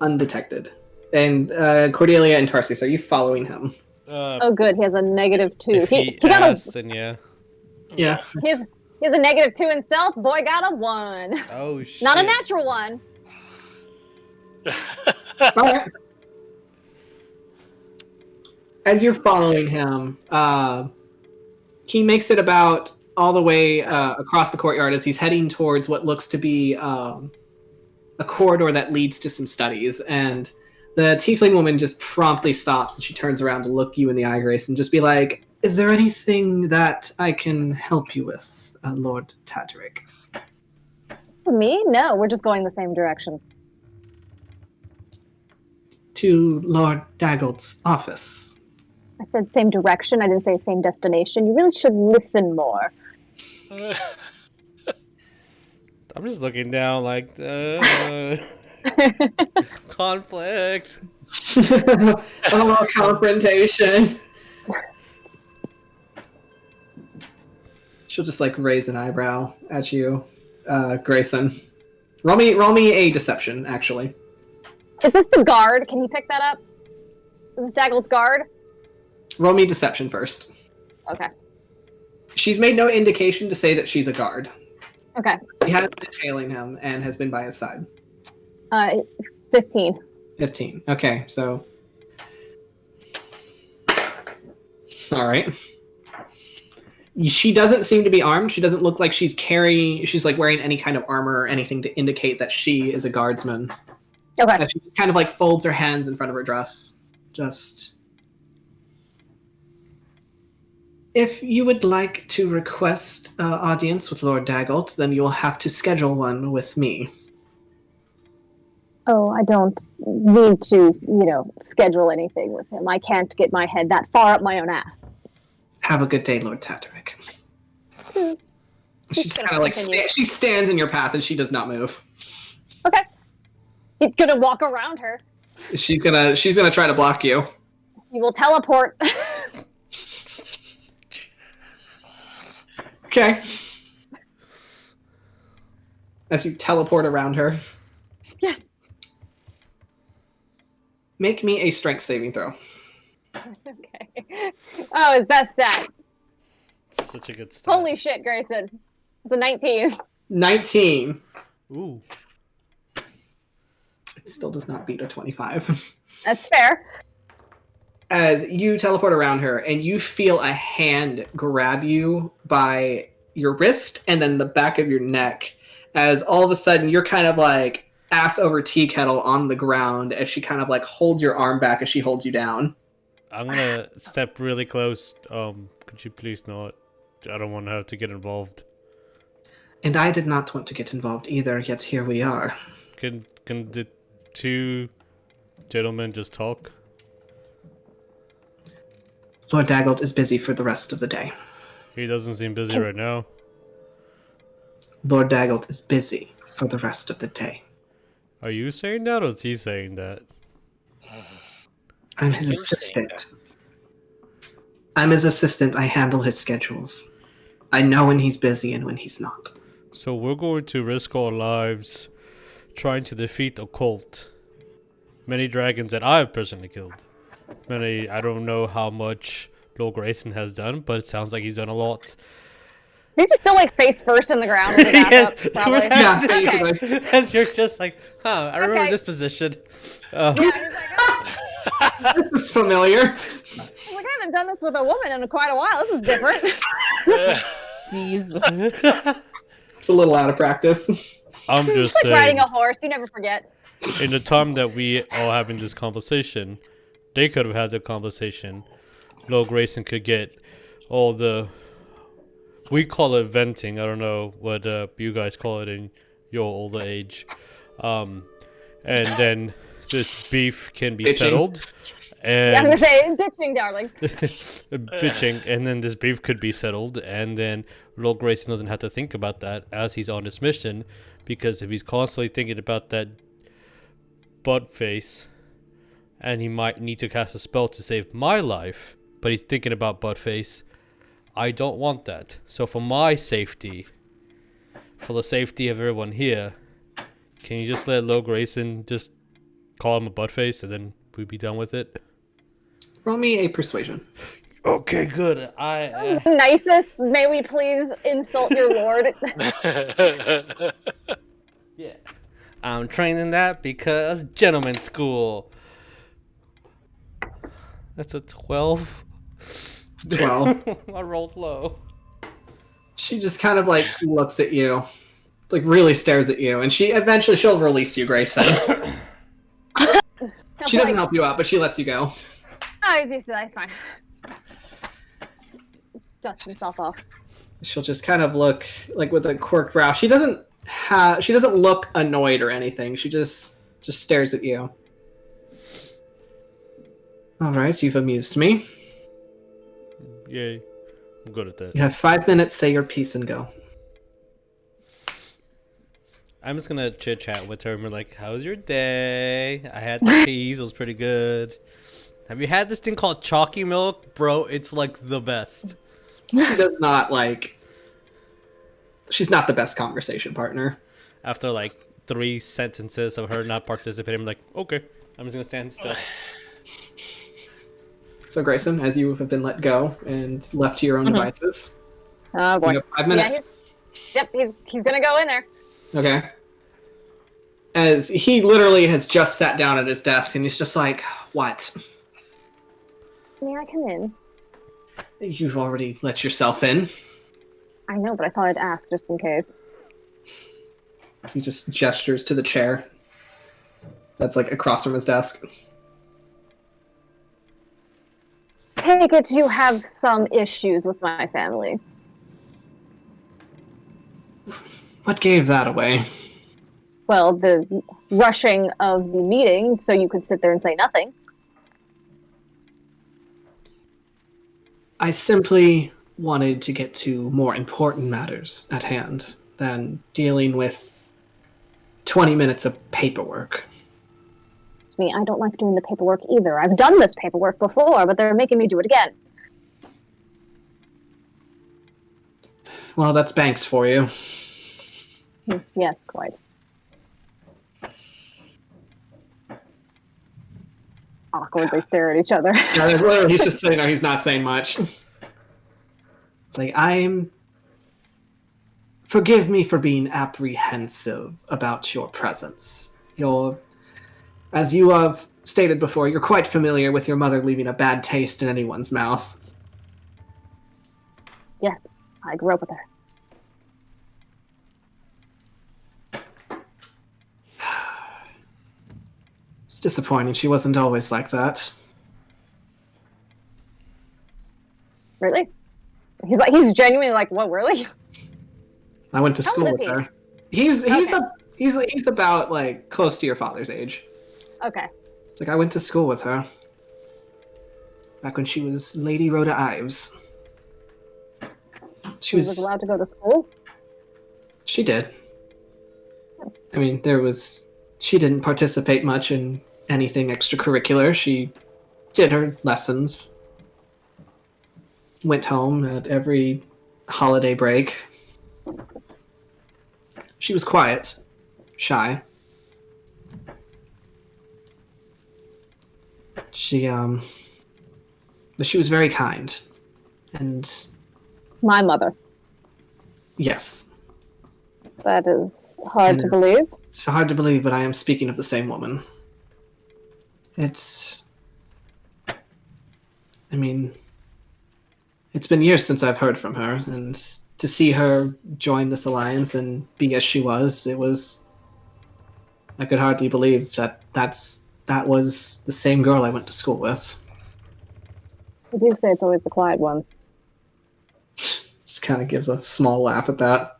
undetected. And Cordelia and Tarsius, are you following him? Oh, good. He has a -2. He got asked, then Yeah. He has a -2 in stealth. Boy got a 1. Oh, shit. Not a natural one. All right. As you're following him, he makes it about all the way across the courtyard as he's heading towards what looks to be a corridor that leads to some studies. And the tiefling woman just promptly stops and she turns around to look you in the eye, Grace, and just be like, "Is there anything that I can help you with, Lord Tataric?" Me? No, we're just going the same direction. To Lord Daggle's office. I said same direction. I didn't say same destination. You really should listen more. I'm just looking down like, conflict. Oh, confrontation. She'll just like raise an eyebrow at you, Greyson. Roll me a deception, actually. Is this the guard? Can you pick that up? Is this Daggle's guard? Roll me deception first. Okay. She's made no indication to say that she's a guard. Okay. She has been tailing him and has been by his side. 15. 15. Okay, so... Alright. She doesn't seem to be armed. She doesn't look like she's like wearing any kind of armor or anything to indicate that she is a guardsman. Okay. She just kind of like folds her hands in front of her dress. Just... If you would like to request audience with Lord Daggles, then you'll have to schedule one with me. Oh, I don't need to, schedule anything with him. I can't get my head that far up my own ass. Have a good day, Lord Tataric. She's kind of like she stands in your path and she does not move. Okay. He's gonna walk around her. She's gonna try to block you. You will teleport. Okay. As you teleport around her. Yes. Make me a strength saving throw. Okay. Oh, his best stat. Such a good stat. Holy shit, Greyson. It's a 19. 19. Ooh. It still does not beat a 25. That's fair. As you teleport around her and you feel a hand grab you by your wrist and then the back of your neck, as all of a sudden you're kind of like ass over tea kettle on the ground as she kind of like holds your arm back as she holds you down. I'm gonna step really close. Could you please not? I don't want to have to get involved. And I did not want to get involved either, yet here we are. Can the two gentlemen just talk? Lord Daggles is busy for the rest of the day. He doesn't seem busy right now. Lord Daggles is busy for the rest of the day. Are you saying that or is he saying that? I'm his assistant. I'm his assistant. I handle his schedules. I know when he's busy and when he's not. So we're going to risk our lives trying to defeat a cult. Many dragons that I've personally killed. I don't know how much Lord Greyson has done, but it sounds like he's done a lot. You're just still like face first in the ground with your back up, probably. Yeah, Okay. As you're just like, I remember this position. Yeah, he's like, This is familiar. I haven't done this with a woman in quite a while. This is different. Jesus. It's a little out of practice. I'm just It's like saying, riding a horse. You never forget. in the time that we are having this conversation, they could have had the conversation. Lord Greyson could get all the... We call it venting. I don't know what you guys call it in your older age. And then this beef can be settled. And I was gonna say, bitching, darling. bitching, and then this beef could be settled, and then Lord Grayson doesn't have to think about that as he's on this mission, because if he's constantly thinking about that butt face, and he might need to cast a spell to save my life, but he's thinking about butt face, I don't want that. So for my safety, for the safety of everyone here, can you just let Lord Grayson just call him a butt face, and then we'd be done with it? Roll me a persuasion. Okay, good. Nicest, may we please insult your lord? Yeah. I'm training that because gentleman's school. That's a 12. 12. I rolled low. She just kind of like looks at you, like really stares at you, and she'll release you, Grayson. She doesn't help you out, but she lets you go. Oh, he's used to that. It's fine. Dusts himself off. She'll just kind of look like with a quirked brow. She doesn't look annoyed or anything. She just stares at you. All right, you've amused me. Yay. I'm good at that. You have 5 minutes, say your piece, and go. I'm just gonna chit chat with her and be like, how's your day? I had the cheese, it was pretty good. Have you had this thing called chalky milk? Bro, it's like the best. She does not she's not the best conversation partner. After like 3 sentences of her not participating, I'm like, okay, I'm just gonna stand still. So Grayson, as you have been let go and left to your own devices, Oh boy. you have 5 minutes. Yeah, he's gonna go in there. Okay. As he literally has just sat down at his desk and he's just like, what? May I come in? You've already let yourself in. I know, but I thought I'd ask just in case. He just gestures to the chair that's like across from his desk. Take it you have some issues with my family. What gave that away? Well, the rushing of the meeting so you could sit there and say nothing. I simply wanted to get to more important matters at hand than dealing with 20 minutes of paperwork. It's me, I don't like doing the paperwork either. I've done this paperwork before, but they're making me do it again. Well, that's Banks for you. Yes, quite. Awkwardly stare at each other. Yeah, literally, he's just sitting there. He's not saying much. It's like, forgive me for being apprehensive about your presence. As you have stated before, you're quite familiar with your mother leaving a bad taste in anyone's mouth. Yes, I grew up with her. It's disappointing. She wasn't always like that. Really? He's genuinely like, what, really? I went to How school old with is he? her. He's Okay. he's about like close to your father's age. Okay. It's like I went to school with her back when she was Lady Rhoda Ives. She was allowed to go to school? She did. I mean, she didn't participate much in anything extracurricular. She did her lessons. Went home at every holiday break. She was quiet, shy. But she was very kind. And My mother. yes. That is hard to believe. It's hard to believe, but I am speaking of the same woman. It's been years since I've heard from her, and to see her join this alliance and be as she was, I could hardly believe that was the same girl I went to school with. I do say it's always the quiet ones. Just kind of gives a small laugh at that.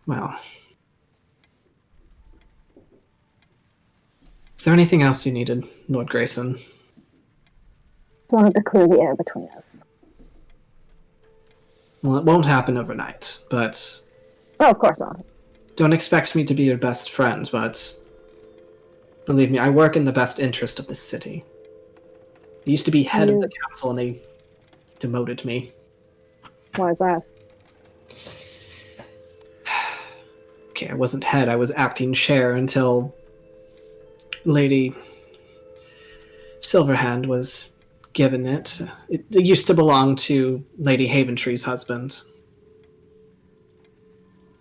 Well, there anything else you needed, Lord Greyson? Just wanted to clear the air between us. Well, it won't happen overnight, but... Oh, of course not. Don't expect me to be your best friend, but... Believe me, I work in the best interest of this city. I used to be head of the council, and they demoted me. Why is that? Okay, I wasn't head, I was acting chair until Lady Silverhand was given it. It used to belong to Lady Haventree's husband.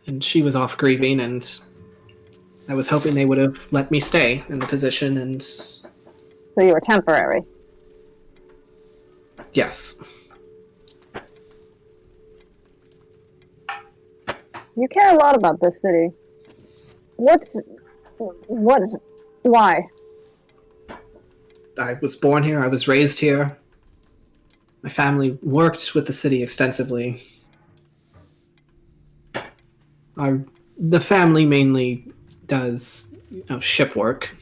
And she was off grieving, and I was hoping they would have let me stay in the position, and... So you were temporary? Yes. You care a lot about this city. Why? I was born here, I was raised here. My family worked with the city extensively. The family mainly does, ship work,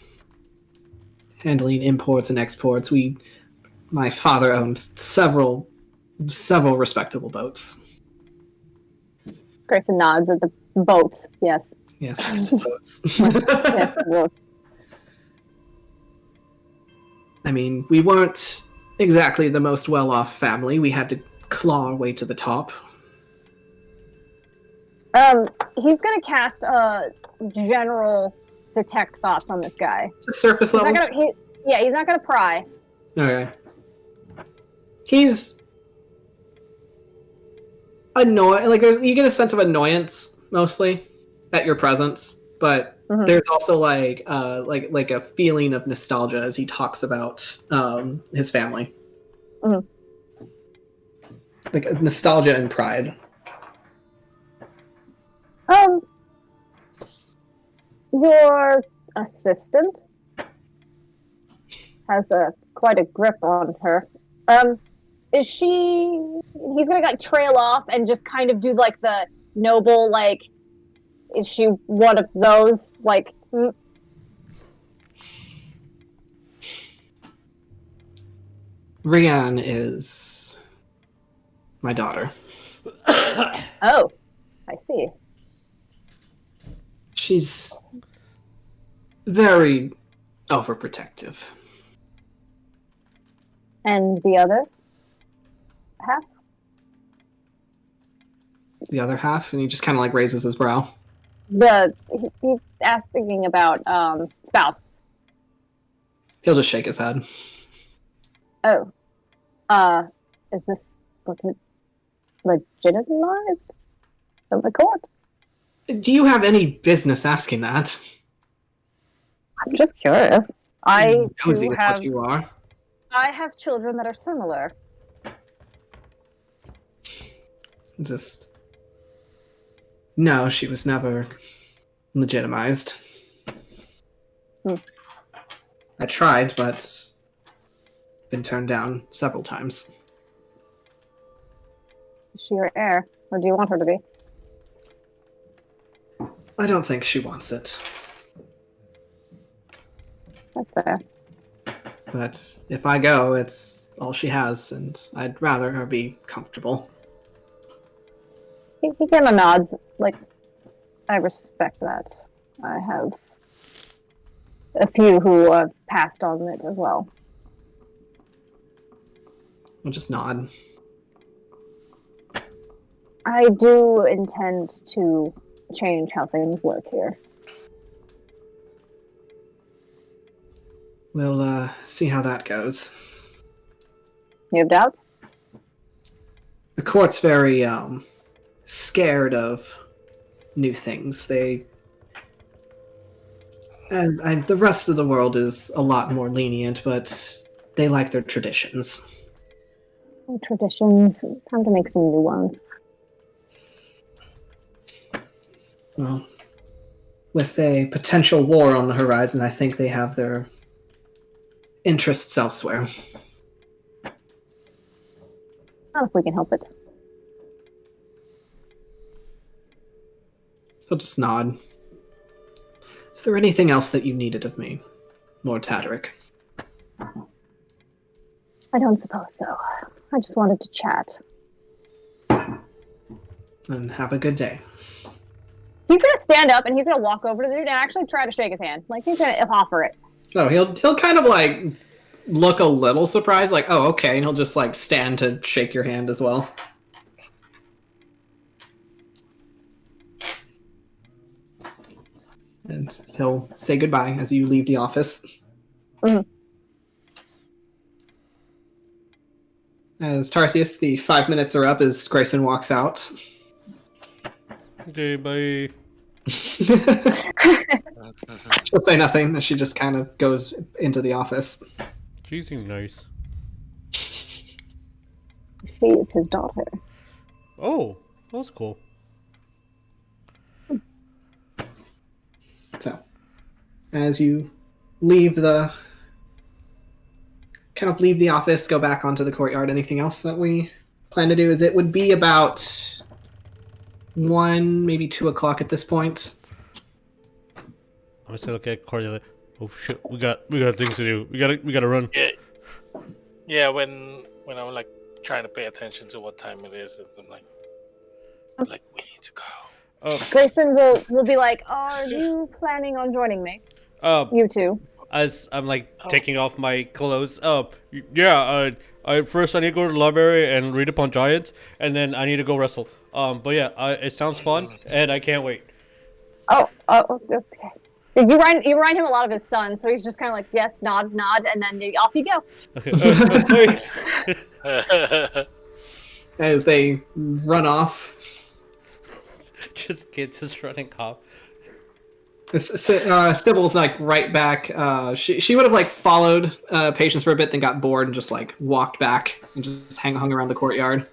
handling imports and exports. My father owns several respectable boats. Greyson nods at the boats. Yes. Yes, boats. Yes, boats. I mean, we weren't exactly the most well-off family. We had to claw our way to the top. He's gonna cast a general detect thoughts on this guy. The surface level? He's not gonna pry. Okay. He's annoying. Like, you get a sense of annoyance mostly at your presence, but there's also like a feeling of nostalgia as he talks about his family. Like nostalgia and pride. Your assistant has quite a grip on her. Is she... He's gonna like trail off and just kind of do like the noble, like, is she one of those, like... Rianne is my daughter. Oh, I see. She's very overprotective. And the other half? The other half? And he just kind of like raises his brow. He's asking about spouse. He'll just shake his head. Oh. Was it legitimized from the courts? Do you have any business asking that? I'm just curious. I Nosy is what you are. I have children that are similar. No, she was never legitimized. I tried, but been turned down several times. Is she your heir, or do you want her to be? I don't think she wants it. That's fair. But if I go, it's all she has, and I'd rather her be comfortable. He kind of nods, like, I respect that. I have a few who have passed on it as well. I'll just nod. I do intend to change how things work here. We'll see how that goes. You have doubts? The court's very scared of new things. The rest of the world is a lot more lenient, but they like their traditions. Traditions. Time to make some new ones. Well, with a potential war on the horizon, I think they have their interests elsewhere. Not if we can help it. He'll just nod. Is there anything else that you needed of me? Lord Tataric. I don't suppose so. I just wanted to chat. And have a good day. He's gonna stand up and he's gonna walk over to the dude and actually try to shake his hand. Like, he's gonna offer it. So he'll kind of like look a little surprised, like, oh, okay, and he'll just like stand to shake your hand as well. And he'll say goodbye as you leave the office. Mm-hmm. As Tarsius, the 5 minutes are up as Greyson walks out. Okay, bye. She'll say nothing as she just kind of goes into the office. She seemed nice. She is his daughter. Oh, that's cool. So, as you leave the office, go back onto the courtyard. Anything else that we plan to do? Is it would be about 1, maybe 2 o'clock at this point. I'm gonna say, look at Cordelia. Oh shit, we got things to do. We gotta run. Yeah. When I'm like trying to pay attention to what time it is, I'm like we need to go. Greyson will be like, "Are you planning on joining me?" You two. As I'm like taking off my clothes. Yeah. First I need to go to the library and read upon giants, and then I need to go wrestle. But yeah, it sounds fun, and I can't wait. Oh, okay. You remind him a lot of his son, so he's just kind of like, yes, nod, and then off you go. Okay. As they run off. Just kids just running off. Sybil's like right back. She would have like followed Patience for a bit, then got bored and just like walked back and just hung around the courtyard.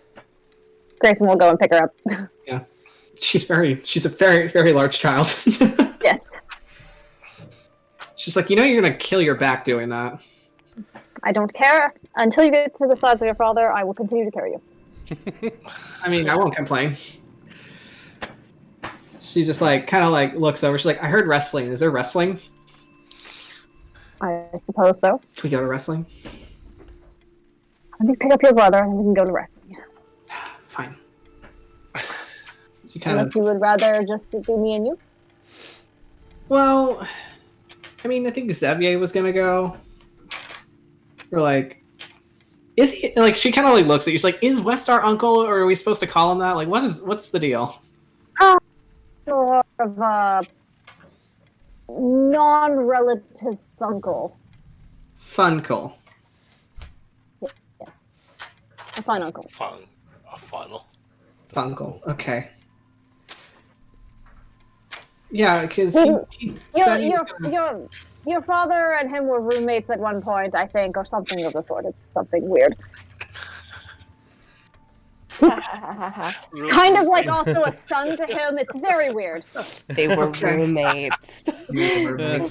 Grayson will go and pick her up. Yeah, she's a very, very large child. Yes. She's like, you're gonna kill your back doing that. I don't care. Until you get to the size of your father, I will continue to carry you. I mean, I won't complain. She just like kind of like looks over. She's like, I heard wrestling. Is there wrestling? I suppose so. Can we go to wrestling? Let me pick up your brother and we can go to wrestling. Fine. So Unless you would rather just be me and you? Well, I mean, I think Xavier was gonna go. We're like, is he like? She kind of like looks at you. She's like, is West our uncle, or are we supposed to call him that? Like, what's the deal? More of a non-relative uncle. Funcle. Yes. A fun uncle. A funnel. Funcle. Okay. Yeah, because he said your father and him were roommates at one point, I think, or something of the sort. It's something weird. Kind of like also a son to him. It's very weird. They were roommates.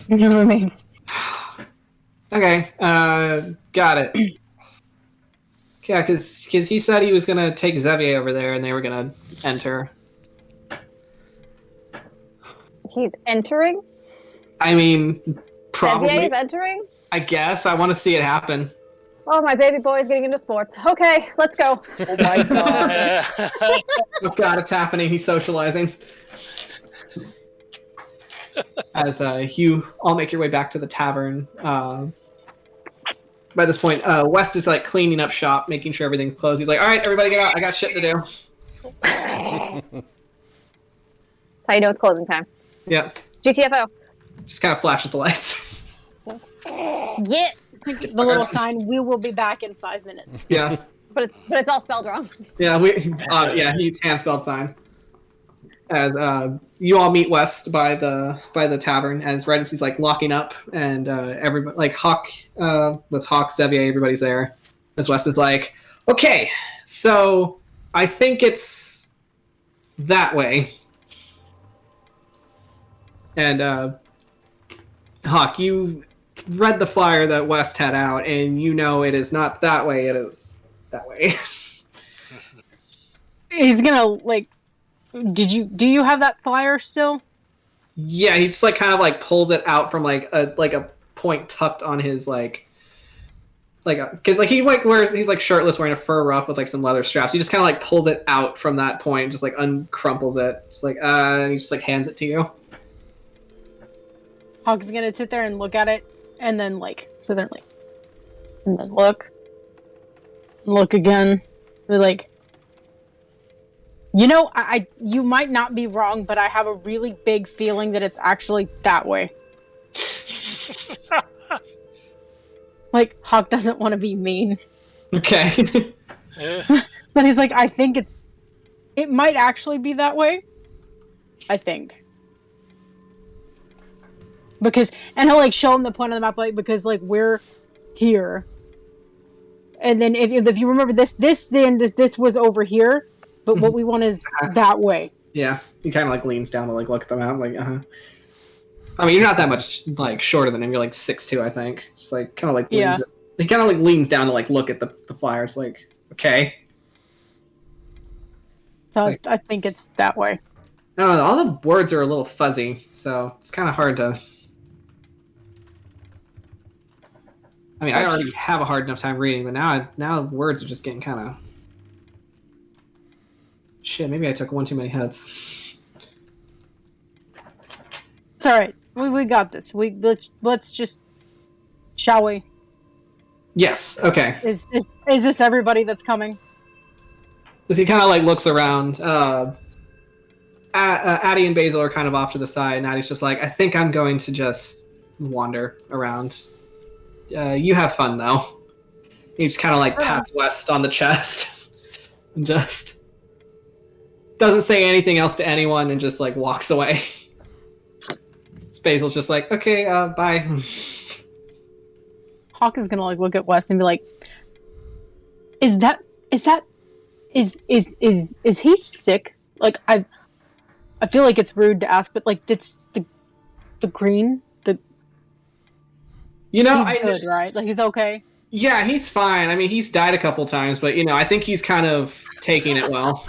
Roommates. Okay, got it. Yeah, because he said he was gonna take Xavier over there, and they were gonna enter. He's entering? I mean, probably. Xavier is entering? I guess. I want to see it happen. Oh, my baby boy is getting into sports. Okay, let's go. Oh my god. Oh god, it's happening. He's socializing. As you all make your way back to the tavern. By this point, West is like cleaning up shop, making sure everything's closed. He's like, all right, everybody get out. I got shit to do. How you know it's closing time? Yeah. GTFO. Just kind of flashes the lights. Yeah. The little sign, we will be back in 5 minutes. Yeah. But it's all spelled wrong. Yeah, he hand-spelled sign. As you all meet West by the tavern, as right as he's like locking up, and everybody like Hawk with Hawk, Xavier, everybody's there. As West is like, okay, so I think it's that way. And Hawk, you read the flyer that West had out, and you know it is not that way. It is that way. He's gonna like. Do you have that flyer still? Yeah, he just like kind of like pulls it out from like a point tucked on his because he wears, he's shirtless, wearing a fur ruff with some leather straps. He just kind of pulls it out from that point, just uncrumples it, just and he just hands it to you. Hawkins gonna sit there and look at it, and then sit there and then look again. Be you might not be wrong, but I have a really big feeling that it's actually that way. Hawk doesn't want to be mean. Okay. But he's I think it might actually be that way. I think. And he'll show him the point on the map, because we're here. And then if you remember this was over here, but what we want is that way. Yeah. He kind of leans down to look at the map, I mean, you're not that much shorter than him. You're 6'2", I think. It's kind of yeah. He kind of leans down to look at the flyer. It's okay. So I think it's that way. I don't know. All the words are a little fuzzy, so it's kind of hard to. I mean, I already have a hard enough time reading, but now the words are just getting kind of. Shit, maybe I took one too many hits. It's all right. We got this. Let's just. Shall we? Yes. Okay. Is this everybody that's coming? As he kind of looks around, Addie and Basil are kind of off to the side, and Addie's just I think I'm going to just wander around. You have fun though. He just kind of pats West on the chest, and just doesn't say anything else to anyone, and just walks away. Basil's just okay, bye. Hawk is gonna look at West and be is he sick? I feel it's rude to ask, but it's the green, he's good, right? He's okay. Yeah, he's fine. I mean, he's died a couple times, but I think he's kind of taking it well.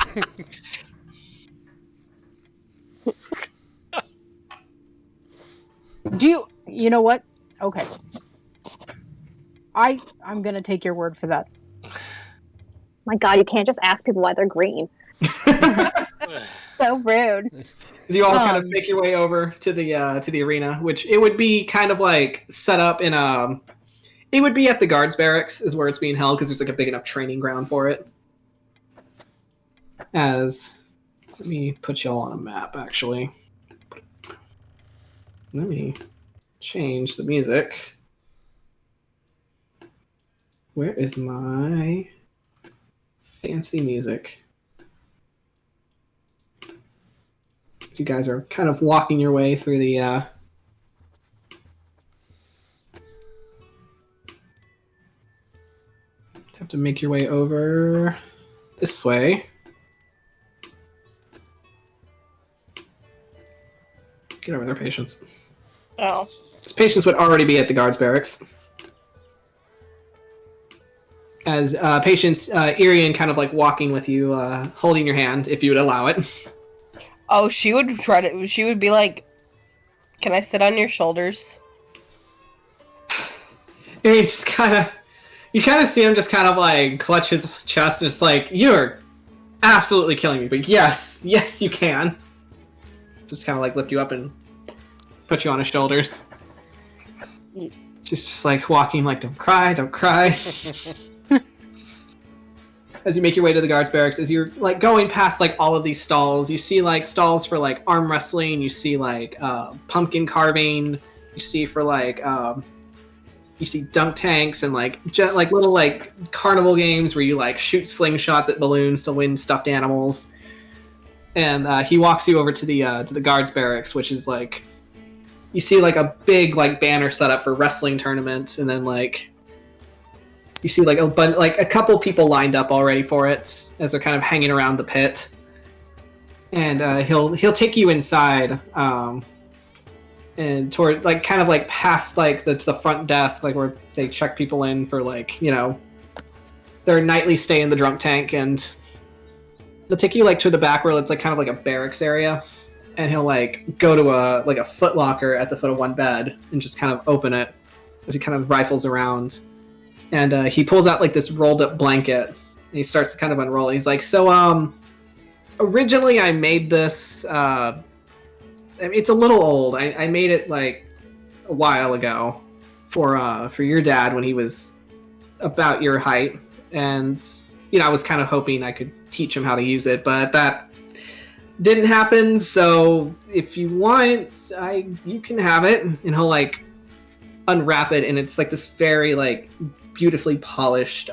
You know what? Okay. I'm gonna take your word for that. My God, you can't just ask people why they're green. So rude. You all kind of make your way over to the arena, which it would be kind of set up in a. It would be at the guards barracks is where it's being held, because there's a big enough training ground for it. Let me put y'all on a map, actually. Let me change the music. Where is my fancy music? You guys are kind of walking your way through the have to make your way over this way. Get over there, Patience. Oh. This Patience would already be at the guards barracks. As Patience, Irian kind of walking with you, holding your hand, if you would allow it. Oh, she would be can I sit on your shoulders? Irian just you kind of see him just kind of clutch his chest, and just you're absolutely killing me, but yes, you can. So just kind of lift you up and put you on his shoulders. Just walking don't cry, don't cry. As you make your way to the guards barracks, as you're going past all of these stalls, you see stalls for arm wrestling, you see pumpkin carving, you see for you see dunk tanks and little carnival games where you shoot slingshots at balloons to win stuffed animals. And he walks you over to the guards barracks, which is you see a big banner set up for wrestling tournaments, and then you see a couple people lined up already for it as they're kind of hanging around the pit. And he'll take you inside, and toward kind of past the front desk, where they check people in for their nightly stay in the drunk tank, and he'll take you to the back where it's kind of a barracks area, and he'll go to a Foot Locker at the foot of one bed and just kind of open it, as he kind of rifles around, and he pulls out like this rolled up blanket, and he starts to kind of unroll it. He's like, so originally I made this. It's a little old. I made it like a while ago for your dad when he was about your height, and I was kind of hoping I could teach him how to use it, but that didn't happen. So if you want, you can have it. And he'll like unwrap it, and it's like this very like beautifully polished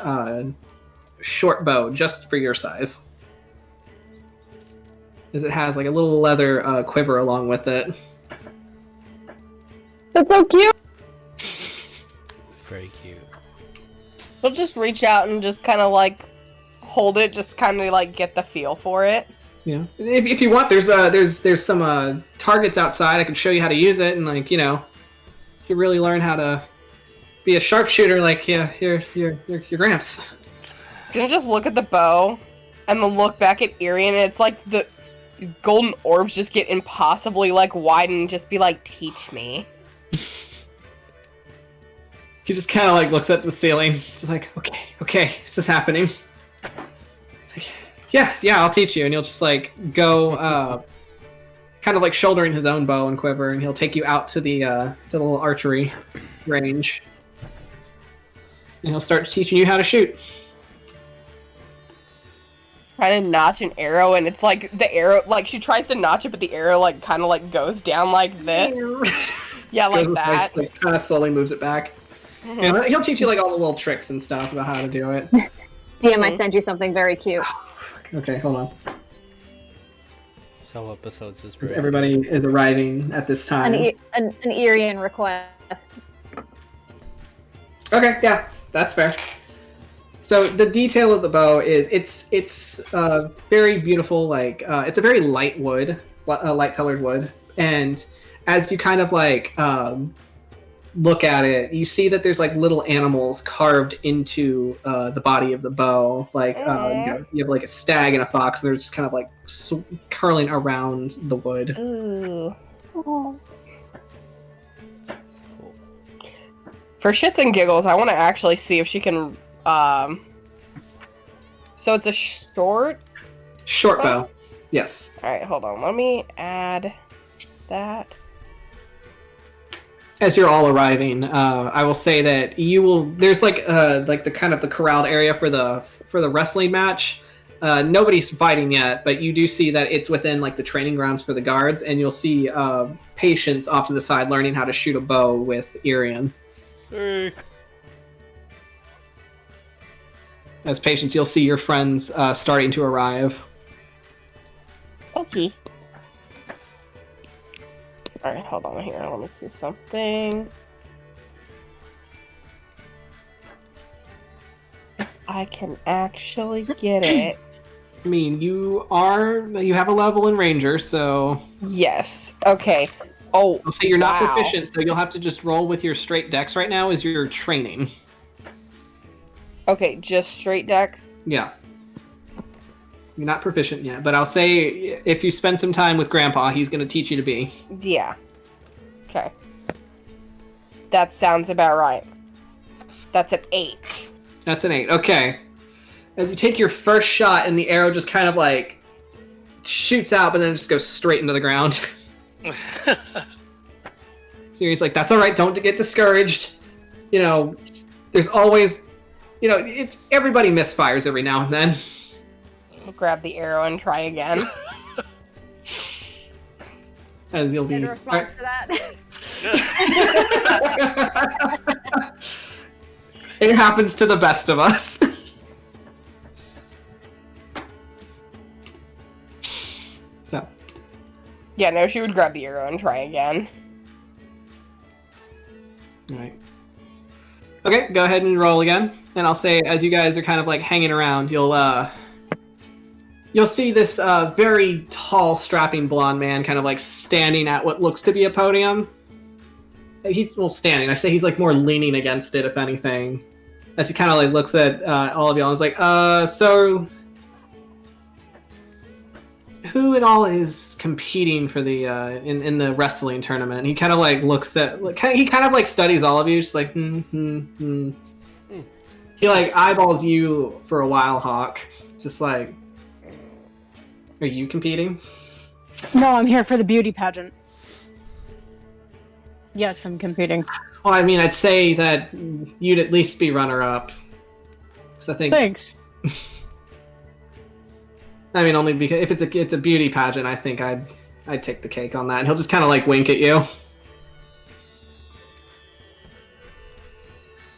short bow just for your size. As it has like a little leather quiver along with it. That's so cute. Very cute. He'll just reach out and just kind of like hold it, just kind of like get the feel for it. Yeah. If you want, there's some targets outside. I can show you how to use it, and like if you really learn how to be a sharpshooter, like your Gramps. Gonna just look at the bow, and then look back at Irian, and it's like these golden orbs just get impossibly like wide, and just be like, "Teach me." He just kind of like looks at the ceiling, just like, okay, this is happening. Like, yeah, I'll teach you, and he'll just like go, kind of like shouldering his own bow and quiver, and he'll take you out to the little archery range, and he'll start teaching you how to shoot. Trying to notch an arrow, and it's like the arrow, like she tries to notch it, but the arrow like kind of like goes down like this. Yeah, like that. Like, kind of slowly moves it back. Mm-hmm. And he'll teach you like all the little tricks and stuff about how to do it. DM, I sent you something very cute. Okay, hold on. Some episodes is everybody is arriving at this time. An Irian request. Okay, yeah, that's fair. So the detail of the bow is it's very beautiful. Like it's a very light wood, light colored wood, and as you kind of like look at it, you see that there's like little animals carved into the body of the bow. Like you have like a stag and a fox, and they're just kind of like curling around the wood. Ooh. Oh. For shits and giggles, I want to actually see if she can. So it's a short bow. Yes. All right, hold on. Let me add that. As you're all arriving, I will say that you will. There's like the kind of the corralled area for the wrestling match. Nobody's fighting yet, but you do see that it's within like the training grounds for the guards, and you'll see patients off to the side learning how to shoot a bow with Irian. Hey. As patients, you'll see your friends starting to arrive. Okay. Alright, hold on here. Let me see something. I can actually get it. I mean, you have a level in Ranger, so... Yes. Okay. Oh, I'll say you're not proficient, so you'll have to just roll with your straight dex right now as your training. Okay, just straight dex? Yeah. You're not proficient yet, but I'll say if you spend some time with Grandpa, he's going to teach you to be. Yeah. Okay. That sounds about right. That's an 8. That's an 8. Okay. As you take your first shot, and the arrow just kind of like shoots out, but then it just goes straight into the ground. So he's like, that's all right. Don't get discouraged. There's always, it's everybody misfires every now and then. I'll grab the arrow and try again. As you'll be. In response to that. It happens to the best of us. So. Yeah, no, she would grab the arrow and try again. Alright. Okay, go ahead and roll again. And I'll say, as you guys are kind of like hanging around, you'll see this very tall, strapping blonde man kind of like standing at what looks to be a podium. He's standing. I say he's like more leaning against it, if anything. As he kind of like looks at all of y'all and is like, so who in all is competing for the in the wrestling tournament? He kind of like looks at, he kind of like studies all of you, just like He like eyeballs you for a while, Hawk. Just like, are you competing? No, I'm here for the beauty pageant. Yes, I'm competing. Well, I mean, I'd say that you'd at least be runner-up. Because I think. Thanks. I mean, only because if it's a beauty pageant, I think I'd take the cake on that. And he'll just kind of like wink at you.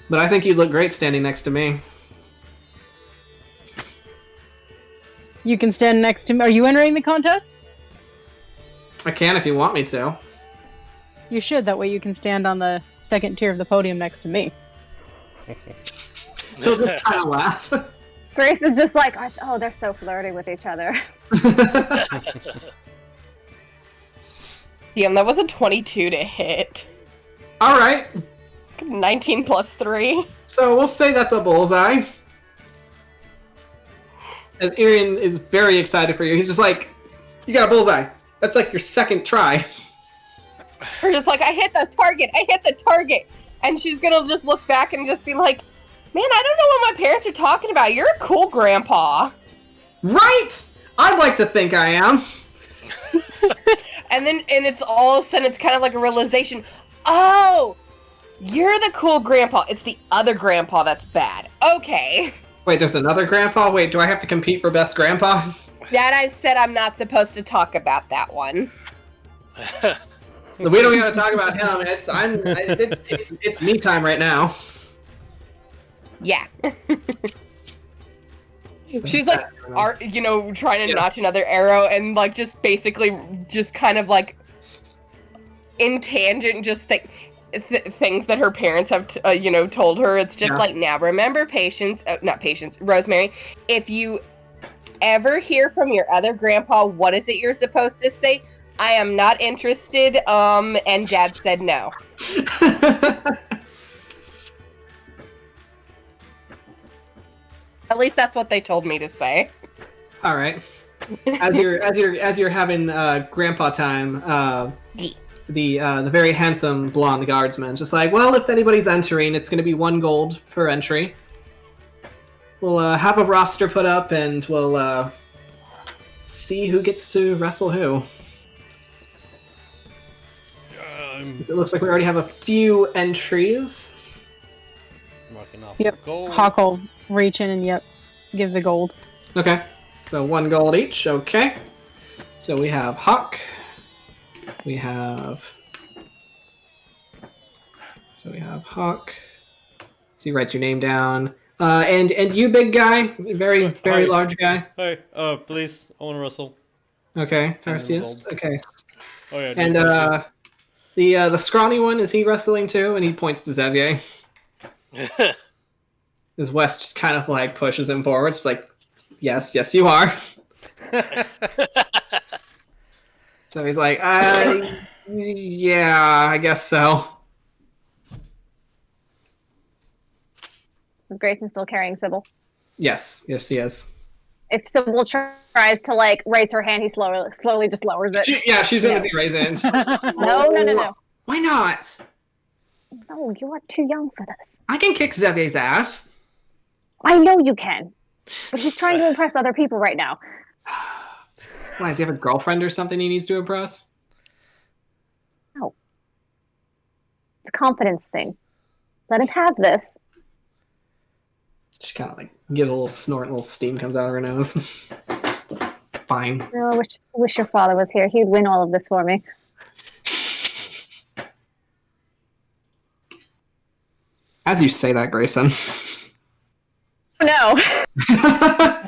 But I think you'd look great standing next to me. You can stand next to me. Are you entering the contest? I can if you want me to. You should. That way you can stand on the second tier of the podium next to me. He'll just kind of laugh. Grace is just like, oh, they're so flirty with each other. Damn, that was a 22 to hit. All right. 19 plus 3. So we'll say that's a bullseye. As Irian is very excited for you. He's just like, you got a bullseye. That's like your second try. We're just like, I hit the target. And she's gonna just look back and just be like, man, I don't know what my parents are talking about. You're a cool grandpa. Right? I'd like to think I am. And it's all of a sudden, it's kind of like a realization. Oh, you're the cool grandpa. It's the other grandpa that's bad. Okay. Wait, there's another grandpa? Wait, do I have to compete for best grandpa? Dad, I said I'm not supposed to talk about that one. We don't even have to talk about him. It's me time right now. Yeah. She's like, trying to notch another arrow and like just basically just kind of like in tangent, just things that her parents have, told her. It's just like, now remember, Rosemary, if you ever hear from your other grandpa, what is it you're supposed to say? I am not interested, and Dad said no. At least that's what they told me to say. All right. As you're having grandpa time, the very handsome blonde guardsman just like, well, if anybody's entering, it's going to be 1 gold per entry. We'll have a roster put up, and we'll see who gets to wrestle who. It looks like we already have a few entries. Marking off Yep. gold. Hawk will reach in and give the gold. Okay, so 1 gold each. Okay, so we have Hawk. We have Hawk. So he writes your name down. And you, big guy, very large guy. Hey, please, I want to wrestle. Okay, Tarsius. Okay. Oh yeah. And the scrawny one, is he wrestling too? And he points to Xavier. As Wes just kind of like pushes him forward. It's like, yes, you are. So he's like, yeah, I guess so. Is Greyson still carrying Sybil? Yes, he is. If Sybil tries to like raise her hand, he slowly just lowers it. She's gonna be raising. No. Why not? No, you are too young for this. I can kick Xavier's ass. I know you can, but he's trying to impress other people right now. Why, does he have a girlfriend or something he needs to impress? No. It's a confidence thing. Let him have this. She kind of like gives a little snort, and a little steam comes out of her nose. Fine. No, I wish your father was here. He'd win all of this for me. As you say that, Greyson. No.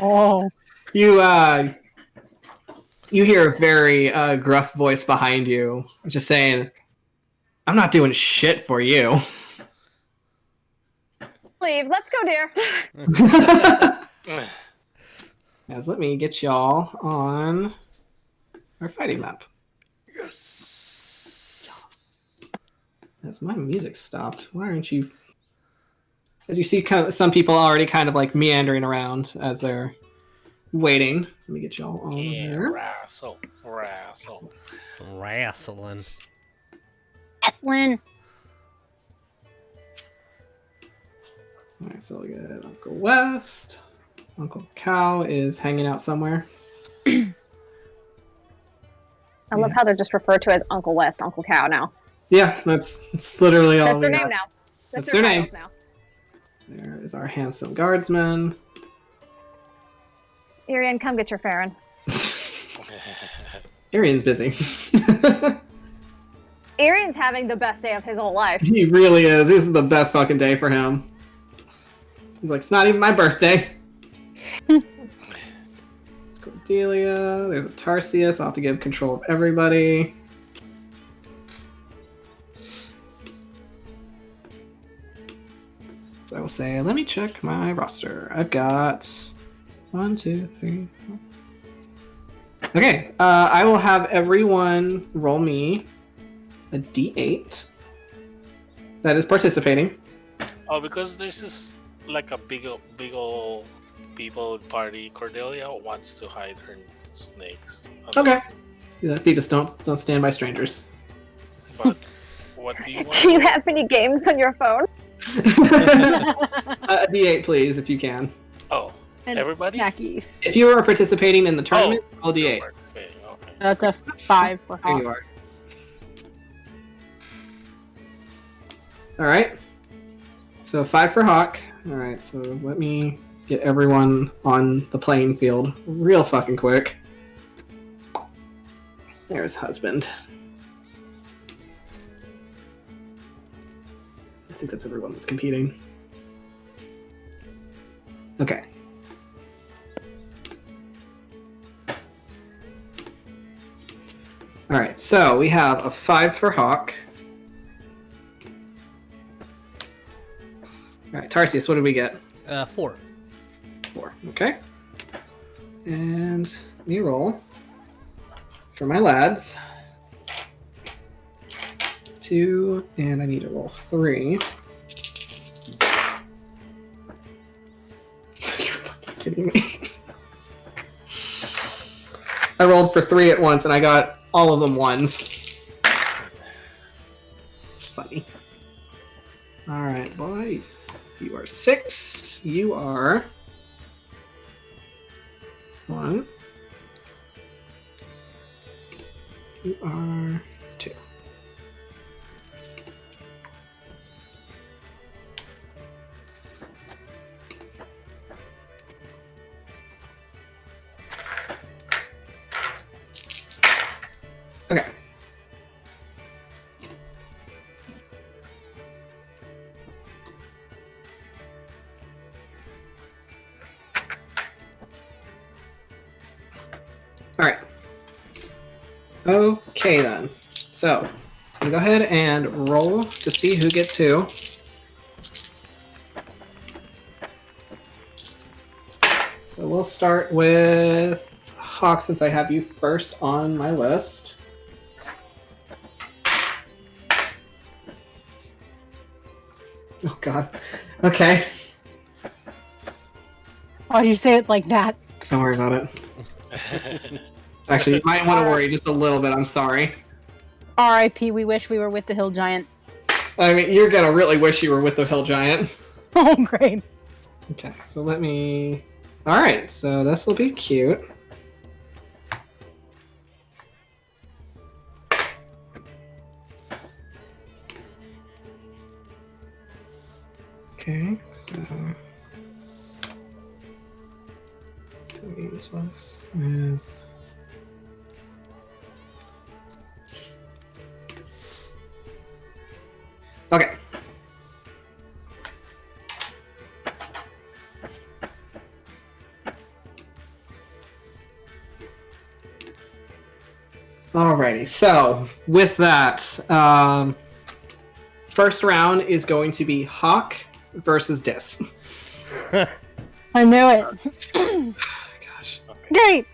Oh. You hear a very gruff voice behind you, just saying, "I'm not doing shit for you." Leave. Let's go, dear. Guys, let me get y'all on our fighting map. Yes. As my music stopped, why aren't you? As you see, some people already kind of like meandering around as they're waiting. Let me get y'all on Yeah, there. wrestle. Some wrestling. Eslin. Alright, so we got Uncle West. Uncle Cow is hanging out somewhere. I love how they're just referred to as Uncle West, Uncle Cow now. Yeah, that's literally all That's we their got. name now. That's their their name. titles now. There is our handsome guardsman. Irian, come get your Farron. Arian's busy. Irian's having the best day of his whole life. He really is. This is the best fucking day for him. He's like, it's not even my birthday. It's Cordelia. There's a Tarsius. I'll have to give control of everybody. So I will say, let me check my roster. I've got 1, 2, 3, 4. Okay, I will have everyone roll me a d8 that is participating. Oh, because this is like a big old people party. Cordelia wants to hide her snakes. Okay. Yeah, Phoebus, don't stand by strangers. But what do you want? Do you have any games on your phone? A d8, please, if you can. Oh, And everybody? Snackies. If you are participating in the tournament, roll d8. Okay. That's a 5 for There you Hawk. are. Alright. So 5 for Hawk. Alright, so let me get everyone on the playing field real fucking quick. There's husband. I think that's everyone that's competing. Okay. Alright, so we have a 5 for Hawk. Alright, Tarsius, what did we get? 4. 4. Okay. And let me roll for my lads. 2, and I need to roll 3. You're fucking kidding me. I rolled for 3 at once and I got all of them ones. It's funny. Alright, boy. You are 6. You are 1. You are 2. Okay. Alright. Okay then. So, I'm gonna go ahead and roll to see who gets who. So we'll start with Hawk since I have you first on my list. Oh god. Okay. Why do you say it like that? Don't worry about it. Actually, you might want to worry just a little bit. I'm sorry. R.I.P. We wish we were with the Hill Giant. I mean, you're gonna really wish you were with the Hill Giant. Oh, great. Okay, so let me... Alright, so this will be cute. Okay, so... Useless with... Okay. Alrighty, so with that, first round is going to be Hawk versus Dis. I knew it. Gosh. Great.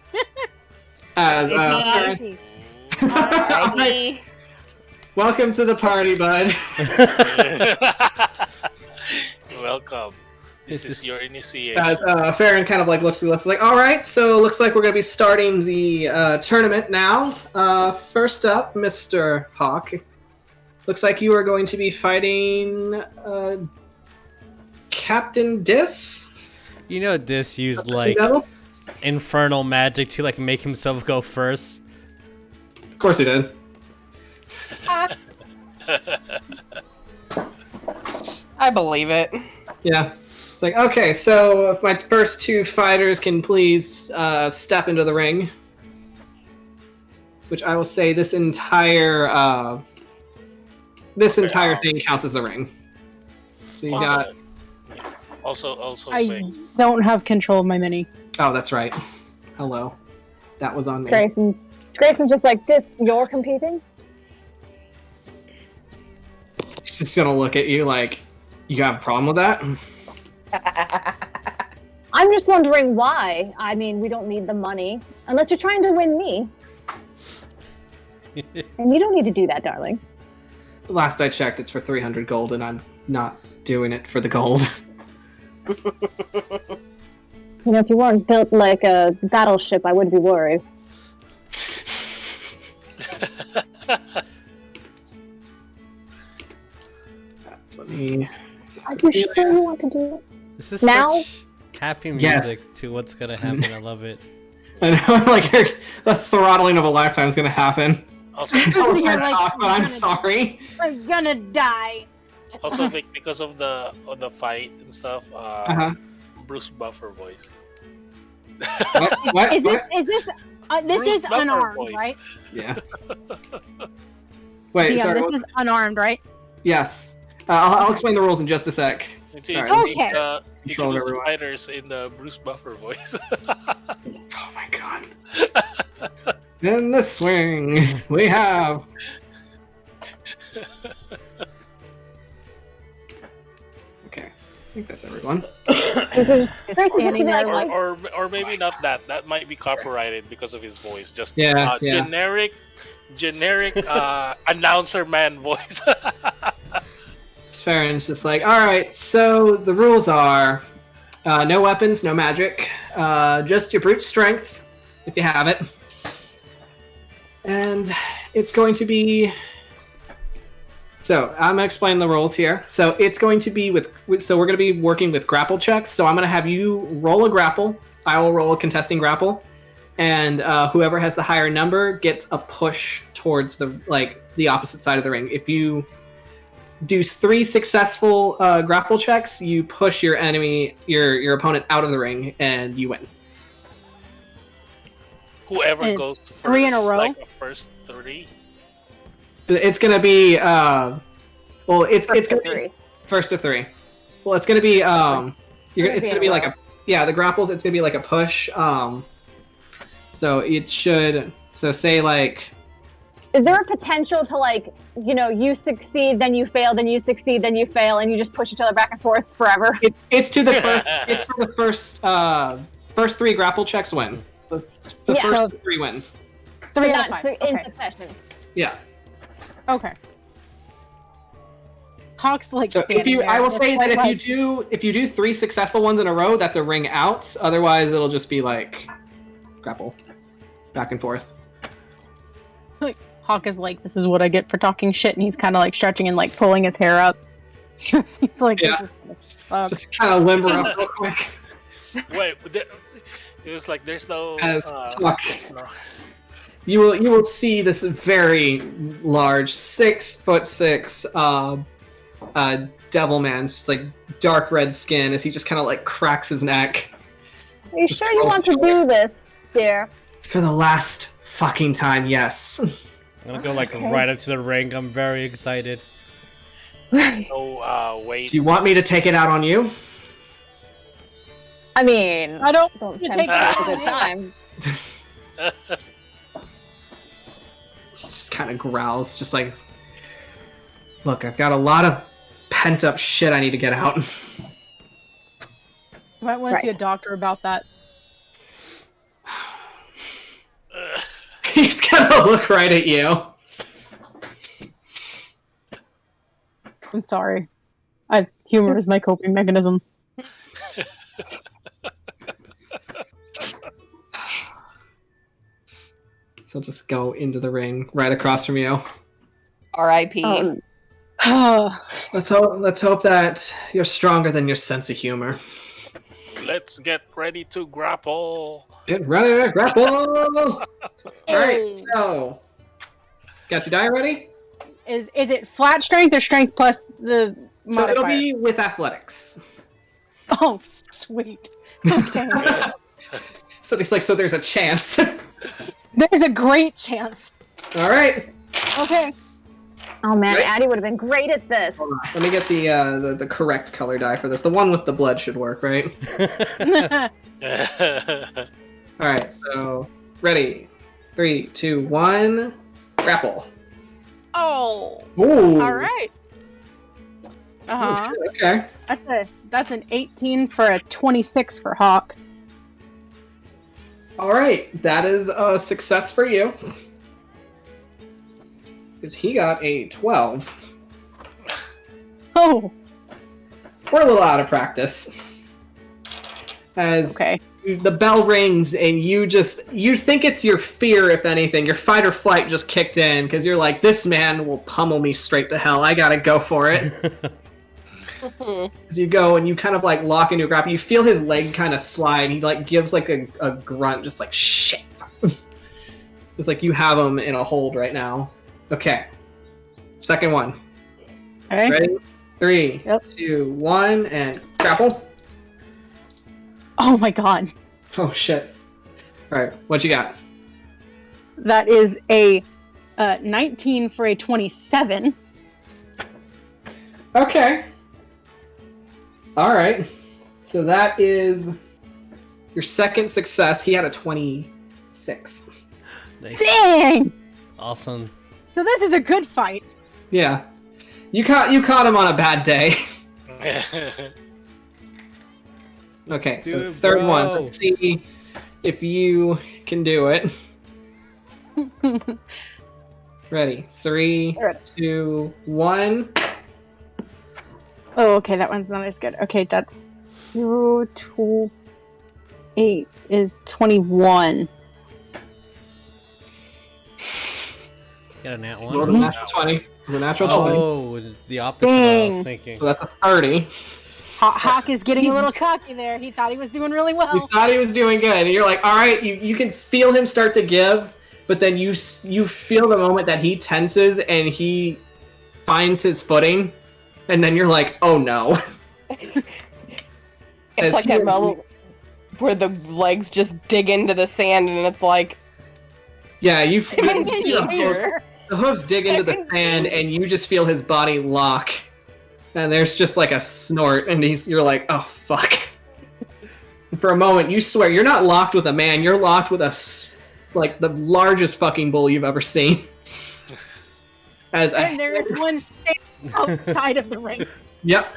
As, R.I.P. welcome to the party, bud. Welcome. This is your initiation. Farron kind of like looks at the list like, all right, so looks like we're going to be starting the tournament now. First up, Mr. Hawk. Looks like you are going to be fighting Captain Dis. You know, Dis used like infernal magic to like make himself go first. Of course he did. I believe it. Yeah. It's like, okay, so if my first two fighters can please step into the ring. Which I will say this entire thing counts as the ring. So you got... Also, I don't have control of my mini. Oh, that's right. Hello. That was on me. Grayson's just like, you're competing? He's just gonna look at you like, you have a problem with that? I'm just wondering why. I mean, we don't need the money. Unless you're trying to win me. And you don't need to do that, darling. Last I checked, it's for 300 gold, and I'm not doing it for the gold. You know, if you weren't built like a battleship, I wouldn't be worried. Let me... Are you sure you want to do this? This is now? such happy music to what's gonna happen. I love it. I know, like, the throttling of a lifetime is gonna happen. Also, I'm sorry. I'm gonna die. Also, because of the fight and stuff, Bruce Buffer voice. What? Is this Bruce is Buffer unarmed, voice. right? Yeah. Wait, Yeah, sorry. this is unarmed, right? Yes. I'll explain the rules in just a sec. Sorry. Okay. Introduce the fighters in the Bruce Buffer voice. Oh my god. In the swing, we have... Okay, I think that's everyone. Standing there like... or maybe not that. That might be copyrighted because of his voice. Just generic announcer man voice. Farron's just like, alright, so the rules are no weapons, no magic, just your brute strength, if you have it. And it's going to be... So, I'm going to explain the rules here. So, it's going to be so we're going to be working with grapple checks. So, I'm going to have you roll a grapple. I will roll a contesting grapple. And whoever has the higher number gets a push towards the opposite side of the ring. If you do 3 successful grapple checks, you push your opponent out of the ring, and you win. Whoever goes first, 3 in a row? like the first 3. It's gonna be it's gonna be first of 3. Well, it's gonna be it's gonna be like the grapples. It's gonna be like a push. So it should say like. Is there a potential to you succeed, then you fail, then you succeed, then you fail, and you just push each other back and forth forever? It's to the first. It's for the first 3 grapple checks win. The first 3 wins. 3 out out of 5. In succession. Yeah. Okay. Hawk's like So standing there. I will say that if you do 3 successful ones in a row, that's a ring out. Otherwise, it'll just be like grapple, back and forth. Hawk is like, this is what I get for talking shit, and he's kind of like stretching and like pulling his hair up. He's like, this is gonna suck. Just kind of limber up real quick. Wait, it was like there's no. You will see this very large 6'6" devil man, just like dark red skin, as he just kind of like cracks his neck. Are you sure you want to do this, dear? For the last fucking time, yes. I'm gonna go like right up to the ring. I'm very excited. No, wait. Do you want me to take it out on you? I mean, I don't tempt take me that. at a good time. Just kind of growls, just like, look, I've got a lot of pent up shit I need to get out. You might want to see a doctor about that. He's gonna look right at you. I'm sorry. Humor is my coping mechanism. So just go into the ring right across from you. R.I.P. Let's hope that you're stronger than your sense of humor. Let's get ready to grapple. Get ready to grapple! Alright, so got your die ready? Is it flat strength or strength plus the modifier? So it'll be with athletics. Oh, sweet. Okay. So it's like, so there's a chance. There's a great chance. Alright. Okay. Oh man, Right? Addie would have been great at this. Hold on. Let me get the correct color die for this. The one with the blood should work, right? Alright, so ready. 3, 2, 1. Grapple. Oh. Ooh. All right. Uh-huh. Okay. That's an 18 for a 26 for Hawk. Alright, that is a success for you. Because he got a 12. Oh. We're a little out of practice. As Okay. the bell rings and you think it's your fear, if anything. Your fight or flight just kicked in because you're like, this man will pummel me straight to hell. I gotta go for it. As you go and you kind of like lock into a grapple, you feel his leg kind of slide. He like gives like a grunt, just like shit. It's like you have him in a hold right now. Okay. Second one. Okay. Ready? 3, Yep. 2, 1, and grapple. Oh my god. Oh shit. Alright, what you got? That is a 19 for a 27. Okay. Alright. So that is your second success. He had a 26. Nice. Dang! Awesome. So this is a good fight. Yeah. You caught him on a bad day. Okay, Do so it, third bro. one. Let's see if you can do it. Ready? 3, 2, 1. Oh, okay, that one's not as good. Okay, that's 0, 2, 8 is 21. Got a nat Rolled a one. natural 20. It was a natural 20. Oh, the opposite of what I was Dang. thinking. So that's a 30. Hawk is getting a little cocky there. He thought he was doing really You well. thought he was doing good, and you're like, all right, you can feel him start to give, but then you feel the moment that he tenses and he finds his footing, and then you're like, oh no. It's like that moment where the legs just dig into the sand and it's like... Yeah, you Danger. the hooves dig into the sand, and you just feel his body lock, and there's just like a snort, and you're like, oh fuck. And for a moment, you swear you're not locked with a man, you're locked with like the largest fucking bull you've ever seen. And there is one standing outside of the ring. Yep.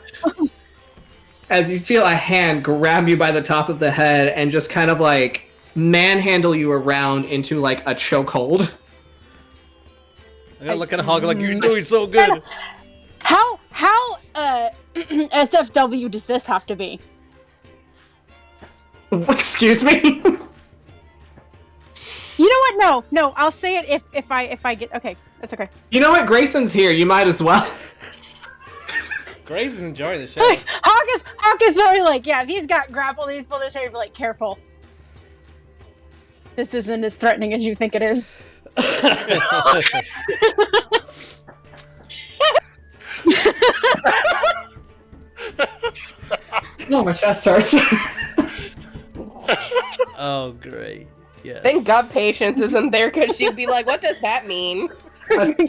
As you feel a hand grab you by the top of the head and just kind of like manhandle you around into like a chokehold. I gotta look at Hog like, you're doing so good. How SFW does this have to be? Excuse me? You know what? No, I'll say it if I get okay. That's okay. You know what? Grayson's here. You might as well. Grayson's enjoying the show. Hawk is very like, yeah, if he's got grapple, he's pulled his hair, be like, careful. This isn't as threatening as you think it is. Oh, my chest hurts. Oh, great. Yes. Thank God Patience isn't there because she'd be like, what does that mean?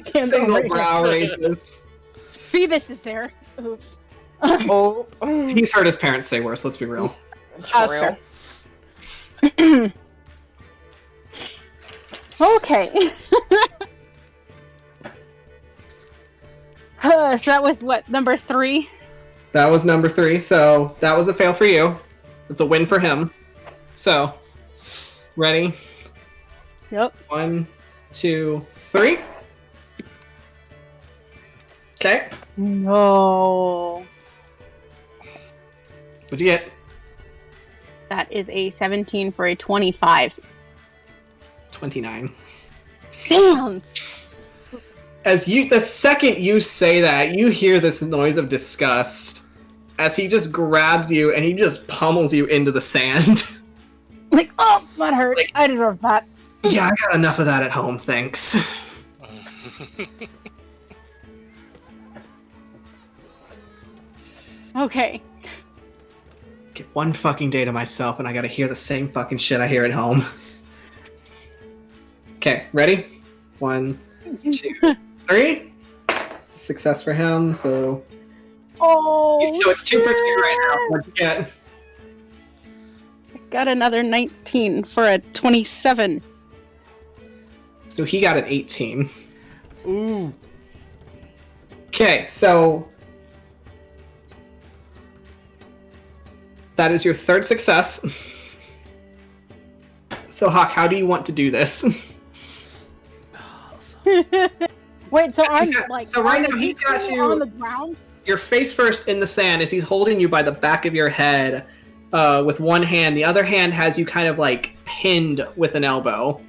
Single brow raises. Phoebus is there. Oops. Oh. He's heard his parents say worse, let's be real. That's fair. Okay. So that was what, number 3? That was number 3, so that was a fail for you. It's a win for him. So, ready? Yep. 1, 2, 3. Okay. No. What'd you get? That is a 17 for a 25. 29. Damn! The second you say that, you hear this noise of disgust as he just grabs you and he just pummels you into the sand. Like, oh, that hurt. Like, I deserve that. Yeah, I got enough of that at home, thanks. Okay. Get one fucking day to myself and I gotta hear the same fucking shit I hear at home. Okay, ready? 1, 2, 3. It's a success for him, so... Oh, so it's 2 for 2 right now. What'd you get? Got another 19 for a 27. So he got an 18. Ooh. Okay, so... That is your 3rd success. So, Hawk, how do you want to do this? Wait, so I'm like... So right now he's got you... on the ground? You're face first in the sand as he's holding you by the back of your head with one hand. The other hand has you kind of like pinned with an elbow.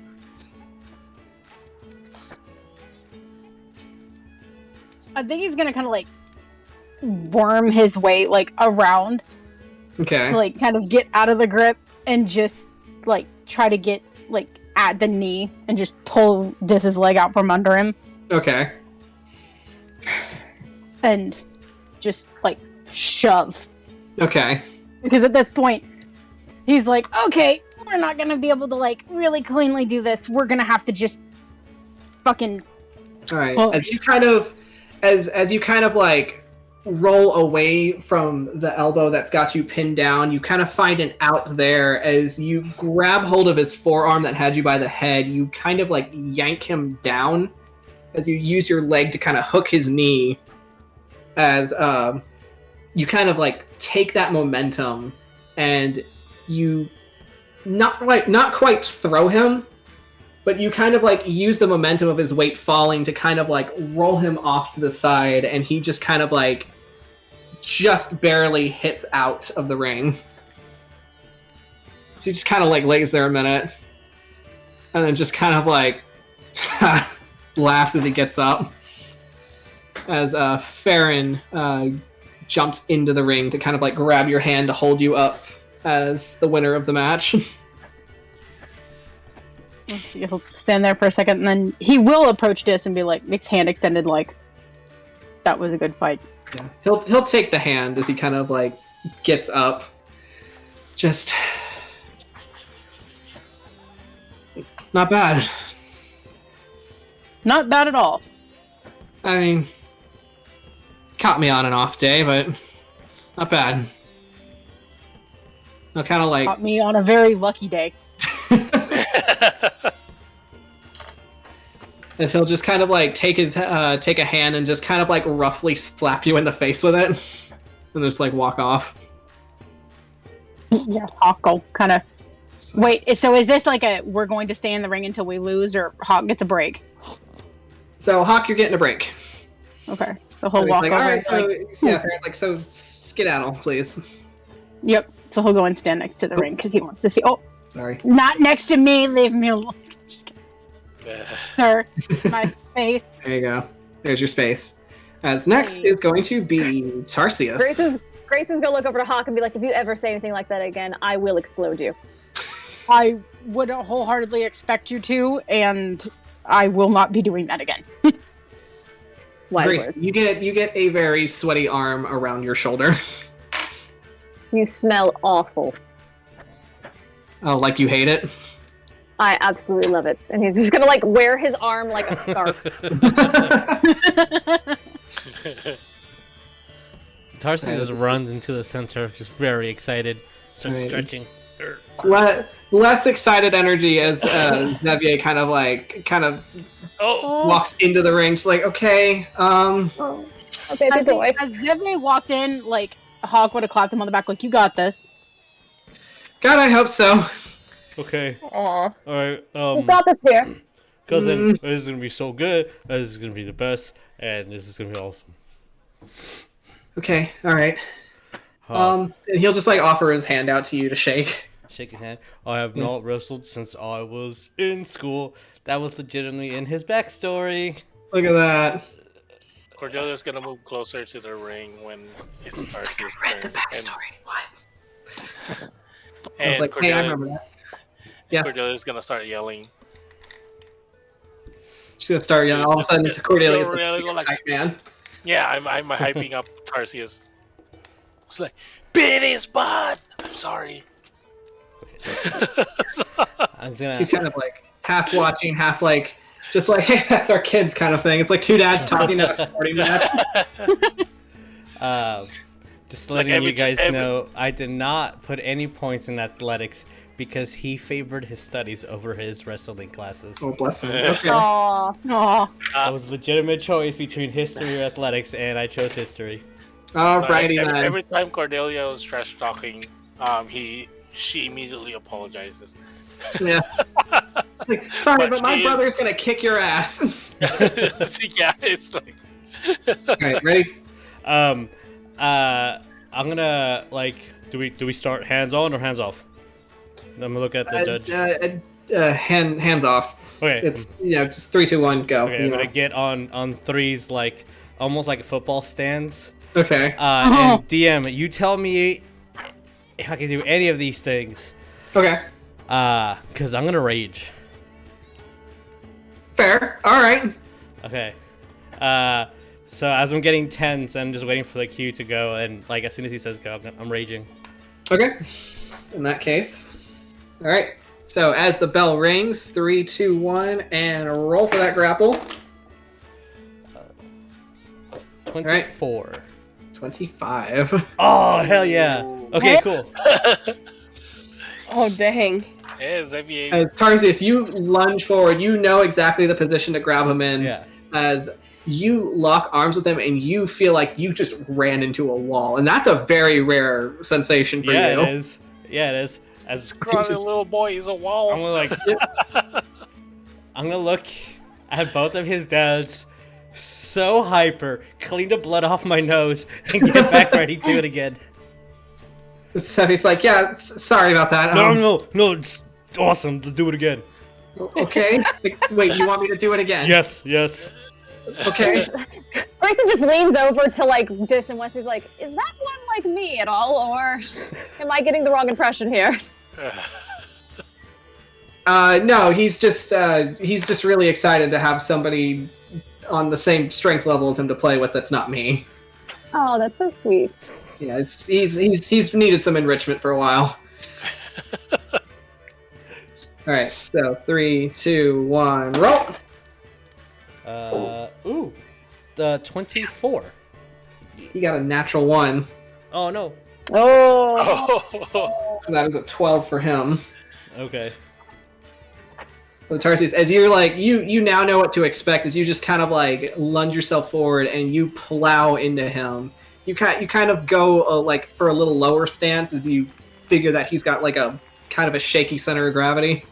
I think he's gonna kind of like worm his way like around. Okay. To like kind of get out of the grip and just like try to get like at the knee and just pull his leg out from under him. Okay. And just like shove. Okay. Because at this point, he's like, okay, we're not gonna be able to like really cleanly do this. We're gonna have to just fucking. All right. As you kind of like roll away from the elbow that's got you pinned down, you kind of find an out there as you grab hold of his forearm that had you by the head. You kind of like yank him down as you use your leg to kind of hook his knee. As you kind of like take that momentum and you not quite throw him, but you kind of like use the momentum of his weight falling to kind of like roll him off to the side, and he just kind of like just barely hits out of the ring. So he just kind of like lays there a minute and then just kind of like laughs as he gets up. As Farron jumps into the ring to kind of like grab your hand to hold you up as the winner of the match. He'll stand there for a second, and then he will approach Dis and be like, Nick's hand extended, like, that was a good fight. Yeah. He'll take the hand as he kind of like gets up. Just not bad. Not bad at all. I mean, caught me on an off day, but not bad. I'll kind of like caught me on a very lucky day. And he'll just kind of like take a hand and just kind of like roughly slap you in the face with it, and just like walk off. Yeah, Hawk will kind of. Wait, so is this like a we're going to stay in the ring until we lose, or Hawk gets a break? So Hawk, you're getting a break. Okay, so he'll walk like, over. all right, so yeah, Farron's like, so skedaddle, please. Yep. So he'll go and stand next to the ring because he wants to see. Oh, sorry. Not next to me. Leave me alone. Sir, my space. There you go. There's your space. As next is going to be Tarsius. Grayson's gonna look over to Hawk and be like, if you ever say anything like that again, I will explode you. I would wholeheartedly expect you to, and I will not be doing that again. Greyson, you get a very sweaty arm around your shoulder. You smell awful. Oh, like you hate it? I absolutely love it. And he's just gonna like wear his arm like a scarf. Tarsius just runs into the center, just very excited, starts stretching. Less excited energy as Xavier kind of walks into the ring. She's like, okay, okay, as Xavier walked in, like Hawk would have clapped him on the back, like, you got this. God, I hope so. Okay. Aww. Alright, we got this here. Cousin, this is gonna be so good. This is gonna be the best, and this is gonna be awesome. Okay, alright. And he'll just like offer his hand out to you to shake. shaking hand. I have not wrestled since I was in school. That was legitimately in his backstory. Look at that. Cordelia's gonna move closer to the ring when it starts his turn. The backstory. What? And I was like, hey, I remember that. Yeah. Cordelia's gonna start yelling. She's gonna start yelling. All of a sudden, Cordelia's like, hype man. Yeah, I'm hyping up Tarsius. It's like, beat his butt! I'm sorry. She's kind of like half watching, half like, just like, hey, that's our kids kind of thing. It's like two dads talking at a sporting match. Just letting you guys know, I did not put any points in athletics because he favored his studies over his wrestling classes. Oh, bless him. Okay. Aww. That was a legitimate choice between history or athletics, and I chose history. Alrighty then. Every time Cordelia was trash talking, she immediately apologizes. Yeah. It's like, sorry, but my brother's gonna kick your ass. Yeah, it's like. Alright, ready? I'm gonna do we start hands on or hands off? I'm gonna look at the judge. Hands off. Okay. It's just 3, 2, 1, go. Okay, I'm gonna get on threes, like almost like football stands. Okay. And DM, you tell me if I can do any of these things. Okay. Cause I'm gonna rage. Fair. All right. Okay. So as I'm getting tense, I'm just waiting for the cue to go, and like as soon as he says go, I'm raging. Okay. In that case. All right. So as the bell rings, 3, 2, 1, and roll for that grapple. 24. Right. 25. Oh hell yeah! Okay, cool. Oh dang. Yeah, Xavier. As Tarsius, you lunge forward. You know exactly the position to grab him in. Yeah. As you lock arms with him, and you feel like you just ran into a wall, and that's a very rare sensation for you. Yeah, it is. Yeah, it is. As Scrawny little boy is a wall. I'm gonna look at both of his dads, so hyper, clean the blood off my nose, and get back ready to it again. So he's like, yeah, sorry about that. No, it's awesome. Let's do it again. Okay. Wait, you want me to do it again? Yes. Okay. Greyson just leans over to distant West. He's like, "Is that one like me at all, or am I getting the wrong impression here?" No, he's just really excited to have somebody on the same strength level as him to play with. That's not me. Oh, that's so sweet. Yeah, he's needed some enrichment for a while. All right, so 3, 2, 1, roll. The 24. You got a natural 1. Oh no. Oh. So that is a 12 for him. Okay. So Tarsius, as you're you now know what to expect, as you just kind of lunge yourself forward and you plow into him. You kind of go for a little lower stance as you figure that he's got a kind of a shaky center of gravity.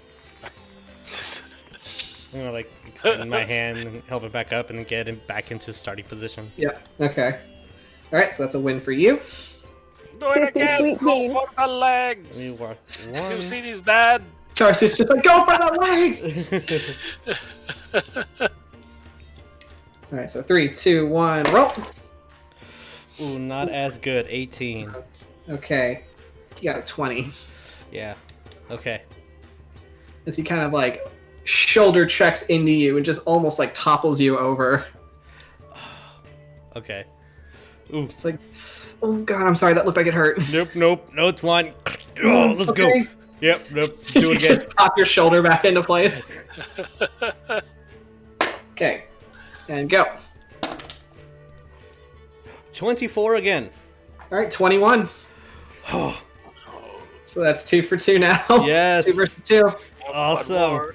I'm gonna extend my hand and help it back up and get him back into starting position. Yeah. Okay. All right. So that's a win for you. Do it again. Sweet Go game. for the legs. Let me work one. You see his dad? Tarsius just go for the legs. All right. So 3, 2, 1, roll. Ooh, not as good. 18. Okay. You got a 20. Yeah. Okay. As he kind of shoulder checks into you and just almost topples you over. Okay. Ooh. It's oh god, I'm sorry, that looked like it hurt. Nope. No, it's fine. Oh, let's go. Yep. Nope. Do it again. Just pop your shoulder back into place. Okay. And go. 24 again. Alright, 21. So that's 2 for 2 now. Yes. 2 versus 2. Awesome.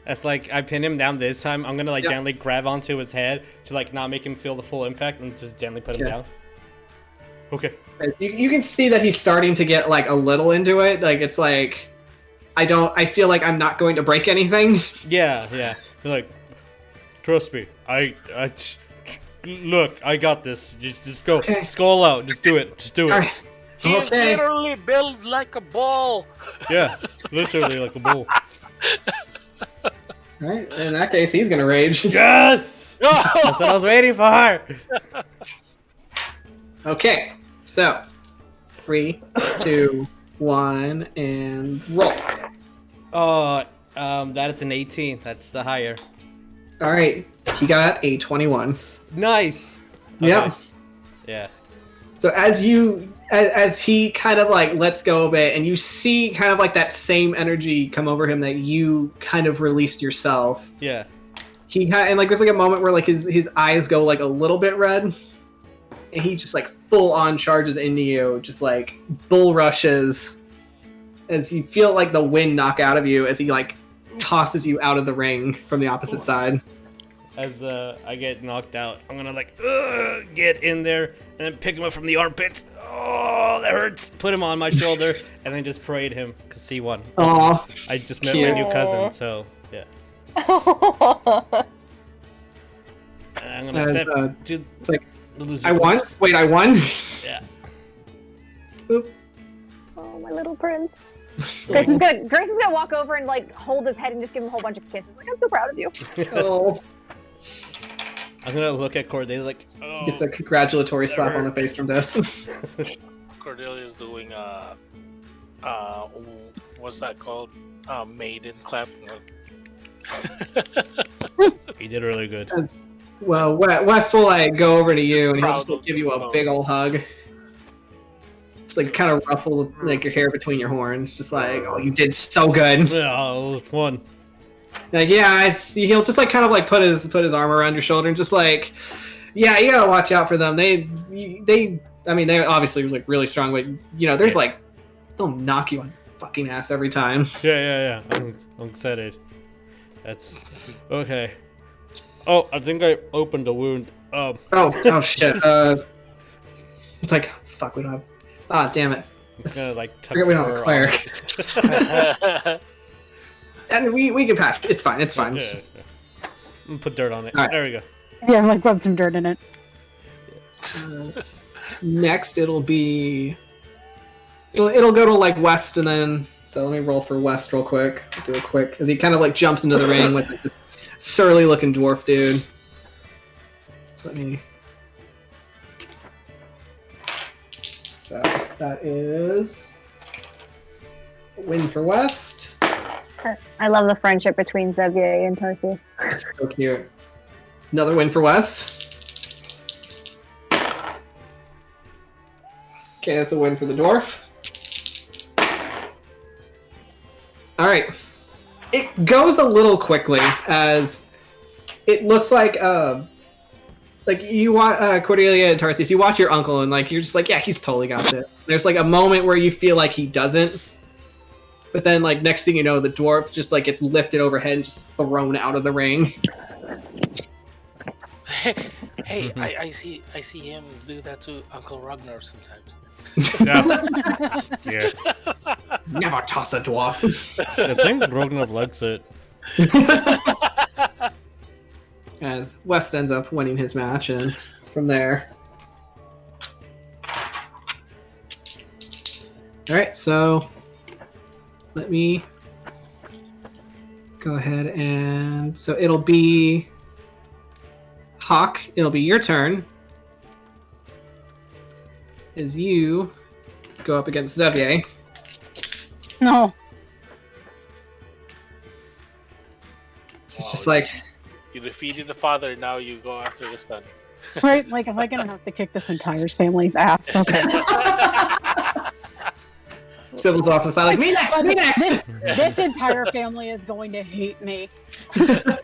That's I pin him down this time. I'm gonna gently grab onto his head to not make him feel the full impact and just gently put him down. Okay. You can see that he's starting to get a little into it. It's I feel like I'm not going to break anything. Yeah. You're trust me. Look, I got this. Just go. Okay. Just go all out. Just do it. Alright. He is literally built like a ball. Yeah, literally like a bull. Alright, in that case, he's gonna rage. Yes! That's what I was waiting for! Okay, so 3, 2, 1, and roll. That's an 18. That's the higher. Alright, he got a 21. Nice! Yep. Okay. Yeah. So as he kind of like lets go a bit, and you see kind of like that same energy come over him that you kind of released yourself. Yeah. And like there's like a moment where like his eyes go like a little bit red, and he just like full on charges into you, just like bull rushes as you feel like the wind knock out of you as he like tosses you out of the ring from the opposite side. As I get knocked out, I'm gonna like get in there and then pick him up from the armpits. Oh, that hurts. Put him on my shoulder and then just parade him because he won. Aw, I just met my new cousin, so yeah. And I'm gonna step to. It's like the loser. I won. Wait, I won. Yeah. Oop. Oh, my little prince. Grayson's gonna walk over and like hold his head and just give him a whole bunch of kisses. Like, I'm so proud of you. Oh. I'm gonna look at Cordelia like, oh. Gets a congratulatory slap on the face from Des. Cordelia's doing what's that called? Maiden clap. He did really good. Well, Wes will like go over to you and he'll just like, give you a big old hug. It's like kind of ruffle like your hair between your horns, just like, oh, you did so good. Yeah, it was fun. Like, yeah, he'll just like kind of like put his arm around your shoulder and just like, yeah, you gotta watch out for them. They I mean, they're obviously like really strong, but you know, there's like, they'll knock you on your fucking ass every time. Yeah. I'm excited. That's okay. Oh, I think I opened a wound. Oh shit. It's like, fuck, we don't have. Ah, damn it. I'm gonna like we don't have a cleric. And we can patch. It's fine. It's fine. Yeah. Just... I'm gonna put dirt on it. Right. There we go. Yeah, I'm like rub some dirt in it. Next, it'll be. It'll go to like West, and then. So let me roll for West real quick. I'll do it quick as he kind of like jumps into the ring with like, this surly looking dwarf dude. So let me. So that is a win for West. I love the friendship between Xavier and Tarsius. That's so cute. Another win for West. Okay, that's a win for the dwarf. Alright. It goes a little quickly as it looks like you watch Cordelia and Tarsius, you watch your uncle and like you're just like, yeah, he's totally got it. There's like a moment where you feel like he doesn't. But then, like, next thing you know, the dwarf just, like, gets lifted overhead and just thrown out of the ring. Hey, I see him do that to Uncle Ragnar sometimes. Yeah. Never toss a dwarf. I think Ragnar likes it. As West ends up winning his match, and from there... Alright, so... Let me go ahead and... So it'll be... Hawk, it'll be your turn. As you go up against Xavier. No. It's just like... You defeated the father, now you go after the son. Right? Like, am I gonna have to kick this entire family's ass? Okay. Sybil's off to the side like, me next, me next! This entire family is going to hate me. I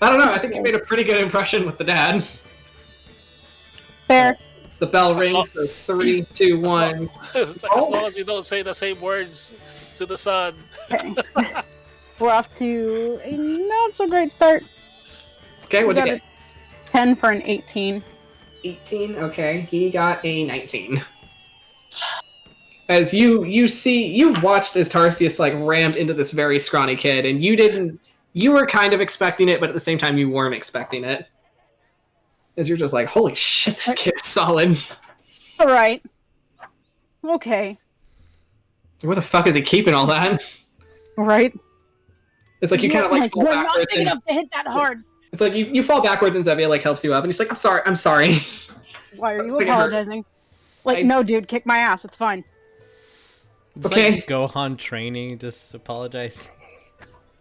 don't know, I think you made a pretty good impression with the dad. Fair. It's the bell rings, so 3, 2, 1. As long as you don't say the same words to the son. Okay. We're off to a not so great start. Okay, what'd you get? 10 for an 18. 18, okay. He got a 19. As you've watched as Tarsius like rammed into this very scrawny kid, and you were kind of expecting it, but at the same time you weren't expecting it. As you're just like, holy shit, this kid is solid. All right. Okay. So where the fuck is he keeping all that? Right. It's like you kind of like fall we're backwards. not big enough to hit that hard. It's like you fall backwards and Xavier like helps you up, and he's like, I'm sorry. Why are you Like, apologizing? Like, no, dude, kick my ass. It's fine. It's okay. like Gohan training, just apologize.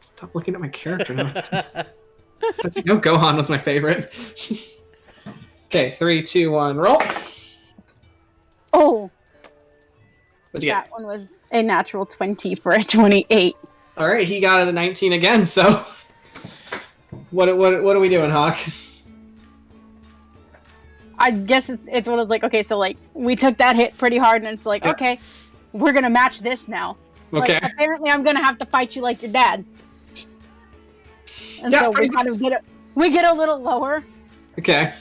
Stop looking at my character notes. You know Gohan was my favorite. Okay, 3, 2, 1, roll. Oh. What'd you get? That one was a natural 20 for a 28. All right, he got it a 19 again. So, what are we doing, Hawk? I guess it's one of those like, okay, so like we took that hit pretty hard, and it's like, okay, we're gonna match this now. Okay. Like, apparently, I'm gonna have to fight you like your dad. And so we kind of get a little lower. Okay.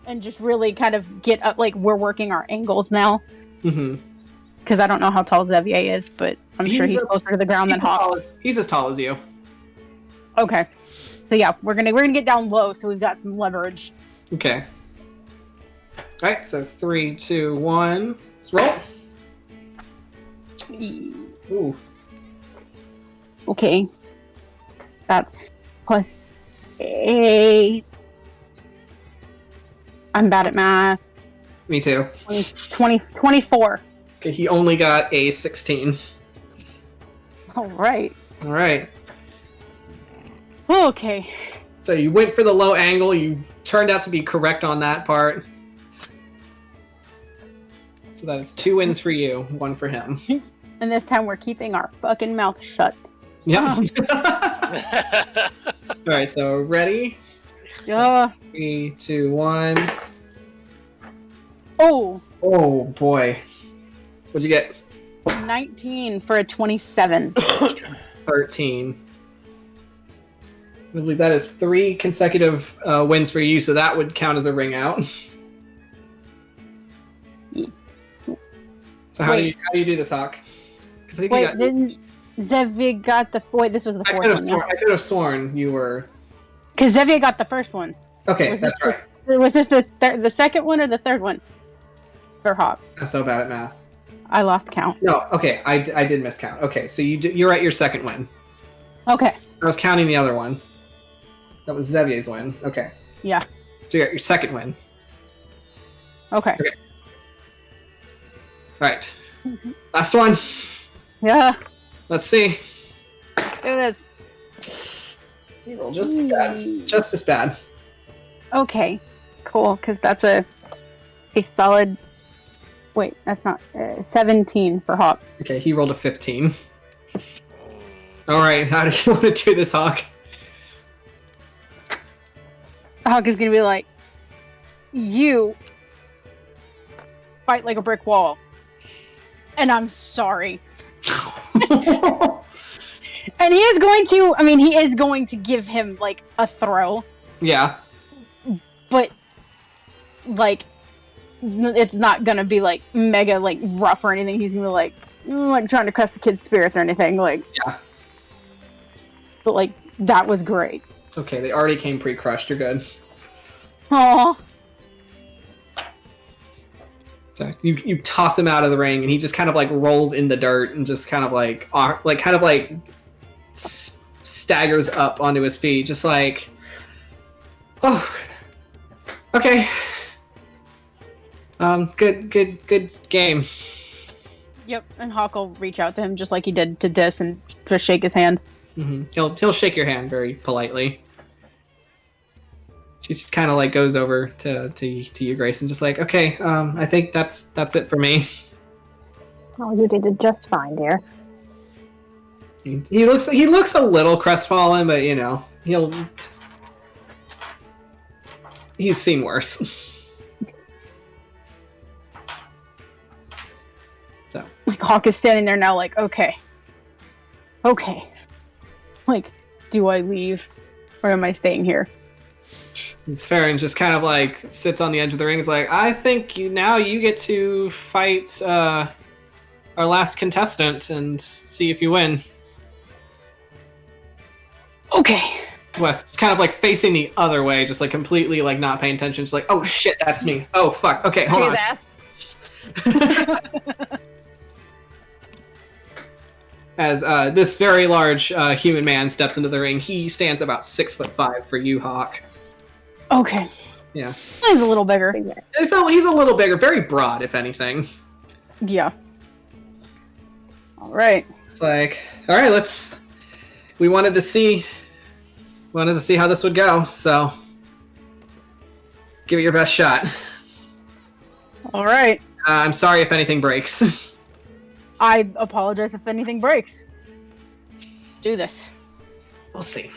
And just really kind of get up, like we're working our angles now. Mm-hmm. Because I don't know how tall Xavier is, but I'm sure he's closer to the ground than Hawk. He's as tall as you. Okay. So yeah, we're gonna get down low, so we've got some leverage. Okay. All right, so 3, 2, 1. Let's roll. Ooh. Okay. That's plus 8. I'm bad at math. Me too. 24. Okay, he only got a 16. All right. All right. Okay. So you went for the low angle. You turned out to be correct on that part. So that is 2 wins for you, 1 for him. And this time we're keeping our fucking mouth shut. Yeah. All right, so ready? Yeah. 3, 2, 1. Oh. Oh boy. What'd you get? 19 for a 27. 13. I believe that is 3 consecutive wins for you, so that would count as a ring out. So how do you do this, Hawk? Wait, didn't Xavier got the... Wait, this was the fourth one, yeah? I could have sworn you were... Because Xavier got the first one. Okay, that's right. Was this the second one or the third one? For Hawk. I'm so bad at math. I lost count. No, okay, I did miscount. Okay, so you're at your second win. Okay. I was counting the other one. That was Xavier's win. Okay. Yeah. So you're at your second win. Okay. Alright. Last one. Yeah. Let's see. Let's do this. You roll just as bad. Just as bad. Okay. Cool, because that's a solid... Wait, that's not... 17 for Hawk. Okay, he rolled a 15. Alright, how do you want to do this, Hawk? Hawk is going to be like, you fight like a brick wall. And I'm sorry. And he is going to give him, like, a throw. Yeah. But, like, it's not going to be, like, mega, like, rough or anything. He's going to be, like, trying to crush the kid's spirits or anything. Like, yeah. But, like, that was great. It's okay, they already came pre-crushed. You're good. Aww. So you toss him out of the ring, and he just kind of like rolls in the dirt and just kind of like staggers up onto his feet, just like, oh, okay, good game. Yep, and Hawk will reach out to him just like he did to Dis and just shake his hand. Mm-hmm. He'll shake your hand very politely. She just kind of like goes over to you, Greyson, just like, okay, I think that's it for me. Oh, you did it just fine, dear. He looks a little crestfallen, but you know he's seen worse. So like Hawk is standing there now, like, okay, like, do I leave or am I staying here? Spharian just kind of like sits on the edge of the ring. He's like, I think you get to fight our last contestant and see if you win. Okay. West just kind of like facing the other way, just like completely like not paying attention. Just like, oh shit, that's me. Oh fuck. Okay, hold on. As this very large human man steps into the ring, he stands about 6'5" for you, Hawk. Okay. Yeah. He's a little bigger. He's a little bigger, very broad, if anything. Yeah. All right. It's like, all right, we wanted to see how this would go, so give it your best shot. All right. I'm sorry if anything breaks. I apologize if anything breaks. Do this. We'll see.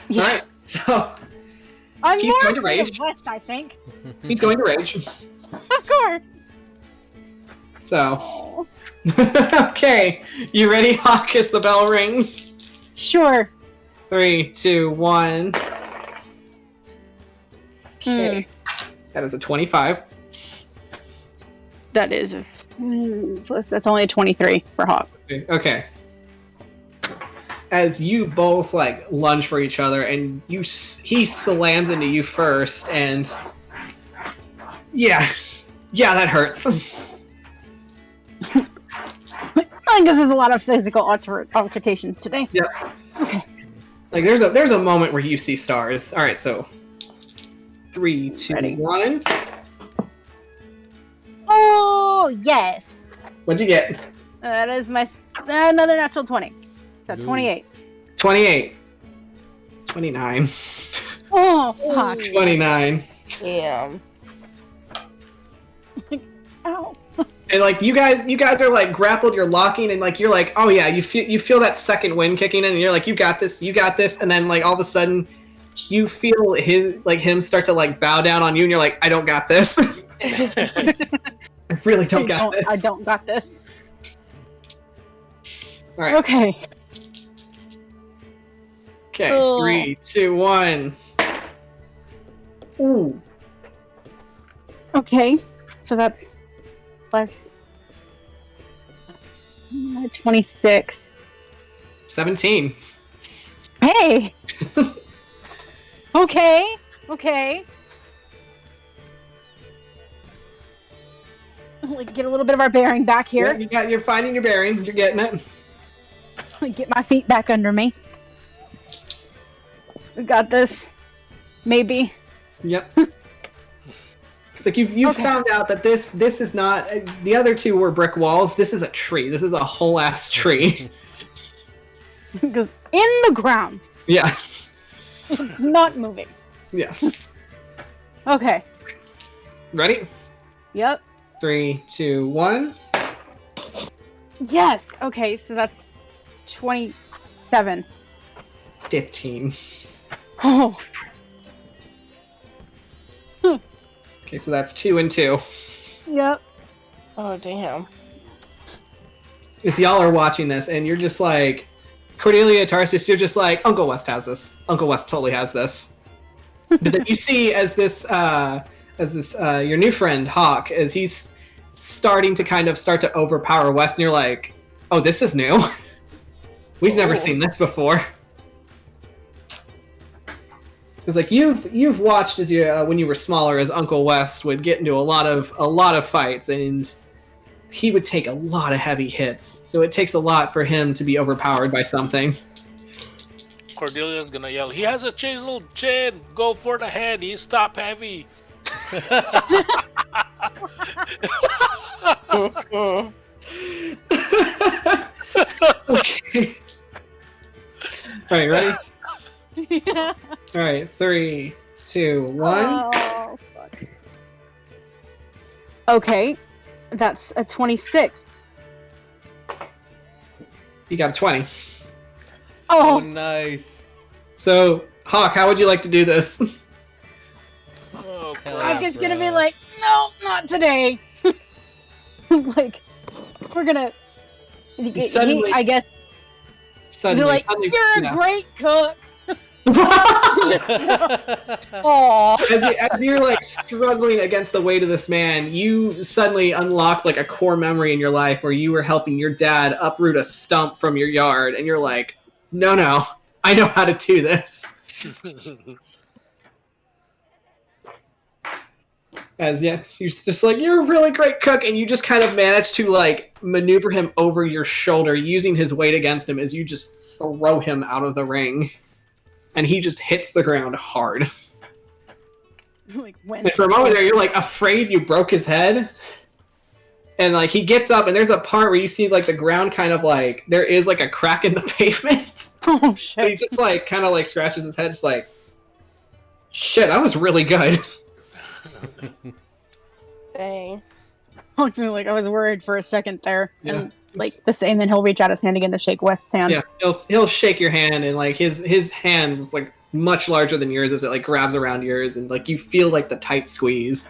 Yeah. All right, so I'm he's more going to afraid rage. of West, I think. He's going to rage. Of course. So, Oh. okay, you ready, Hawk? As the bell rings. Sure. 3, 2, 1. Okay, that is a 25. That is that's only a 23 for Hawk. Okay. As you both like lunge for each other, and he slams into you first, and yeah, that hurts. I think this is a lot of physical altercations today. Yeah. Okay. Like there's a moment where you see stars. All right, so 3, 2, Ready. 1. Oh yes. What'd you get? That is my another natural 20. So 28. 28. 29. Oh fuck. 29. Damn. Ow. And like you guys are like grappled, you're locking, and like you're like, oh yeah, you feel that second wind kicking in, and you're like, you got this, and then like all of a sudden you feel him start to like bow down on you, and you're like, I don't got this. I really don't got this. I don't got this. All right. Okay. Okay. Oh. 3, 2, 1. Ooh. Okay. So that's plus 26. 17. Hey. Okay. Like get a little bit of our bearing back here. Yeah, you're finding your bearing. You're getting it. Get my feet back under me. We got this. Maybe. Yep. It's like you've found out that this is not, the other two were brick walls. This is a tree. This is a whole ass tree. Because in the ground. Yeah. Not moving. Yeah. Okay. Ready? Yep. 3, 2, 1. Yes. Okay, so that's 27. 15. Oh. Okay, so that's 2 and 2. Yep. Oh, damn. As y'all are watching this, and you're just like, Cordelia, Tarsius, you're just like, Uncle West has this. Uncle West totally has this. But then you see as this your new friend Hawk, as he's starting to overpower West, and you're like, oh, this is new. We've never seen this before. Because like you've watched as when you were smaller, as Uncle West would get into a lot of fights, and he would take a lot of heavy hits. So it takes a lot for him to be overpowered by something. Cordelia's gonna yell, he has a chiseled chin! Go for the head, he's top heavy! Okay. Alright, ready? Yeah. Alright, 3, 2, 1. Oh, fuck. Okay. That's a 26. You got a 20. Oh, Oh, nice. So, Hawk, how would you like to do this? Oh, Hell crap. I'm just gonna be bro. like, no, not today. Like, we're gonna. Suddenly- I guess. Suddenly, You're like, you're yeah. a great cook. Aw. As you're like struggling against the weight of this man, you suddenly unlocked like a core memory in your life where you were helping your dad uproot a stump from your yard, and you're like, no, I know how to do this. As he's just like, you're a really great cook, and you just kind of manage to like maneuver him over your shoulder using his weight against him as you just throw him out of the ring, and he just hits the ground hard. Like when? And for a moment there, you're like afraid you broke his head, and like he gets up, and there's a part where you see like the ground kind of like there is like a crack in the pavement. Oh shit! He just like kind of like scratches his head, just like, shit, that was really good. Dang. Like I was worried for a second there, and like the same. Then he'll reach out his hand again to shake West's hand. Yeah, he'll shake your hand, and like his hand is like much larger than yours as it like grabs around yours, and like you feel like the tight squeeze.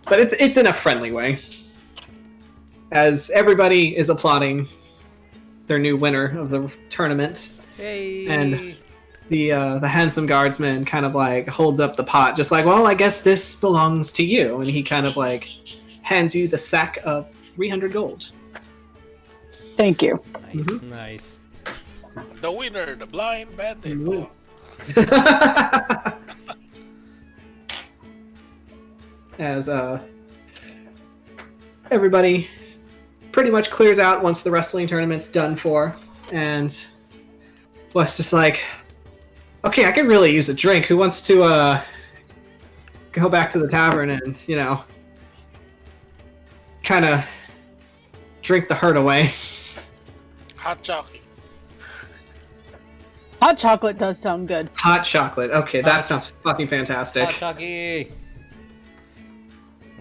But it's in a friendly way. As everybody is applauding their new winner of the tournament, and the handsome guardsman kind of like holds up the pot, just like, well, I guess this belongs to you, and he kind of like hands you the sack of 300 gold. Thank you. Nice. The winner, the blind bandit. As everybody pretty much clears out once the wrestling tournament's done for, and Wes just like, okay, I could really use a drink. Who wants to go back to the tavern and, kind of drink the hurt away? Hot chocolate. Hot chocolate does sound good. Hot chocolate. Okay, that sounds fucking fantastic. Hot chocolate.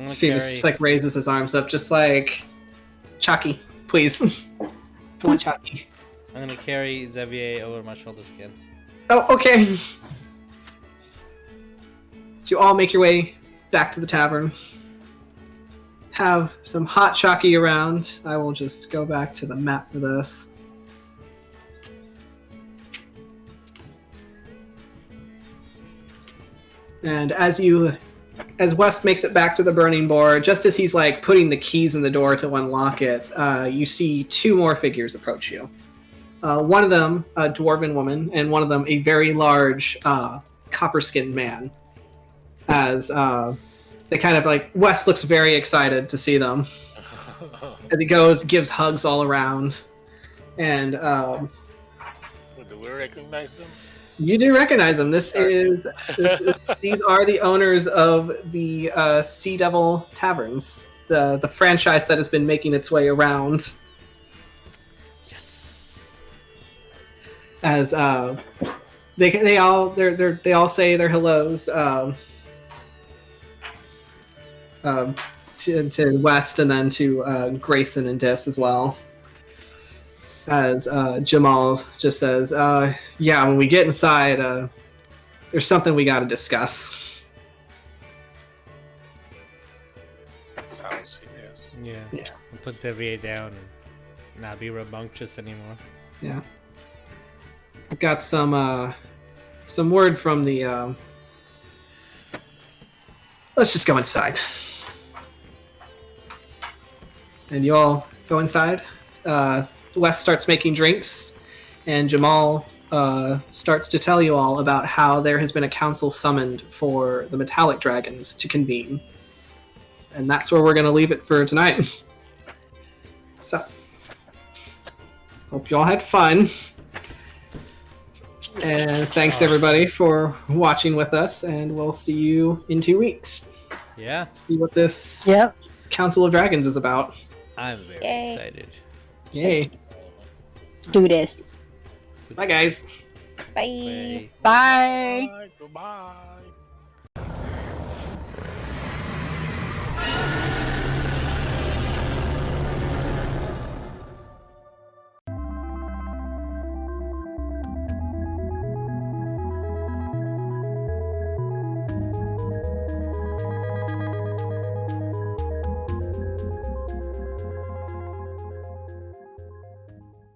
Phoenix just like raises his arms up, just like, Chucky, please. One Chucky. I'm gonna carry Xavier over my shoulders again. Oh, okay. So you all make your way back to the tavern. Have some hot Chucky around. I will just go back to the map for this. And as West makes it back to the burning board, just as he's like putting the keys in the door to unlock it, you see two more figures approach you. One of them, a dwarven woman, and one of them, a very large copper-skinned man. As they kind of like, West looks very excited to see them. As he gives hugs all around. And Do we recognize them? you do recognize them. These are the owners of the Sea Devil Taverns, the franchise that has been making its way around. As they all say their hellos to West, and then to Greyson and Dis as well. As Jamal just says, yeah, when we get inside, there's something we got to discuss. Sounds serious. Yeah. We'll put Xavier down and not be rambunctious anymore. Yeah. I've got some word from the. Let's just go inside. And you all go inside. Wes starts making drinks, and Jamal starts to tell you all about how there has been a council summoned for the metallic dragons to convene. And that's where we're going to leave it for tonight. So, hope you all had fun. And thanks everybody for watching with us, and we'll see you in 2 weeks. Yeah. See what this Council of Dragons is about. I'm very excited. Yay. Do this. Bye, guys. Bye. Bye. Goodbye.